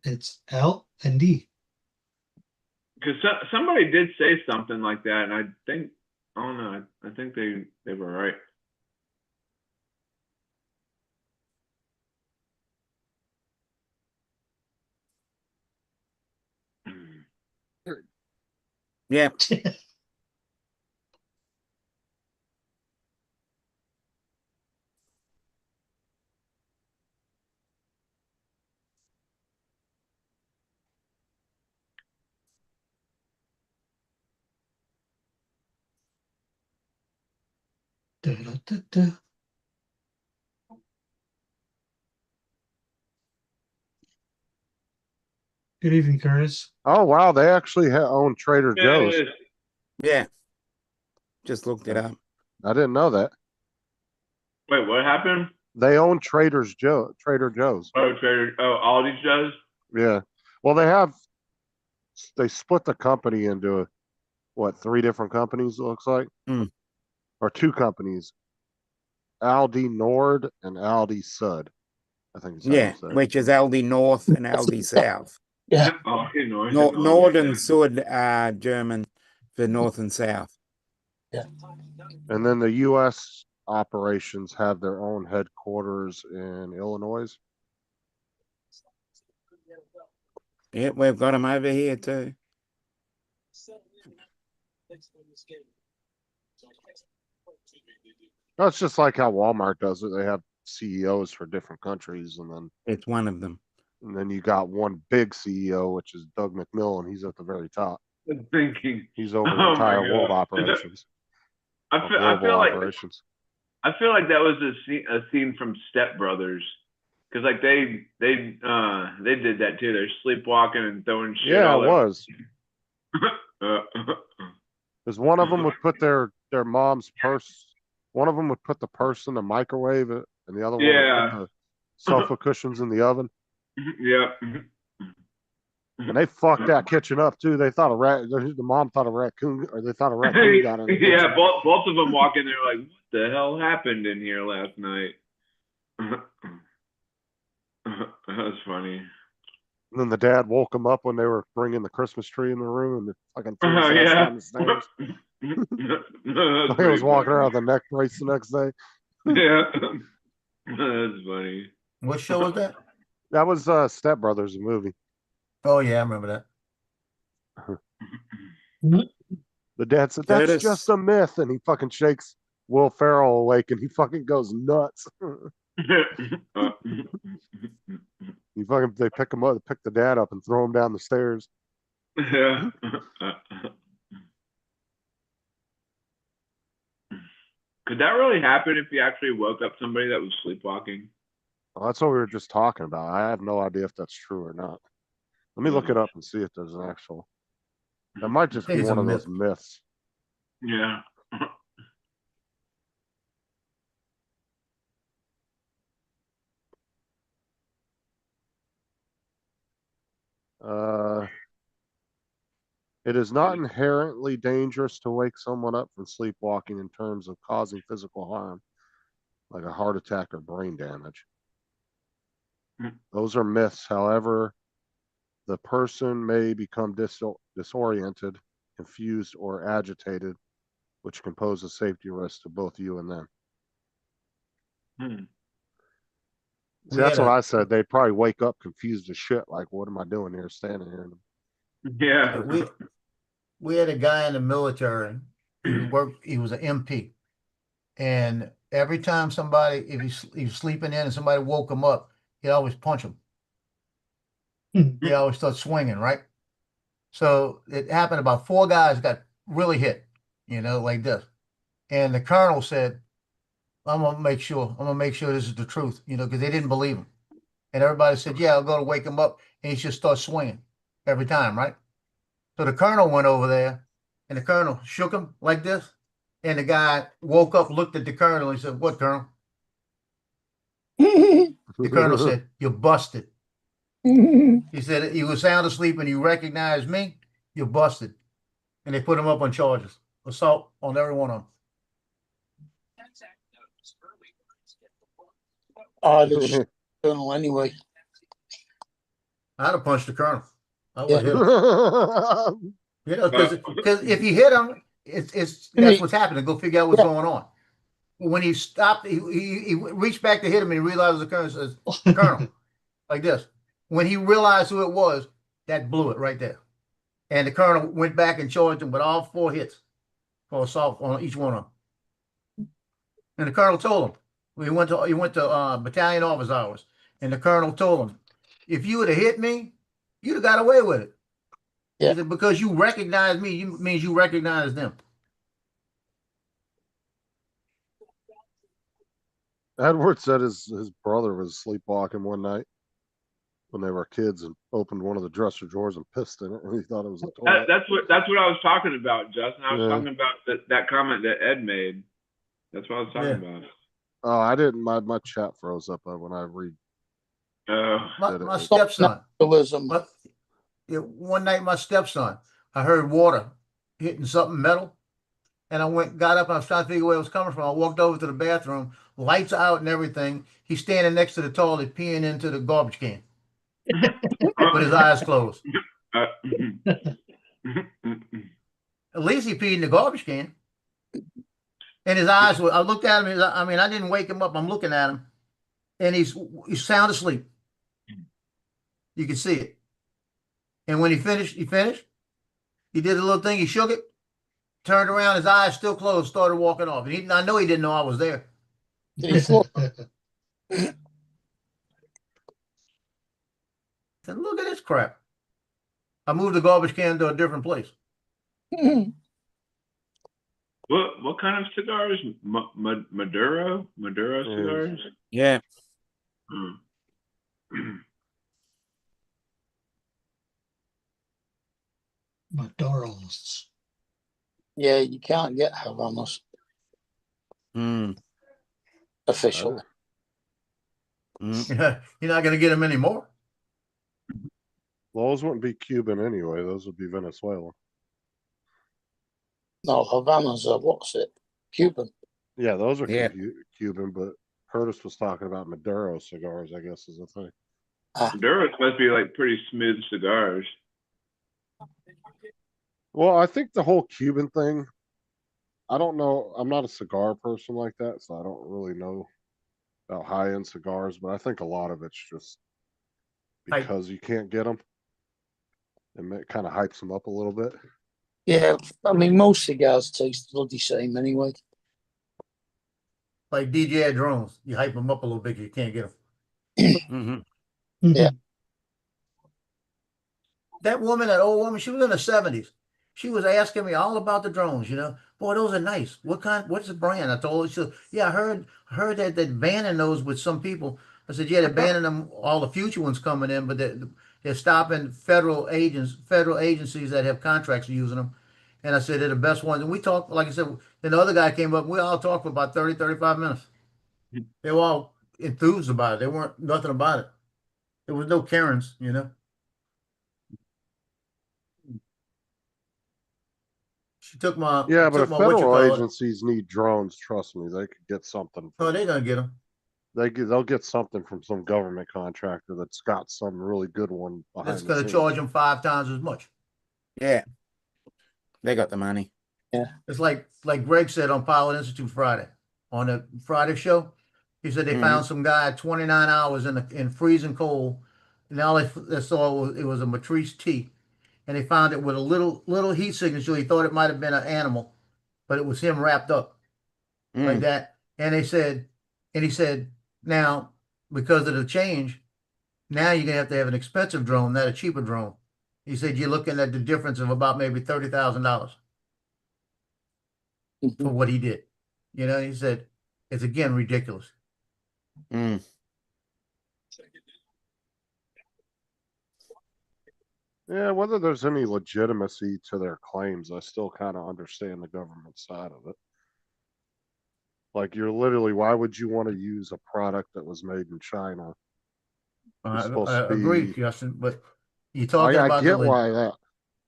It's L and D. Because somebody did say something like that, and I think, I don't know, I think they were right. Yeah. Da-da-da-da. Good evening, Curtis. Oh wow, they actually own Trader Joe's. Yeah. Just looked it up. I didn't know that. Wait, what happened? They own Trader Joe's. Aldi's does? Yeah. Well, they split the company into what, 3 different companies, it looks like? Mm. Or 2 companies. Aldi Nord and Aldi Sud. I think is how Yeah, you say it. which is Aldi North and Aldi South. Yeah. Oh, you know, Nord and Sud are German for North and South. And then the U.S. operations have their own headquarters in Illinois. Yeah, we've got them over here too. That's just like how Walmart does it. They have CEOs for different countries, and It's one of them. then you got one big CEO, which is Doug McMillan. He's at the very top. Thinking. He's over the Oh my entire God. world operations. I or feel, I global feel like operations. I feel like that was a scene from Step Brothers, because like they did that too. They're sleepwalking and throwing shit. Yeah, all it was. over. Because one of them would put their mom's purse. One of them would put the purse in the microwave, and the other one Yeah. would put the sofa cushions in the oven. Yep. And they fucked that kitchen up too. They thought the mom thought a raccoon, or they thought a raccoon got in the kitchen. Yeah, both of them walk in there like, what the hell happened in here last night? That was funny. And then the dad woke them up when they were bringing the Christmas tree in the room, and they fucking threw his Oh, ass yeah. down the stairs. He was walking around with a neck brace the next day. Yeah. That's funny. What show was that? That was Step Brothers, a movie. Oh yeah, I remember that. The dad said, "That's Curtis. just a myth," and he fucking shakes Will Ferrell awake, and he fucking goes nuts. They pick him up, pick the dad up, and throw him down the stairs. Yeah. Could that really happen if you actually woke up somebody that was sleepwalking? Well, that's what we were just talking about. I have no idea if that's true or not. Let me look it up and see if there's an actual. That might just be It's one a of myth. those myths. Yeah. It is not inherently dangerous to wake someone up from sleepwalking in terms of causing physical harm, like a heart attack or brain damage. Those are myths. However, the person may become disoriented, confused, or agitated, which can pose a safety risk to both you and them. See, that's what I said. They'd probably wake up confused as shit. Like, what am I doing here, standing here? Yeah. We had a guy in the military. He was an MP, and every time somebody, if he was sleeping in and somebody woke him up, he'd always punch him. He always start swinging, right? So it happened. About 4 guys got really hit, like this. And the colonel said, I'm gonna make sure this is the truth, because they didn't believe him. And everybody said, yeah, I'll go to wake him up, and he just starts swinging every time, right? So the colonel went over there, and the colonel shook him like this, and the guy woke up, looked at the colonel, and he said, "What, Colonel?" The colonel said, "You're busted." He said, "You were sound asleep and you recognized me, you're busted." And they put him up on charges, assault on every one of them. The colonel anyway. I'd have punched the colonel. I would hit him. Because if you hit him, that's what's happening. Go figure out what's going on. When he stopped, he reached back to hit him and he realized the colonel says, "Colonel," like this. When he realized who it was, that blew it right there. And the colonel went back and charged him with all 4 hits for assault on each one of them. And the colonel told him, he went to battalion office hours, and the colonel told him, "If you would have hit me, you'd have got away with it." Yeah. He said, "Because you recognize me, means you recognize them." Edward said his brother was sleepwalking one night when they were kids and opened one of the dresser drawers and pissed in it, and he thought it was a toilet. That's what I was talking about, Justin. I was talking about that comment that Ed made. That's what I was talking about. Oh, I didn't. My chat froze up when I read. My stepson. One night, my stepson, I heard water hitting something metal, And I got up, and I was trying to figure where it was coming from. I walked over to the bathroom, lights out and everything. He's standing next to the toilet, peeing into the garbage can with his eyes closed. At least he peed in the garbage can. And his eyes were, I looked at him, I didn't wake him up. I'm looking at him. And he's sound asleep. You can see it. And when he finished. He did a little thing, he shook it, turned around, his eyes still closed, started walking off. And I know he didn't know I was there. Did he fall? I said, look at this crap. I moved the garbage can to a different place. What kind of cigars? Maduro cigars? Yeah. Maduros. Yeah, you can't get Havanas officially. You're not going to get them anymore. Those wouldn't be Cuban anyway. Those would be Venezuela. No, Havanas are, what's it? Cuban. Yeah, those are Yeah. Cuban, but Curtis was talking about Maduro cigars, I guess is the thing. Maduro's must be like pretty smooth cigars. Well, I think the whole Cuban thing, I don't know. I'm not a cigar person like that, so I don't really know about high-end cigars, but I think a lot of it's just because you can't get them. And it kind of hypes them up a little bit. Yeah, I mean, most cigars taste bloody same anyway. Like DJ drones. You hype them up a little bit, you can't get them. Yeah. That woman, that old woman, she was in her 70s. She was asking me all about the drones, Boy, those are nice. What's the brand? I told her, she said, yeah, I heard that they're banning those with some people. I said, yeah, they're banning them, all the future ones coming in, but they're stopping federal agencies that have contracts using them. And I said, they're the best ones. And we talked, like I said, then the other guy came up, we all talked for about 30, 35 minutes. They were all enthused about it. They weren't nothing about it. There was no Karens, She took my Yeah, but if what you federal call it. agencies need drones, trust me, they could get something. Oh, they're gonna get them. They'll get something from some government contractor that's got some really good one behind That's the gonna scenes. charge them 5 times as much. Yeah. They got the money. It's like Greg said on Pilot Institute Friday, on the Friday show. He said they found some guy 29 hours in freezing cold, and all they saw it was a Matrice T, and they found it with a little heat signature. He thought it might have been an animal, but it was him wrapped up like that. And he said, now because of the change, now you're gonna have to have an expensive drone, not a cheaper drone. He said you're looking at the difference of about maybe $30,000 for what he did. He said it's again ridiculous. Yeah, whether there's any legitimacy to their claims, I still kind of understand the government side of it. Like, you're literally, why would you want to use a product that was made in China? I agree, Justin, but you're talking I about get why that.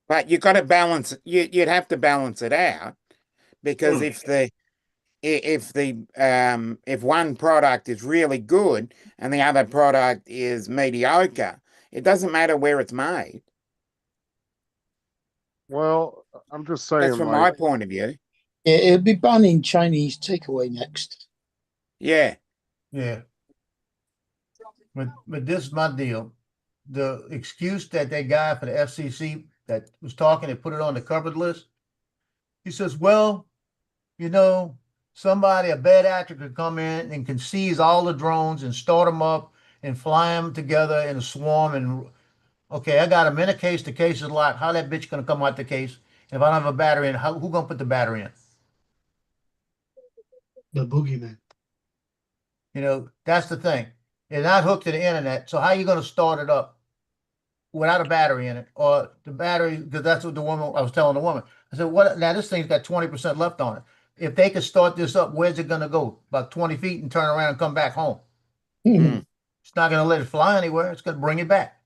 But you got to balance. You'd have to balance it out, because if one product is really good and the other product is mediocre, it doesn't matter where it's made. Well, I'm just saying. That's from my point of view. Yeah, it'll be banning Chinese takeaway next. Yeah. Yeah. But this is my deal. The excuse that guy for the FCC that was talking and put it on the covered list, he says, well, somebody, a bad actor could come in and can seize all the drones and start them up and fly them together in a swarm. And okay, I got them in a case. The case is locked. How that bitch gonna come out the case? If I don't have a battery in, who gonna put the battery in? The boogeyman. That's the thing. It's not hooked to the internet. So how are you gonna start it up without a battery in it? Or the battery, because that's what I was telling the woman. I said, what now this thing's got 20% left on it. If they could start this up, where's it gonna go? About 20 feet and turn around and come back home. It's not gonna let it fly anywhere, it's gonna bring it back.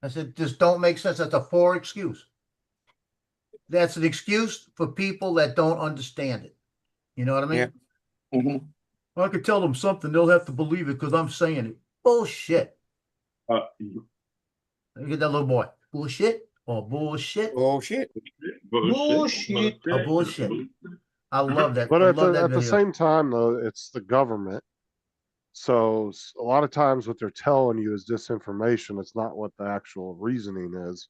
I said, just don't make sense. That's a poor excuse. that's an excuse for people that don't understand it. You know what I mean? Yeah. Mhm. I could tell them something, they'll have to believe it because I'm saying it. Bullshit. You get that little boy. Bullshit or bullshit? Bullshit. Bullshit. A bullshit. I love that. But I at love the that at the video. same time, though, it's the government. So a lot of times, what they're telling you is disinformation. It's not what the actual reasoning is.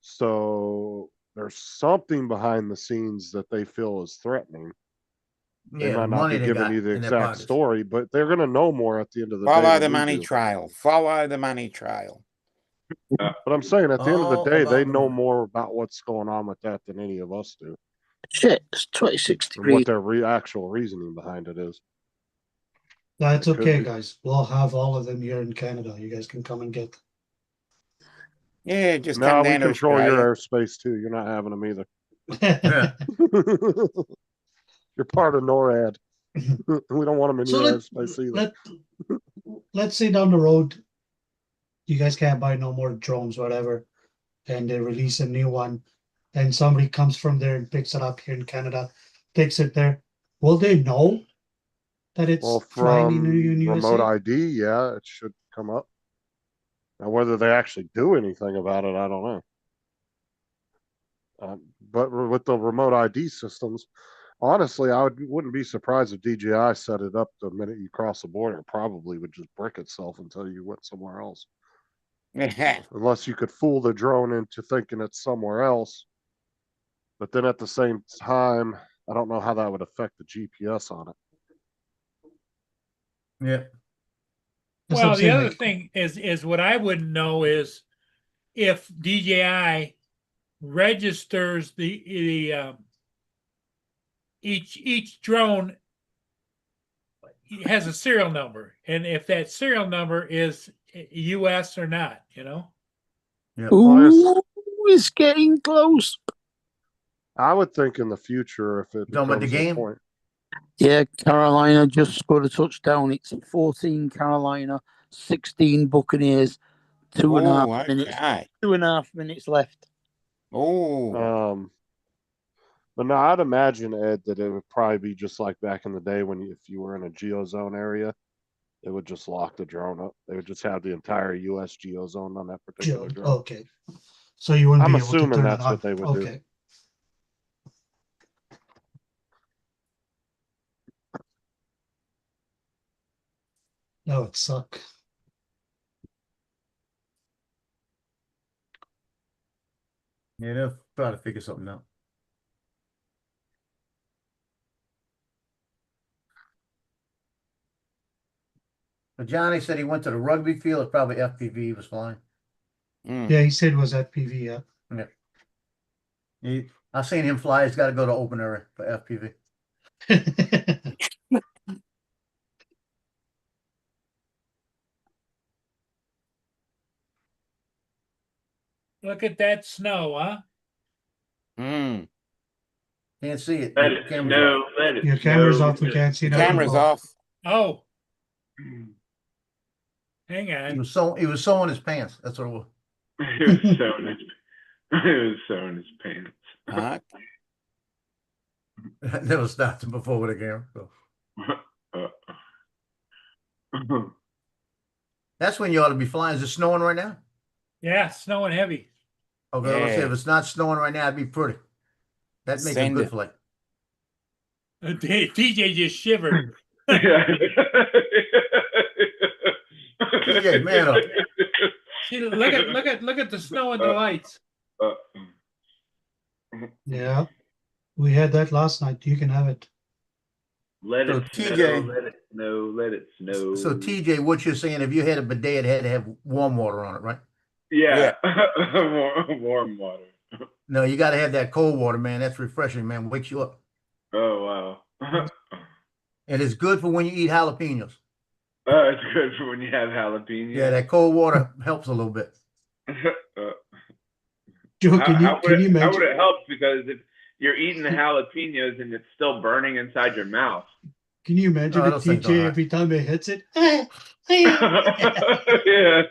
So there's something behind the scenes that they feel is threatening. They Yeah, the might not money be they giving got you the in their exact pockets. story, but they're going to know more at the end of the day. Follow than the we money do. trail. Follow the money trail. But I'm saying at the end of the All day, they about the know money. more about what's going on with that than any of us do, Shit, it's 26 and degrees. what their actual reasoning behind it is. That's It could okay, be. guys. We'll have all of them here in Canada. You guys can come and get them. Yeah, just No, come we down to control Australia. your airspace too. You're not having them either. Yeah. You're part of NORAD. We don't want them in So your let, airspace either. let's say down the road, you guys can't buy no more drones, whatever, and they release a new one, and somebody comes from there and picks it up here in Canada, takes it there. Will they know that it's Well, flying in from remote USA? ID, yeah, it should come up. Now, whether they actually do anything about it, I don't know. But with the remote ID systems, honestly, wouldn't be surprised if DJI set it up the minute you cross the border. It probably would just brick itself until you went somewhere else. Unless you could fool the drone into thinking it's somewhere else. But then at the same time, I don't know how that would affect the GPS on it. Yeah. That's what Well, I'm the saying, other like- thing is what I wouldn't know is if DJI registers the each drone has a serial number, and if that serial number is US or not, you know. Yeah. Ooh, it's getting close. I would think in the future, if it Talking about the becomes a game? point, Yeah, Carolina just scored a touchdown. It's 14 Carolina, 16 Buccaneers, 2.5 minutes. Okay. 2.5 minutes left. Oh. But no, I'd imagine, Ed, that it would probably be just like back in the day when if you were in a geozone area, it would just lock the drone up. They would just have the entire U.S. geozone on that particular drone. Okay. So you wouldn't I'm be able to assuming turn it that's on. what they would do. Okay. That would suck. Yeah, they'll try to figure something out. But Johnny said he went to the rugby field. It's probably FPV he was flying. Yeah, he said it was at PV, Yeah. I seen him fly. He's got to go to open area for FPV. yeah. Look at that snow, huh? Can't see it. Let Your it camera's snow, off. let it Your camera's snow, off. We can't see The nothing. camera's off. Oh, hang He on. was sewing his pants. That's what it was. He was sewing his, he was sewing his pants. Huh? I never stopped him before with a camera. So. That's when you ought to be flying. Is it snowing right now? Yeah, snowing heavy. Okay, let's see. Yeah. If it's not snowing right now, it'd be pretty. That makes a Send good it. flight. DJ just shivered. TJ, man up. See, look at the snow and the lights. Yeah. We had that last night. You can have it. Let So it TJ snow, let it snow, let it snow. So TJ, what you're saying, if you had a bidet, it had to have warm water on it, right? Yeah. Warm water. No, you got to have that cold water, man. That's refreshing, man. Wakes you up. Oh wow. And it's good for when you eat jalapenos. Oh, it's good for when you have jalapenos. Yeah, that cold water helps a little bit. Joe, How can you would imagine? it help? Because if you're eating the jalapenos and it's still burning inside your mouth. Can you imagine Oh, the those things are TJ hot. every time it hits it? Yeah.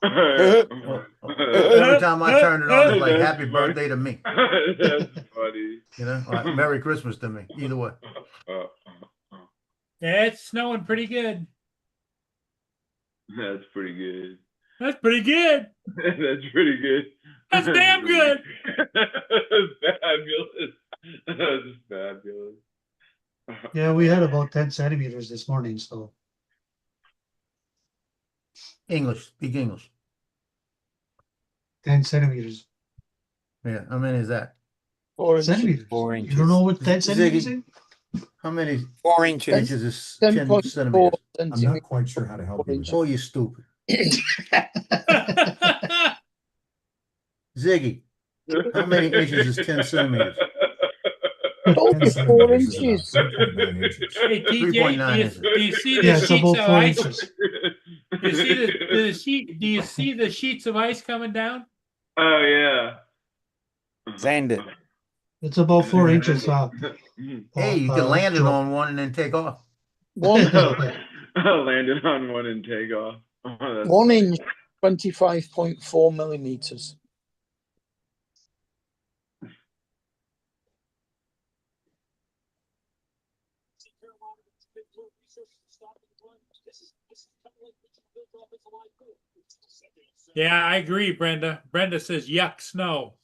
Every time I turned it on, it's like That's happy funny. birthday to me. That's funny. You know, like Merry Christmas to me. Either way. Yeah, it's snowing pretty good. That's pretty good. That's pretty good. That's pretty good. That's damn good. That's fabulous. That's fabulous. Yeah, we had about 10 centimeters this morning, so English. Speak English. 10 centimeters. Yeah. How many is that? 4 inches. Centimeters. 4 You inches. don't know what 10 Ziggy. centimeters is? How many 4 inches. inches is 10 10.4 centimeters? I'm not centimeters. quite sure how to help you with that. Oh, you stupid. Ziggy. How many inches is 10 centimeters? Oh, 10 4 centimeters is inches. about 3.9 inches. Hey, TJ, 3.9 do you, inches. do you see the Yeah, it's sheets about of 4 ice? inches. Do you see the sheet? Do you see the sheets of ice coming down? Oh yeah. Sand it. It's about 4 inches up. Hey, you can land it on one and then take off. One, Landed on one and take off. Oh, that's 1 funny. inch, 25.4 millimeters. Yeah, I agree, Brenda. Brenda says, yuck, snow.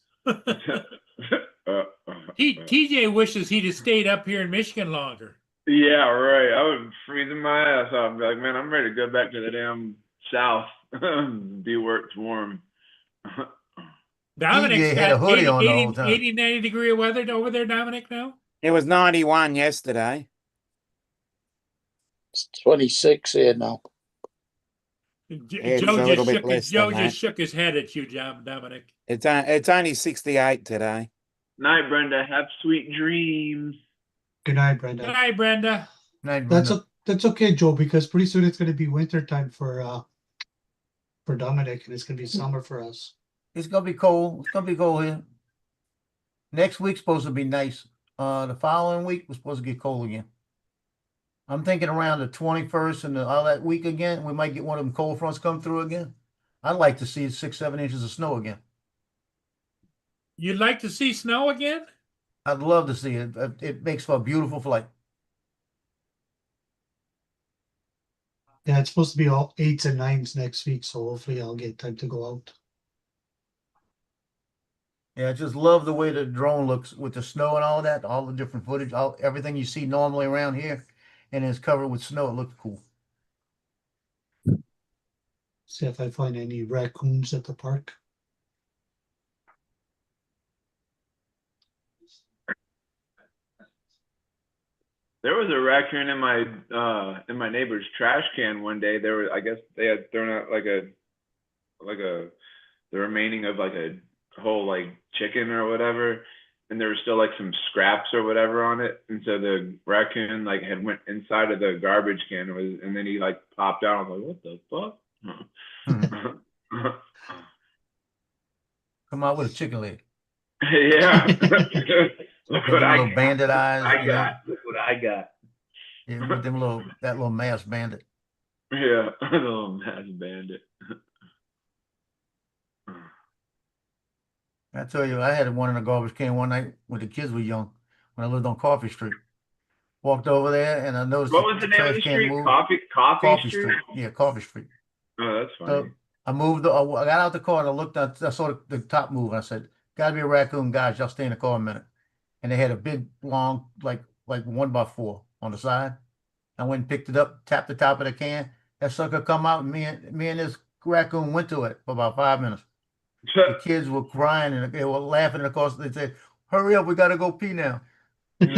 TJ wishes he'd have stayed up here in Michigan longer. Yeah, right. I was freezing my ass off. I'd be like, man, I'm ready to go back to the damn south. Be where it's warm. Dominic's TJ had a got hoodie 80, on the 80, whole time. 80, 90 degree weather over there, Dominic, now? It was 91 yesterday. It's 26 here now. It's a little bit less Joe than just that. shook his head at you, Dominic. It's only 68 today. Night, Brenda. Have sweet dreams. Good night, Brenda. Good night, Brenda. Night, That's Brenda. that's okay, Joe, because pretty soon it's gonna be winter time for Dominic, and it's gonna be summer for us. It's gonna be cold. It's gonna be cold here. Next week's supposed to be nice. The following week we're supposed to get cold again. I'm thinking around the 21st and all that week again, we might get one of them cold fronts come through again. I'd like to see 6, 7 inches of snow again. You'd like to see snow again? I'd love to see it. It makes for a beautiful flight. Yeah, it's supposed to be all 8s and 9s next week, so hopefully I'll get time to go out. Yeah, I just love the way the drone looks with the snow and all that, all the different footage, everything you see normally around here, and it's covered with snow. It looks cool. See if I find any raccoons at the park. There was a raccoon in my neighbor's trash can one day. I guess they had thrown out like the remaining of like a whole like chicken or whatever, and there was still like some scraps or whatever on it. And so the raccoon like had went inside of the garbage can and then he like popped out. I was like, what the fuck? Come out with a chicken leg. Yeah. Look With what them I little got. bandit eyes. I you know? got. Look what I got. Yeah, with them that little masked bandit. Yeah, a little mass bandit. I tell you, I had one in a garbage can one night when the kids were young, when I lived on Coffee Street. Walked over there and I noticed What was the name of the trash can street? moved. Coffee Street? Yeah, Coffee Street. Oh, that's funny. So I moved. I got out the car and I looked at. I saw the top move. And I said, "Gotta be a raccoon, guys. Y'all stay in the car a minute." And they had a big, long, like 1x4 on the side. I went and picked it up, tapped the top of the can. That sucker come out, and me and this raccoon went to it for about 5 minutes. The kids were crying and they were laughing. And of course, they said, "Hurry up, we gotta go pee now." They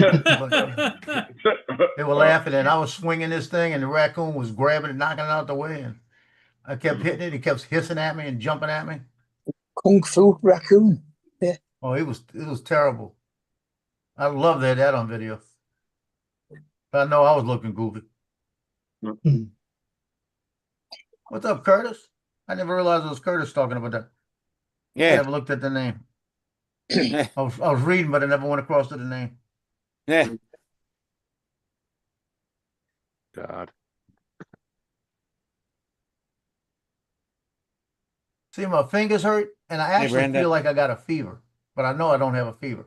were laughing, and I was swinging this thing, and the raccoon was grabbing it, knocking it out the way, and I kept hitting it. He kept hissing at me and jumping at me. Kung Fu raccoon. Yeah. Oh, it was terrible. I love that on video. But I know I was looking goofy. What's up, Curtis? I never realized it was Curtis talking about that. I Yeah. never looked at the name. I was reading, but I never went across to the name. Yeah. God. See, my fingers hurt, and I actually Brenda. feel like I got a fever, but I know I don't have a fever.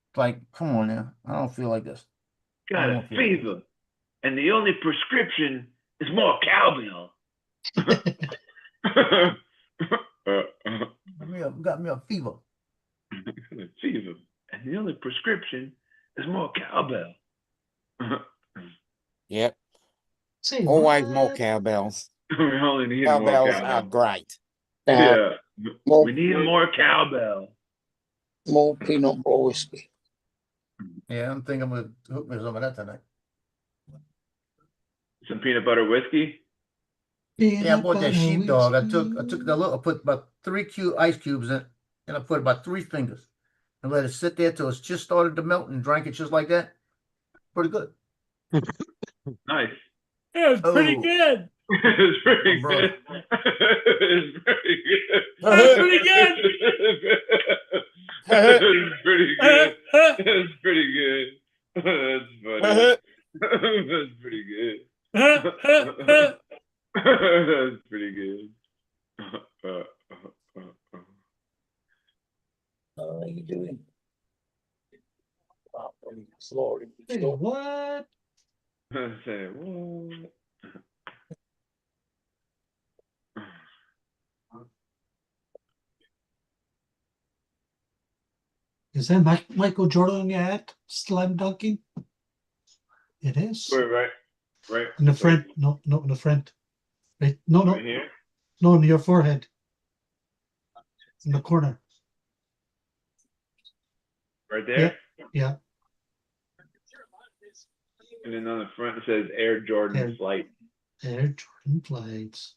It's like, come on now, I don't feel like this. Got a won't feel like fever, and the only prescription is more cowbell. Got me a fever. Fever, and the only prescription is more cowbell. Yep. Say Always more what? cowbells. We only need more Cowbells are cowbell. great. Yeah, More, we need more cowbell. more peanut butter whiskey. Yeah, I'm thinking I'm gonna hook me some of that tonight. Some peanut butter whiskey. Yeah, I bought that sheepdog. I took the little, I put about 3 ice cubes in it, and I put about 3 fingers, and let it sit there till it's just started to melt, and drank it just like that. Pretty good. Nice. Yeah, it's pretty Oh. good. It's pretty Bro. good. It's pretty good. That's pretty good. It's pretty good. It's pretty good. That's funny. That's pretty good. That's pretty good. How are you doing? Sorry. Say what? I say, what? Is that Michael Jordan in your hat? Slam dunking? It is. Right. In the front. No, in the front. Right. No, Right here. no, in your forehead. In the corner. Right there. Yeah. And then on the front it says Air Jordan Air- Flight. Air Jordan flights.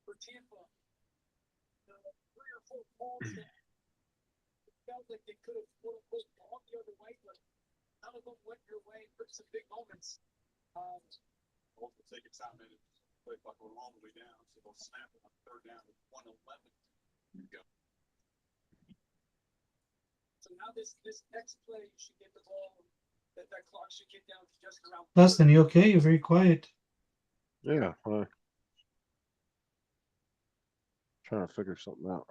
For Tampa, 3 or 4 calls that felt like they could have quote unquote gone the other way, but none of them went your way. Took some big moments. Both will take a time and play clock go all the way down, so they'll snap it on 3rd down with 1:11. Go. So now this next play, you should get the ball. That clock should get down to just around. Dustin, you okay? You're very quiet. Yeah, trying to figure something out.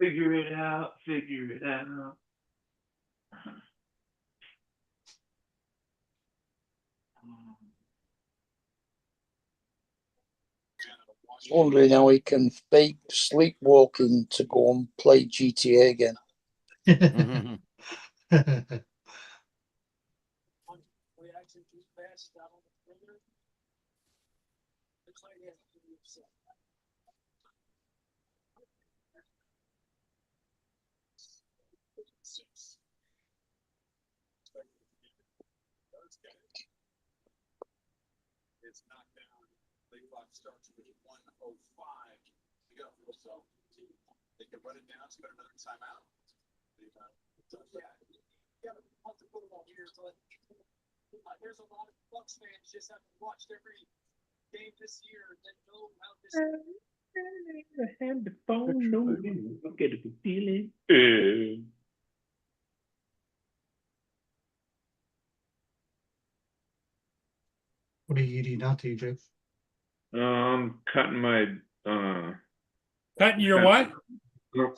Figure it out. Figure it out. Wondering how he can fake sleepwalking to go and play GTA again. We actually do fast down on the perimeter. Looks like he has to do so. It's knocked down. Play clock starts with 1:05 to go. So they can run it down, spend another timeout. Yeah, but I'll have to put it all here, but there's a lot of Bucks fans just haven't watched every game this year that know how this. I had the phone. No, get a good feeling. What are you eating now, TJ? I'm cutting my Cutting your what?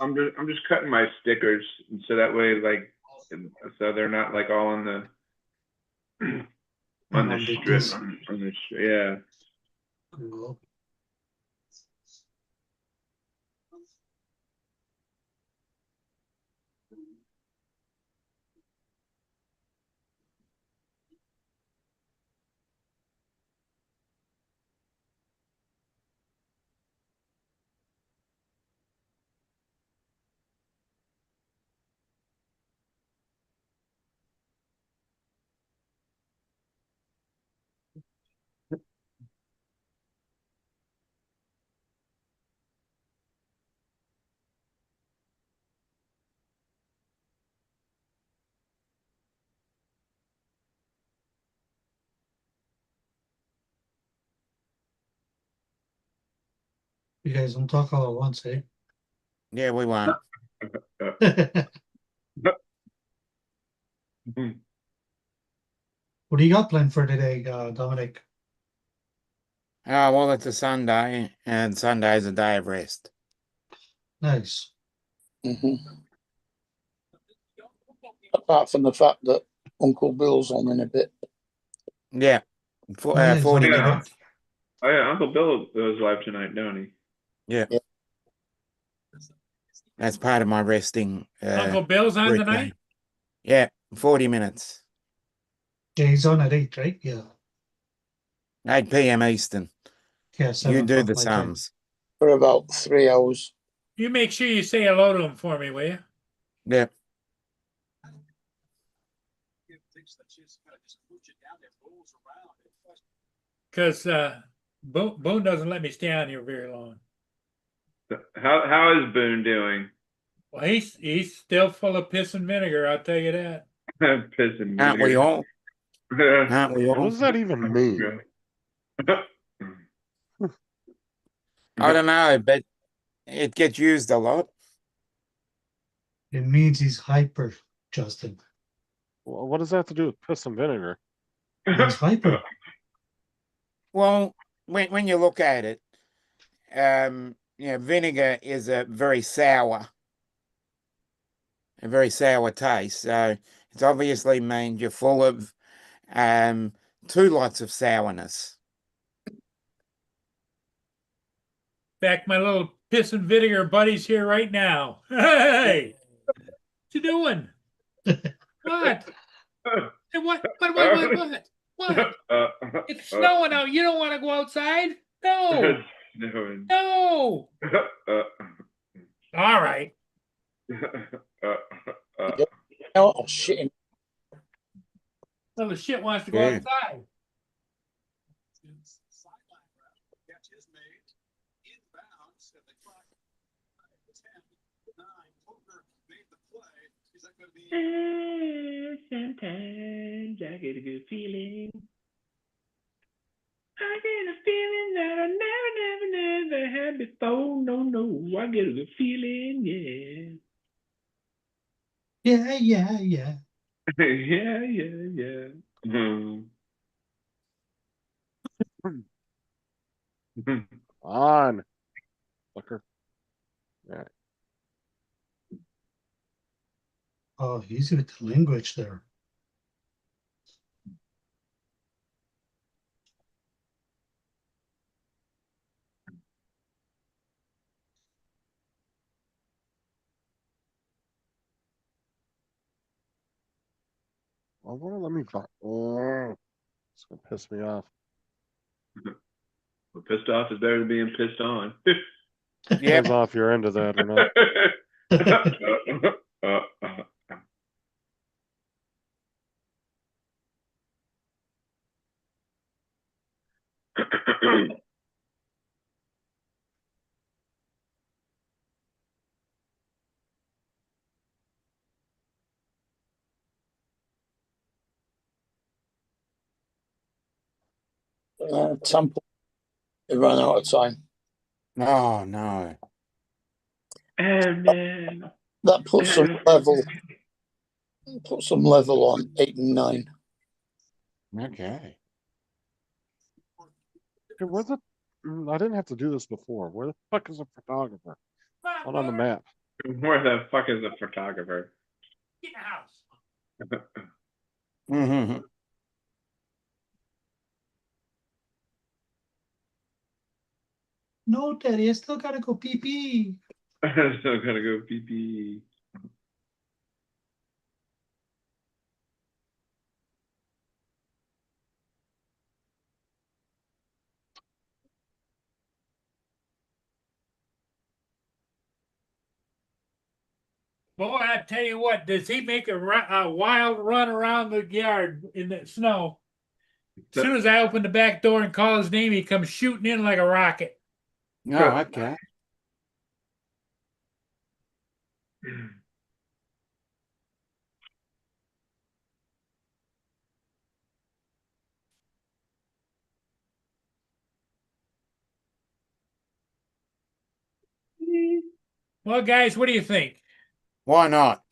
I'm just cutting my stickers so that way like so they're not like all on the on the strip on the yeah. Cool. You guys don't talk all at once, eh? Yeah, we won't. What do you got planned for today, Dominic? Oh, well, it's a Sunday, and Sunday is a day of rest. Nice. Apart from the fact that Uncle Bill's on in a bit. Yeah, Oh, yeah, he's 40 on the minutes. Oh yeah, Uncle Bill goes live tonight, don't he? Yeah. Yeah. That's part of my resting. Uncle Bill's on routine. tonight? Yeah, 40 minutes. Yeah, he's on at 8, right? Yeah. 8 p.m. Eastern. Yeah, You 7 do o'clock the my time. sums. For about 3 hours. You make sure you say hello to him for me, will you? Yeah. Give things that just kind of just push it down, it rolls around. Because Boone doesn't let me stay on here very long. How is Boone doing? Well, he's still full of piss and vinegar, I'll tell you that. Pissing me. Aren't we all? Aren't we What all? does that even mean? I don't know, but it gets used a lot. It means he's hyper, Justin. What does that have to do with piss and vinegar? He's hyper. Well, when you look at it, vinegar is a very sour taste. So it's obviously means you're full of 2 lots of sourness. In fact, my little piss and vinegar buddy's here right now. Hey, what you doing? What? Hey, what? What? It's snowing out. You don't want to go outside? No. Snowing. No. All right. Oh, shit. Little shit wants to go Yeah. outside. Sideline route. Catch is made. Inbounds at the clock. 10, 9. Poker made the play. Is that going to be? Sometimes I get a good feeling. I get a feeling that I never had before. No. I get a good feeling, yeah. Yeah. yeah. On. Fucker. Yeah. Oh, easy with the language there. Well, won't let me buy. Oh, it's gonna piss me off. Well, pissed off is better than being pissed on. Yeah. Depends off you're into that or not. Tampa, it ran out of time. Oh, no. And man. That puts some level on 8 and 9. Okay. Hey, where's the? I didn't have to do this before. Where the fuck is a photographer? Not on the map. Where the fuck is the photographer? Get in the house. Mm-hmm. No, Daddy, I still gotta go pee pee. I'm still gonna go pee pee. Boy, I tell you what, does he make a wild run around the yard in the snow? As soon as I open the back door and call his name, he comes shooting in like a rocket. Oh, okay. Well, guys, what do you think? Why not?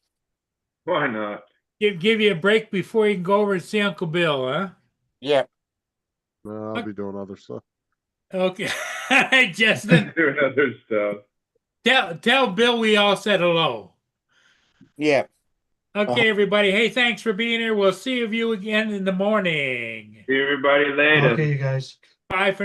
Why not? Give you a break before you can go over and see Uncle Bill, huh? Yep. No, I'll be doing other stuff. Okay. Justin, Doing other stuff. tell Bill we all said hello. Yep. Okay, everybody. Hey, thanks for being here. We'll see you again in the morning. See everybody later. Okay, you guys. Bye for